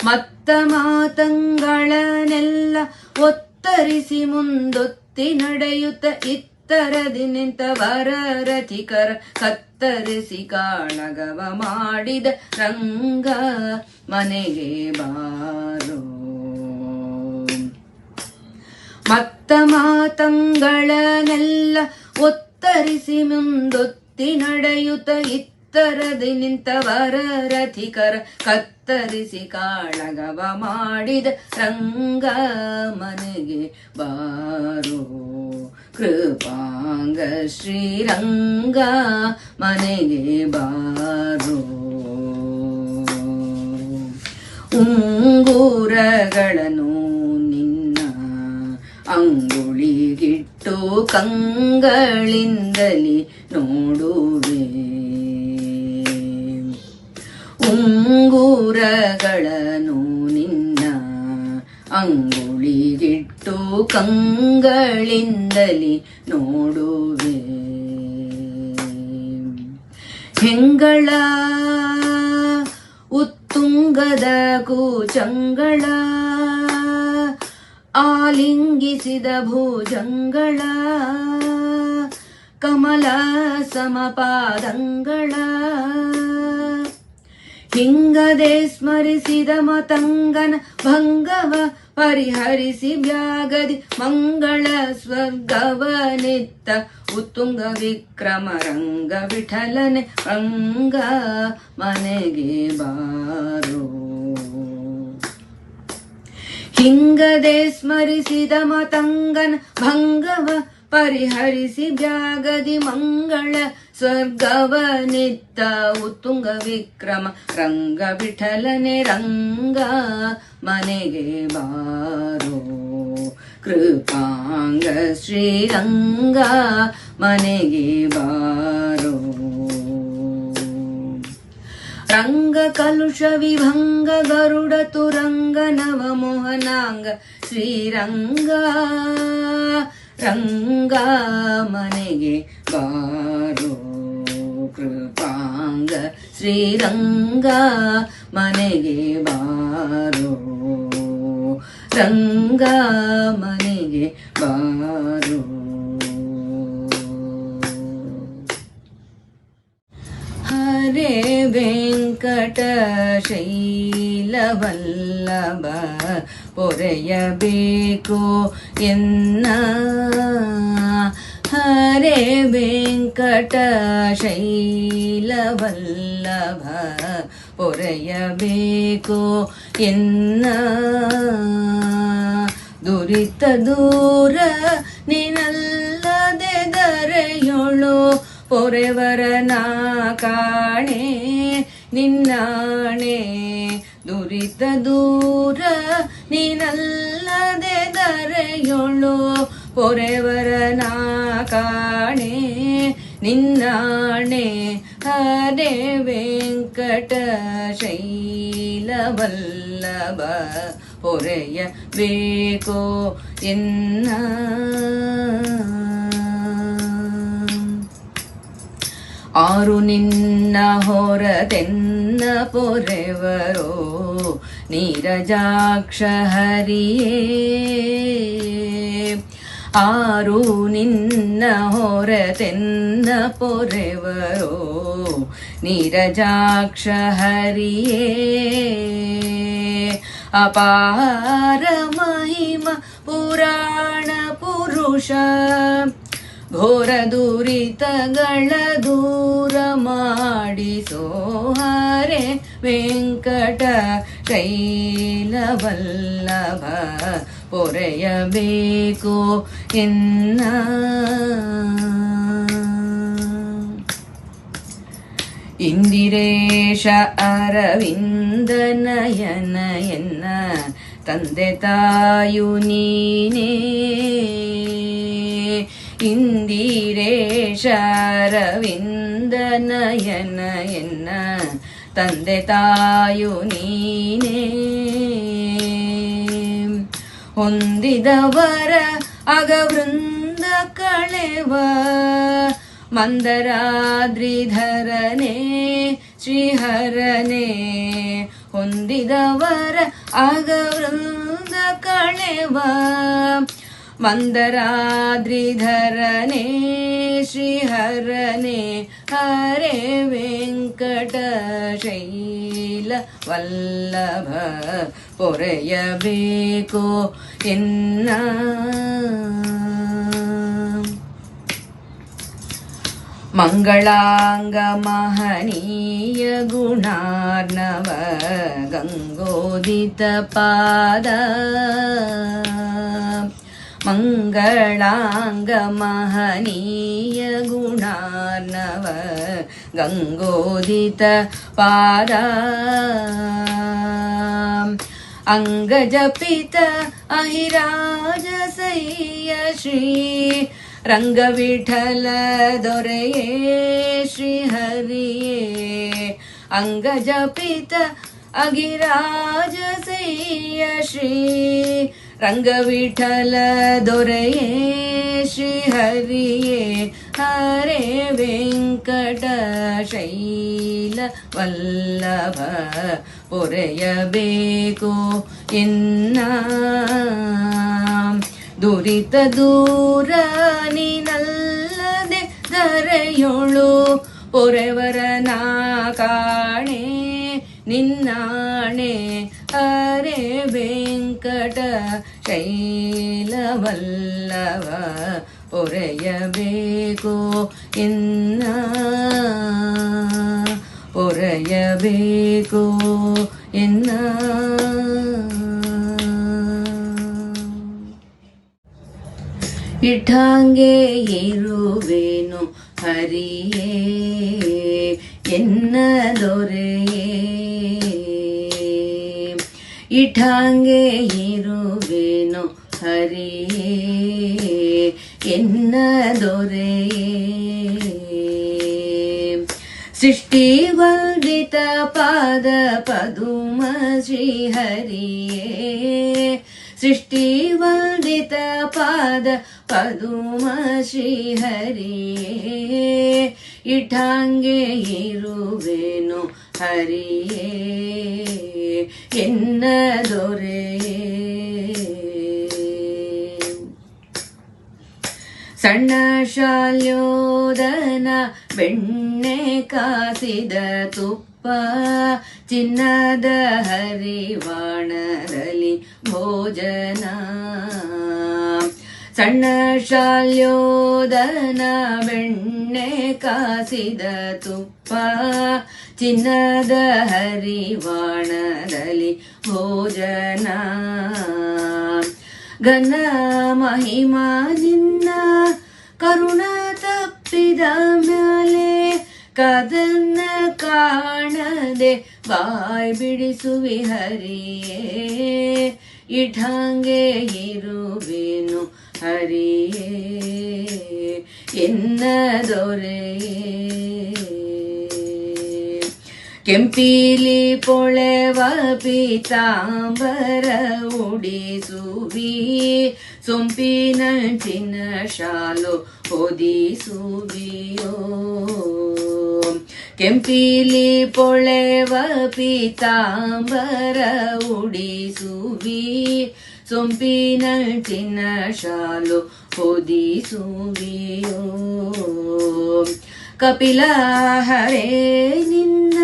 ಮತ್ತ ಮಾತಂಗಳನ್ನೆಲ್ಲ ಒತ್ತರಿಸಿ ಮುಂದೊತ್ತಿ ನಡೆಯುತ್ತ ಇತ್ತರದಿ ನಿಂತ ವರರಥಿಕರ ಕತ್ತರಿಸಿ ಕಾಳಗವ ಮಾಡಿದ ರಂಗ ಮನೆಗೆ ಬಾರೋ ಮತ್ತ ಮಾತಂಗಳನ್ನೆಲ್ಲ ಒತ್ತರಿಸಿ ಮುಂದೊತ್ತಿ ನಡೆಯುತ್ತ ಇತ್ತರದಿ ನಿಂತ ವರರಥಿಕರ ಕತ್ತರಿಸಿ ಕಾಳಗವ ಮಾಡಿದ ರಂಗ ಮನೆಗೆ ಬಾರೋ ಕೃಪಾಂಗ ಶ್ರೀರಂಗ ಮನೆಗೆ ಬಾರೋ ಉಂಗುರಗಳನ್ನು ಅಂಗುಳಿಗಿಟ್ಟು ಕಂಗಳಿಂದಲಿ ನೋಡುವೆ ಉಂಗುರಗಳನ್ನು ನಿನ್ನ ಅಂಗುಳಿಗಿಟ್ಟು ಕಂಗಳಿಂದಲಿ ನೋಡುವೆ ಹೆಂಗಳ ಉತ್ತುಂಗದ ಕೂಚಂಗಳ ಆಲಿಂಗಿಸಿದ ಭುಜಂಗಳ ಕಮಲ ಸಮಪಾದಂಗಳ ಹಿಂಗದೆ ಸ್ಮರಿಸಿದ ಮತಂಗನ ಭಂಗವ ಪರಿಹರಿಸಿ ಬ್ಯಾಗದಿ ಮಂಗಳ ಸ್ವರ್ಗವನಿತ್ತ ಉತ್ತುಂಗ ವಿಕ್ರಮ ರಂಗ ವಿಠಲನೆ ರಂಗ ಮನೆಗೆ ಬಾರೋ ಹಿಂಗದೆ ಸ್ಮರಿಸಿದ ಮತಂಗನ ಭಂಗವ ಪರಿಹರಿಸಿ ಬ್ಯಾಗದಿ ಮಂಗಳ ಸ್ವರ್ಗವನಿತ್ತ ಉತ್ತುಂಗ ವಿಕ್ರಮ ರಂಗ ವಿಠಲನೆ ರಂಗ ಮನೆಗೆ ಬಾರೋ ಕೃಪಾಂಗ ಶ್ರೀರಂಗ ಮನೆಗೆ ಬಾರೋ ರಂಗ ಕಲುಷ ವಿಭಂಗ ಗರುಡ ತುರಂಗ ನವ ಮೋಹನಾಂಗ ಶ್ರೀರಂಗ ರಂಗ ಮನೆಗೆ ಬಾರೋ ಕೃಪಾಂಗ ಶ್ರೀರಂಗ ಮನೆಗೆ ಬಾರೋ ರಂಗ ಮನೆಗೆ ಬಾರೋ ಹರೇ ವೆಂಕಟ ಶೈಲವಲ್ಲಭ ಪೊರೆಯಬೇಕು ಎನ್ನ ಹರೇ ವೆಂಕಟ ಶೈಲವಲ್ಲಭ ಪೊರೆಯಬೇಕು ಎನ್ನ ದುರಿತ ದೂರ ನಿನ್ನಲ್ಲದೆ ದರೆಯೊಳು ಪೊರೆವರನ ಕಾಣೆ ನಿನ್ನಾಣೆ ದುರಿತ ದೂರ ನೀನಲ್ಲದೆ ದರೆಯೊಳು ಪೊರೆವರನ ಕಾಣೆ ನಿನ್ನಾಣೆ ಹರೇ ವೆಂಕಟ ಶೈಲವಲ್ಲಭ ಪೊರೆಯಬೇಕೋ ಎನ್ನ ಆರು ನಿನ್ನ ಹೊರತೆನ್ನ ಪೊರೆವರೋ ನೀರಜಾಕ್ಷ ಹರಿಯೇ ಆರು ನಿನ್ನ ಹೊರತೆನ್ನ ಪೊರೆವರೋ ನೀರಜಾಕ್ಷ ಹರಿಯೇ ಅಪಾರ ಮಹಿಮ ಪುರಾಣ ಪುರುಷ ಪುರುಷ ಘೋರ ದುರಿತಗಳ ದೂರ ಮಾಡಿಸೋ ಹರೆ ವೆಂಕಟ ಶೈಲವಲ್ಲಭ ಪೊರೆಯಬೇಕು ಎನ್ನ ಇಂದಿರೇಶ ಅರವಿಂದ ನಯನ ಎನ್ನ ತಂದೆ ತಾಯು ನೀನೇ ಇಂದಿರೇಶ ಅರವಿಂದ ನಯನ ಎನ್ನ ತಂದೆ ತಾಯು ನೀನೇ ಹೊಂದಿದವರ ಅಗವೃಂದ ಕಳೆವ ಮಂದರಾದ್ರಿಧರನೇ ಶ್ರೀಹರನೇ ಹೊಂದಿದವರ ಅಗವೃಂದ ಕಳೆವ ಮಂದರಾದ್ರಿಧರನೇ ಶ್ರೀಹರನೇ ಹರೇ ವೆಂಕಟ ಶೈಲ ವಲ್ಲಭ ಪೊರೆಯಬೇಕು ಎನ್ನ ಮಂಗಳಾಂಗ ಮಹನೀಯ ಗುಣಾರ್ಣವ ಗಂಗೋದಿತ ಪಾದ ಮಂಗಳಾಂಗ ಮಹನೀಯ ಗುಣಾರ್ಣವ ಗಂಗೋದಿತ ಪಾದ ಅಂಗಜಪಿತ ಅಹಿರಾಜ ಸಯ್ಯ ಶ್ರೀ ರಂಗವಿಠಲ ದೊರೆಯೇ ಶ್ರೀಹರಿಯೇ ಅಂಗಜಪಿತ ಅಗಿರಾಜ ಸಯ್ಯ ಶ್ರೀ ರಂಗವಿಠಲ ದೊರೆಯೇ ಶ್ರೀಹರಿಯೇ ಹರೇ ವೆಂಕಟ ಶೈಲ ವಲ್ಲಭ ಪೊರೆಯಬೇಕು ಎನ್ನ ದುರಿತ ದೂರ ನೀನಲ್ಲದೆ ಧರೆಯೊಳು ಪೊರೆವರನ ಕಾಣೆ ನಿನ್ನಾಣೆ ಹರೇ ವೆಂಕಟ ಶೈಲವಲ್ಲಭ ಪೊರೆಯಬೇಕು ಎನ್ನ ಪೊರೆಯಬೇಕು ಎನ್ನ ಇಠಾಂಗೆ ಇರುವೆನು ಹರಿಯೇ ಎನ್ನ ದೊರೆಯೇ ಇಠಾಂಗೆ ಇರುವೆನು ಹರಿಯೇ ಎನ್ನ ದೊರೆಯೇ ಸೃಷ್ಟಿ ವಂದಿತ ಪಾದ ಪದುಮ ಶ್ರೀಹರಿಯೇ ಸೃಷ್ಟಿ ವಂದಿತ ಪಾದ ಪದುಮ ಶ್ರೀಹರಿಯೇ ಇಠಾಂಗೆ ಇರುವೆನು ಹರಿಯೇ ಎನ್ನ ದೊರೆಯೇ ಸಣ್ಣ ಶಾಲ್ಯೋದನ ಬೆಣ್ಣೆ ಕಾಸಿದ ತುಪ್ಪ ಚಿನ್ನದ ಹರಿವಾಣದಲ್ಲಿ ಭೋಜನ ಸಣ್ಣ ಶಾಲ್ಯೋದನ ಬೆಣ್ಣೆ ಕಾಸಿದ ತುಪ್ಪ ಚಿನ್ನದ ಹರಿವಾಣದಲ್ಲಿ ಭೋಜನ ಘನ ಮಹಿಮಾ ನಿನ್ನ ಕರುಣ ತಪ್ಪಿದ ಮ್ಯಾಲೆ ಕದನ್ನ ಕಾಣದೆ ಬಾಯ್ ಬಿಡಿಸುವಿ ಹರಿಯೇ ಇಠಾಂಗೆ ಇರುವೆನು ಹರಿಯೇ ಎನ್ನ ದೊರೆಯೇ ಕೆಂಪೀಲಿ ಪೊಳೆವ ಪೀತಾಂಬರ ಉಡಿಸುವಿ ಸೊಂಪಿನಂಚಿನ ಶಾಲು ಹೊದಿಸುವಿಯೋ ಕೆಂಪೀಲಿ ಪೊಳೆವ ಪೀತಾಂಬರ ಉಡಿಸುವಿ ಸೊಂಪಿನಂಚಿನ ಶಾಲು ಹೊದಿಸುವಿಯೋ ಕಪಿಲ ಹರೇ ನಿನ್ನ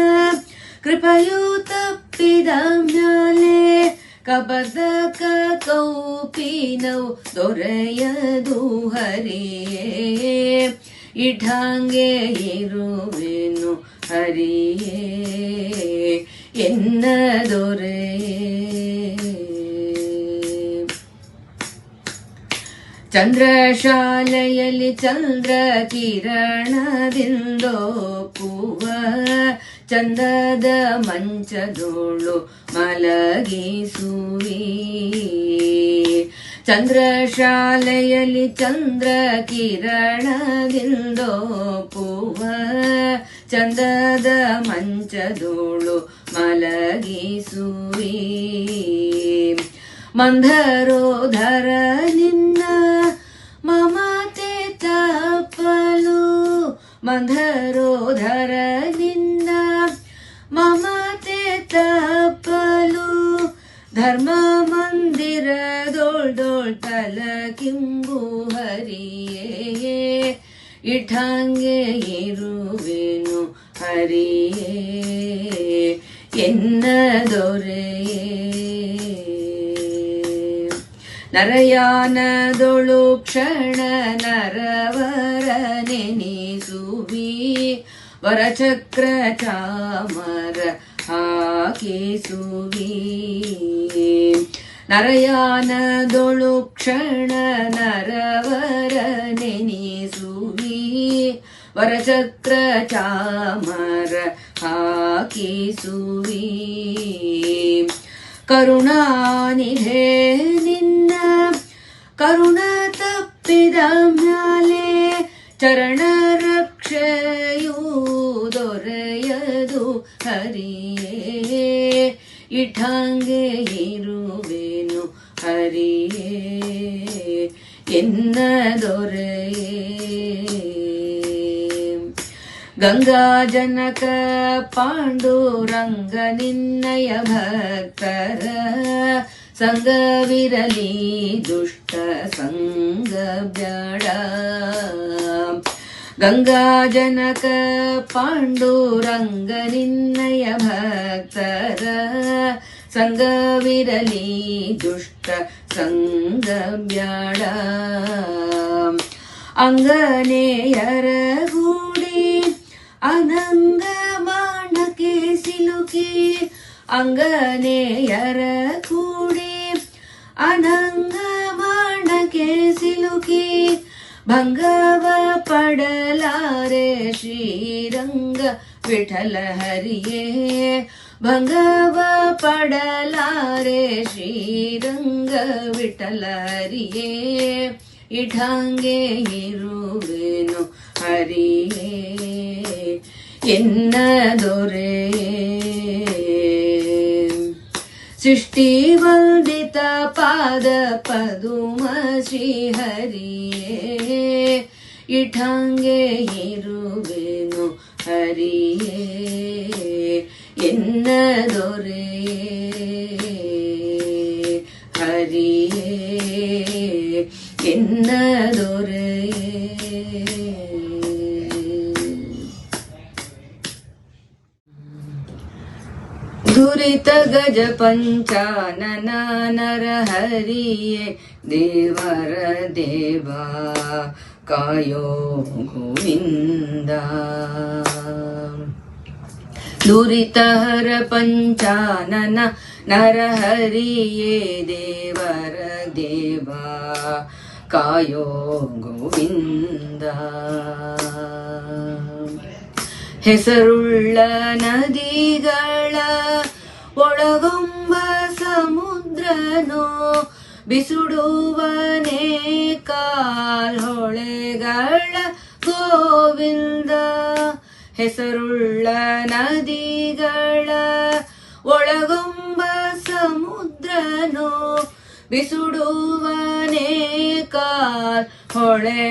ಕೃಪೆಯು ತಪ್ಪಿದ ಮ್ಯಾಲೆ ಕಬರ್ದಕ ಕೌಪಿನವು ದೊರೆಯದು ಹರಿಯೇ ಇಢಾಂಗೆ ಇರುವೆನು ಹರಿಯೇ ಎನ್ನ ದೊರೆಯೇ ಚಂದ್ರಶಾಲೆಯಲ್ಲಿ ಚಂದ್ರ ಕಿರಣದಿಂದೋಪುವ ಚಂದದ ಮಂಚದೋಳು ಮಲಗಿಸುವಿ ಚಂದ್ರಶಾಲೆಯಲ್ಲಿ ಚಂದ್ರ ಕಿರಣದಿಂದೋಪುವ ಚಂದದ ಮಂಚದೋಳು ಮಲಗಿಸುವಿ ಮಂಧರೋಧರ ನಿನ್ನ ಮಮತೆ ತಪ್ಪಲು ಮಂಧರೋಧರ ನಿನ್ನ ಮಮತೆ ತಪ್ಪಲು ಧರ್ಮ ಮಂದಿರದೋಳ್ ತಲಕಿಂಬು ಹರಿಯೇ ಇಠಾಂಗೆ ಇರುವೆನು ಹರಿಯೇ ಎನ್ನ ದೊರೆಯೇ ನರಯಾನದೊಳು ಕ್ಷಣ ನರವರ ನೆನಿಸುವಿ ವರಚಕ್ರ ಚಾಮರ ಹಾಕಿಸುವಿ ನರಯಾನದೊಳು ಕ್ಷಣ ನರವರ ನೆನಿಸುವಿ ವರಚಕ್ರ ಚಾಮರ ಹಾಕಿಸುವಿ ಕರುಣಾನಿಧೆ ನಿನ್ನ ಕರುಣ ತಪ್ಪಿದ ಮ್ಯಾಲೆ ಚರಣ ರಕ್ಷೆಯೂ ದೊರೆಯದು ಹರಿಯೇ ಇಠಾಂಗೆ ಇರುವೆನು ಹರಿಯೇ ಎನ್ನ ದೊರೆಯೇ ಗಂಗಾ ಜನಕ ಪಾಂಡುರಂಗ ನಿನ್ನಯ ಭಕ್ತರ ಸಂಗವಿರಲಿ ದುಷ್ಟ ಸಂಗ ಬ್ಯಾಡ ಗಂಗಾ ಜನಕ ಪಾಂಡುರಂಗ ನಿನ್ನಯ ಭಕ್ತರ ಸಂಗವಿರಲಿ ದುಷ್ಟ ಸಂಗ ಬ್ಯಾಡ ಅಂಗನೇಯರ ಗೂಡಿ ಅನಂಗ ಬಾಣಕ್ಕೆ ಸಿಲುಕಿ ಅಂಗನೇಯರ ಕೂಡಿ ಅನಂಗ ಬಾಣಕ್ಕೆ ಸಿಲುಕಿ ಭಂಗವ ಪಡಲಾರೆ ಶ್ರೀರಂಗ ವಿಠಲ ಹರಿಯೇ ಭಂಗವ ಪಡಲಾರೆ ಶ್ರೀರಂಗ ವಿಠಲ ಹರಿಯೇ ಇಠಾಂಗೆ ಇರುವೆನು ಹರಿಯೇ ಎನ್ನ ದೊರೆಯೇ ಸೃಷ್ಟಿ ವಂದಿತ ಪಾದ ಪದುಮ ಶ್ರೀಹರಿಯೇ ಇಠಾಂಗೆ ಇರುವೆನು ಹರಿಯೇ ಎನ್ನ ದೊರೆಯೇ ಹರಿಯೇ ಎನ್ನ ದೊರೆಯೇ ದುರಿತ ಗಜ ಪಂಚಾನನ ನರ ಹರಿಯೇ ದೇವರ ದೇವ ಕಾಯೋ ಗೋವಿಂದ ದುರಿತ ಹರ ಪಂಚಾನನ ನರ ಹರಿಯೇ ದೇವರ ದೇವ ಕಾಯೋ ಗೋವಿಂದ ಹೆಸರುಳ್ಳ ನದಿಗಳ ಒಳಗೊಂಬ ಸಮುದ್ರನೋ ಬಿಸುಡುವನೇ ಕಾಲ್ಹೊಳೆಗಳ ಗೋವಿಂದ ಹೆಸರುಳ್ಳ ನದಿಗಳ ಒಳಗೊಂಬ ಸಮುದ್ರನೋ ಬಿಸುಡುವನೇ ಕಾಲ್ಹೊಳೆಗಳ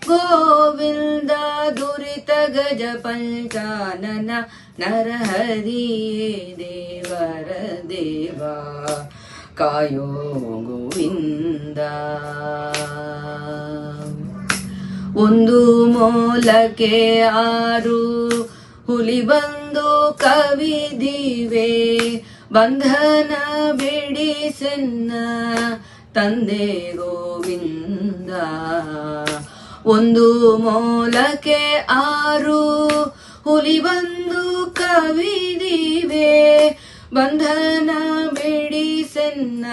ಗೋವಿಂದ ದುರಿತ ಗಜ ಪಂಚಾನನ ನರಹರಿಯೇ ದೇವರ ದೇವ ಕಾಯೋ ಗೋವಿಂದ ಒಂದು ಮೂಲಕ್ಕೆ 6 ಹುಲಿ ಬಂದು ಕವಿದಿವೆ ಬಂಧನ ಬಿಡಿಸೆನ್ನ ತಂದೆ ಗೋವಿಂದ. ಒಂದು ಮೊಲಕ್ಕೆ 6 ಹುಲಿ ಬಂದು ಕವಿದಿವೆ, ಬಂಧನ ಬಿಡಿಸೆನ್ನ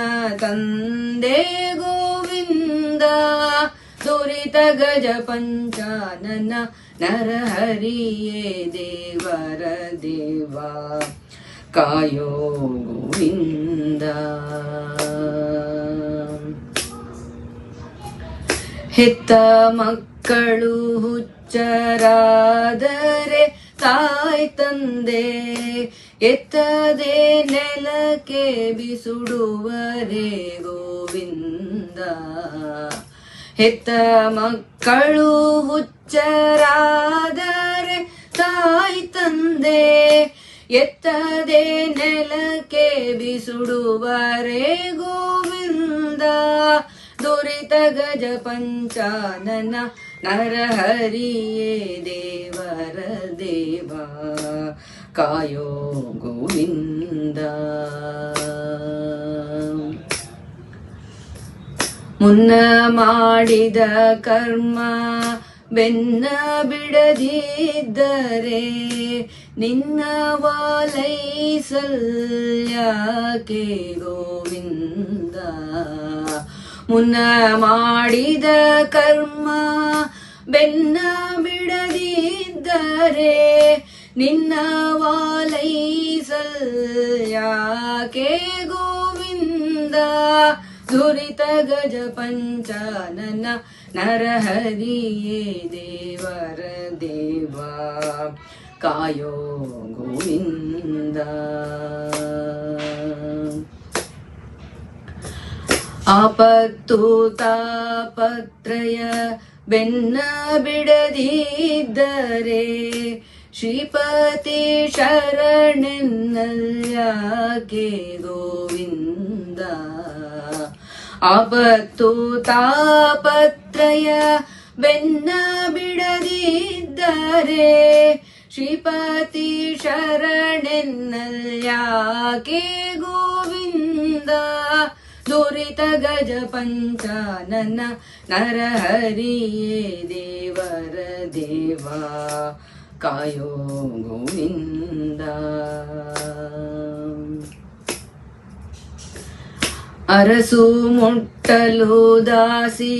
ತಂದೆ ಗೋವಿಂದ. ದುರಿತ ಗಜ ಪಂಚಾನನ ನರಹರಿಯೇ ದೇವರ ದೇವ, ಕಾಯೋ ಗೋವಿಂದ. ಹೆತ್ತ ಮಕ್ಕಳು ಹುಚ್ಚರಾದರೆ ತಾಯಿ ತಂದೆ ಎತ್ತದೆ ನೆಲಕ್ಕೆ ಬಿಸುಡುವರೆ ಗೋವಿಂದ. ಹೆತ್ತ ಮಕ್ಕಳು ಹುಚ್ಚರಾದರೆ ತಾಯಿ ತಂದೆ ಎತ್ತದೆ ನೆಲಕ್ಕೆ ಬಿಸುಡುವರೆ ಗೋವಿಂದ. ದುರಿತ ಗಜ ಪಂಚಾನನ ನರಹರಿಯೇ ದೇವರ ದೇವ, ಕಾಯೋ ಗೋವಿಂದ. ಮುನ್ನ ಮಾಡಿದ ಕರ್ಮ ಬೆನ್ನ ಬಿಡದಿದ್ದರೆ ನಿನ್ನ ವಾಲೈಸಲ್ಯಾಕೆ ಗೋವಿಂದ. ಮುನ್ನ ಮಾಡಿದ ಕರ್ಮ ಬೆನ್ನ ಬಿಡದಿದ್ದರೆ ನಿನ್ನ ವಾಲೈಸಲ್ಯಾಕೆ ಗೋವಿಂದ. ದುರಿತ ಗಜ ಪಂಚಾನನ ನರಹರಿಯೇ ದೇವರ ದೇವ, ಕಾಯೋ ಗೋವಿಂದ. ಆಪತ್ತು ತಾಪತ್ರಯ ಬೆನ್ನ ಬಿಡದಿದ್ದರೆ ಶ್ರೀಪತಿ ಶರಣೆನ್ನಲ್ಯಾಕೆ ಗೋವಿಂದ. ಆಪತ್ತು ತಾಪತ್ರಯ ಬೆನ್ನ ಬಿಡದಿದ್ದರೆ ಶ್ರೀಪತಿ ಶರಣೆನ್ನಲ್ಯಾಕೆ ಗೋವಿಂದ. ದುರಿತ ಗಜ ಪಂಚಾನನ ನರಹರಿಯೇ ದೇವರ ದೇವ, ಕಾಯೋ ಗೋವಿಂದ. ಅರಸು ಮುಟ್ಟಲು ದಾಸಿ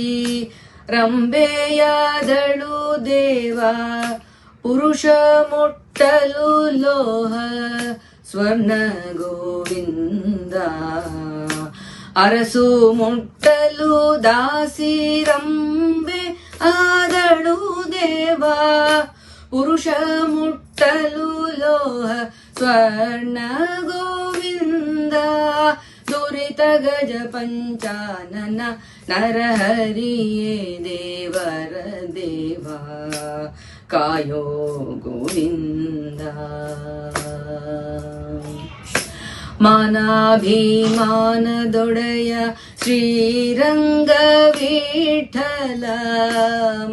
ರಂಬೆಯಾದಳು ದೇವ, ಪುರುಷ ಮುಟ್ಟಲು ಲೋಹ ಸ್ವರ್ಣ ಗೋವಿಂದ. ಅರಸು ಮುಟ್ಟಲು ದಾಸಿ ರಂಬೆ ಆದಳು ದೇವ, ಪುರುಷ ಮುಟ್ಟಲು ಲೋಹ ಸ್ವರ್ಣ ಗೋವಿಂದ. ದುರಿತ ಗಜ ಪಂಚಾನನ ನರಹರಿಯೇ ದೇವರ ದೇವ, ಕಾಯೋ ಗೋವಿಂದ. ಮಾನಾಭಿಮಾನದೊಡೆಯ ಶ್ರೀರಂಗ ವಿಠಲ,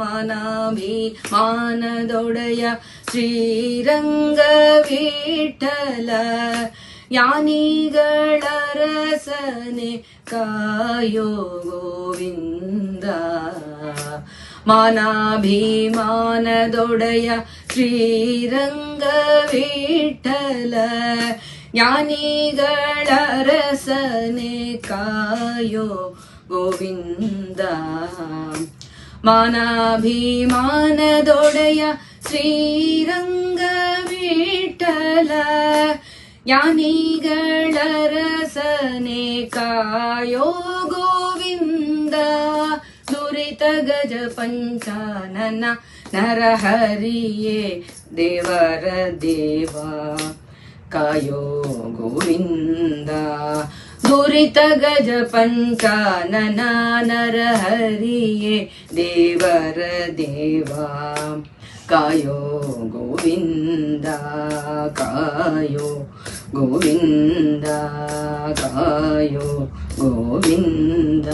ಮಾನಾಭಿಮಾನದೊಡೆಯ ಶ್ರೀರಂಗ ವಿಠಲ. ಯಾನಿಗಳ ರಸನೆ ಕಾಯೋ ಗೋವಿಂದ. ಮಾನಾಭಿಮಾನದೊಡೆಯ ಶ್ರೀರಂಗ ವಿಠಲ, ಜ್ಞಾನಿಗಳ ರಸನೆ ಕಾಯೋ ಗೋವಿಂದ. ಮಾನಾಭಿಮಾನದೊಡೆಯ ಶ್ರೀರಂಗ ವಿಠಲ, ಜ್ಞಾನಿಗಳ ರಸನೆ ಕಾಯೋ ಗೋವಿಂದ. ದುರಿತ ಗಜ ಪಂಚಾನನ ನರಹರಿಯೇ ದೇವರ ದೇವ, ಕಾಯೋ ಗೋವಿಂದ. ದುರಿತ ಗಜ ಪಂಚಾನನ ನರಹರಿಯೇ ದೇವರ ದೇವ, ಕಾಯೋ ಗೋವಿಂದ. ಕಾಯೋ ಗೋವಿಂದ, ಕಾಯೋ ಗೋವಿಂದ.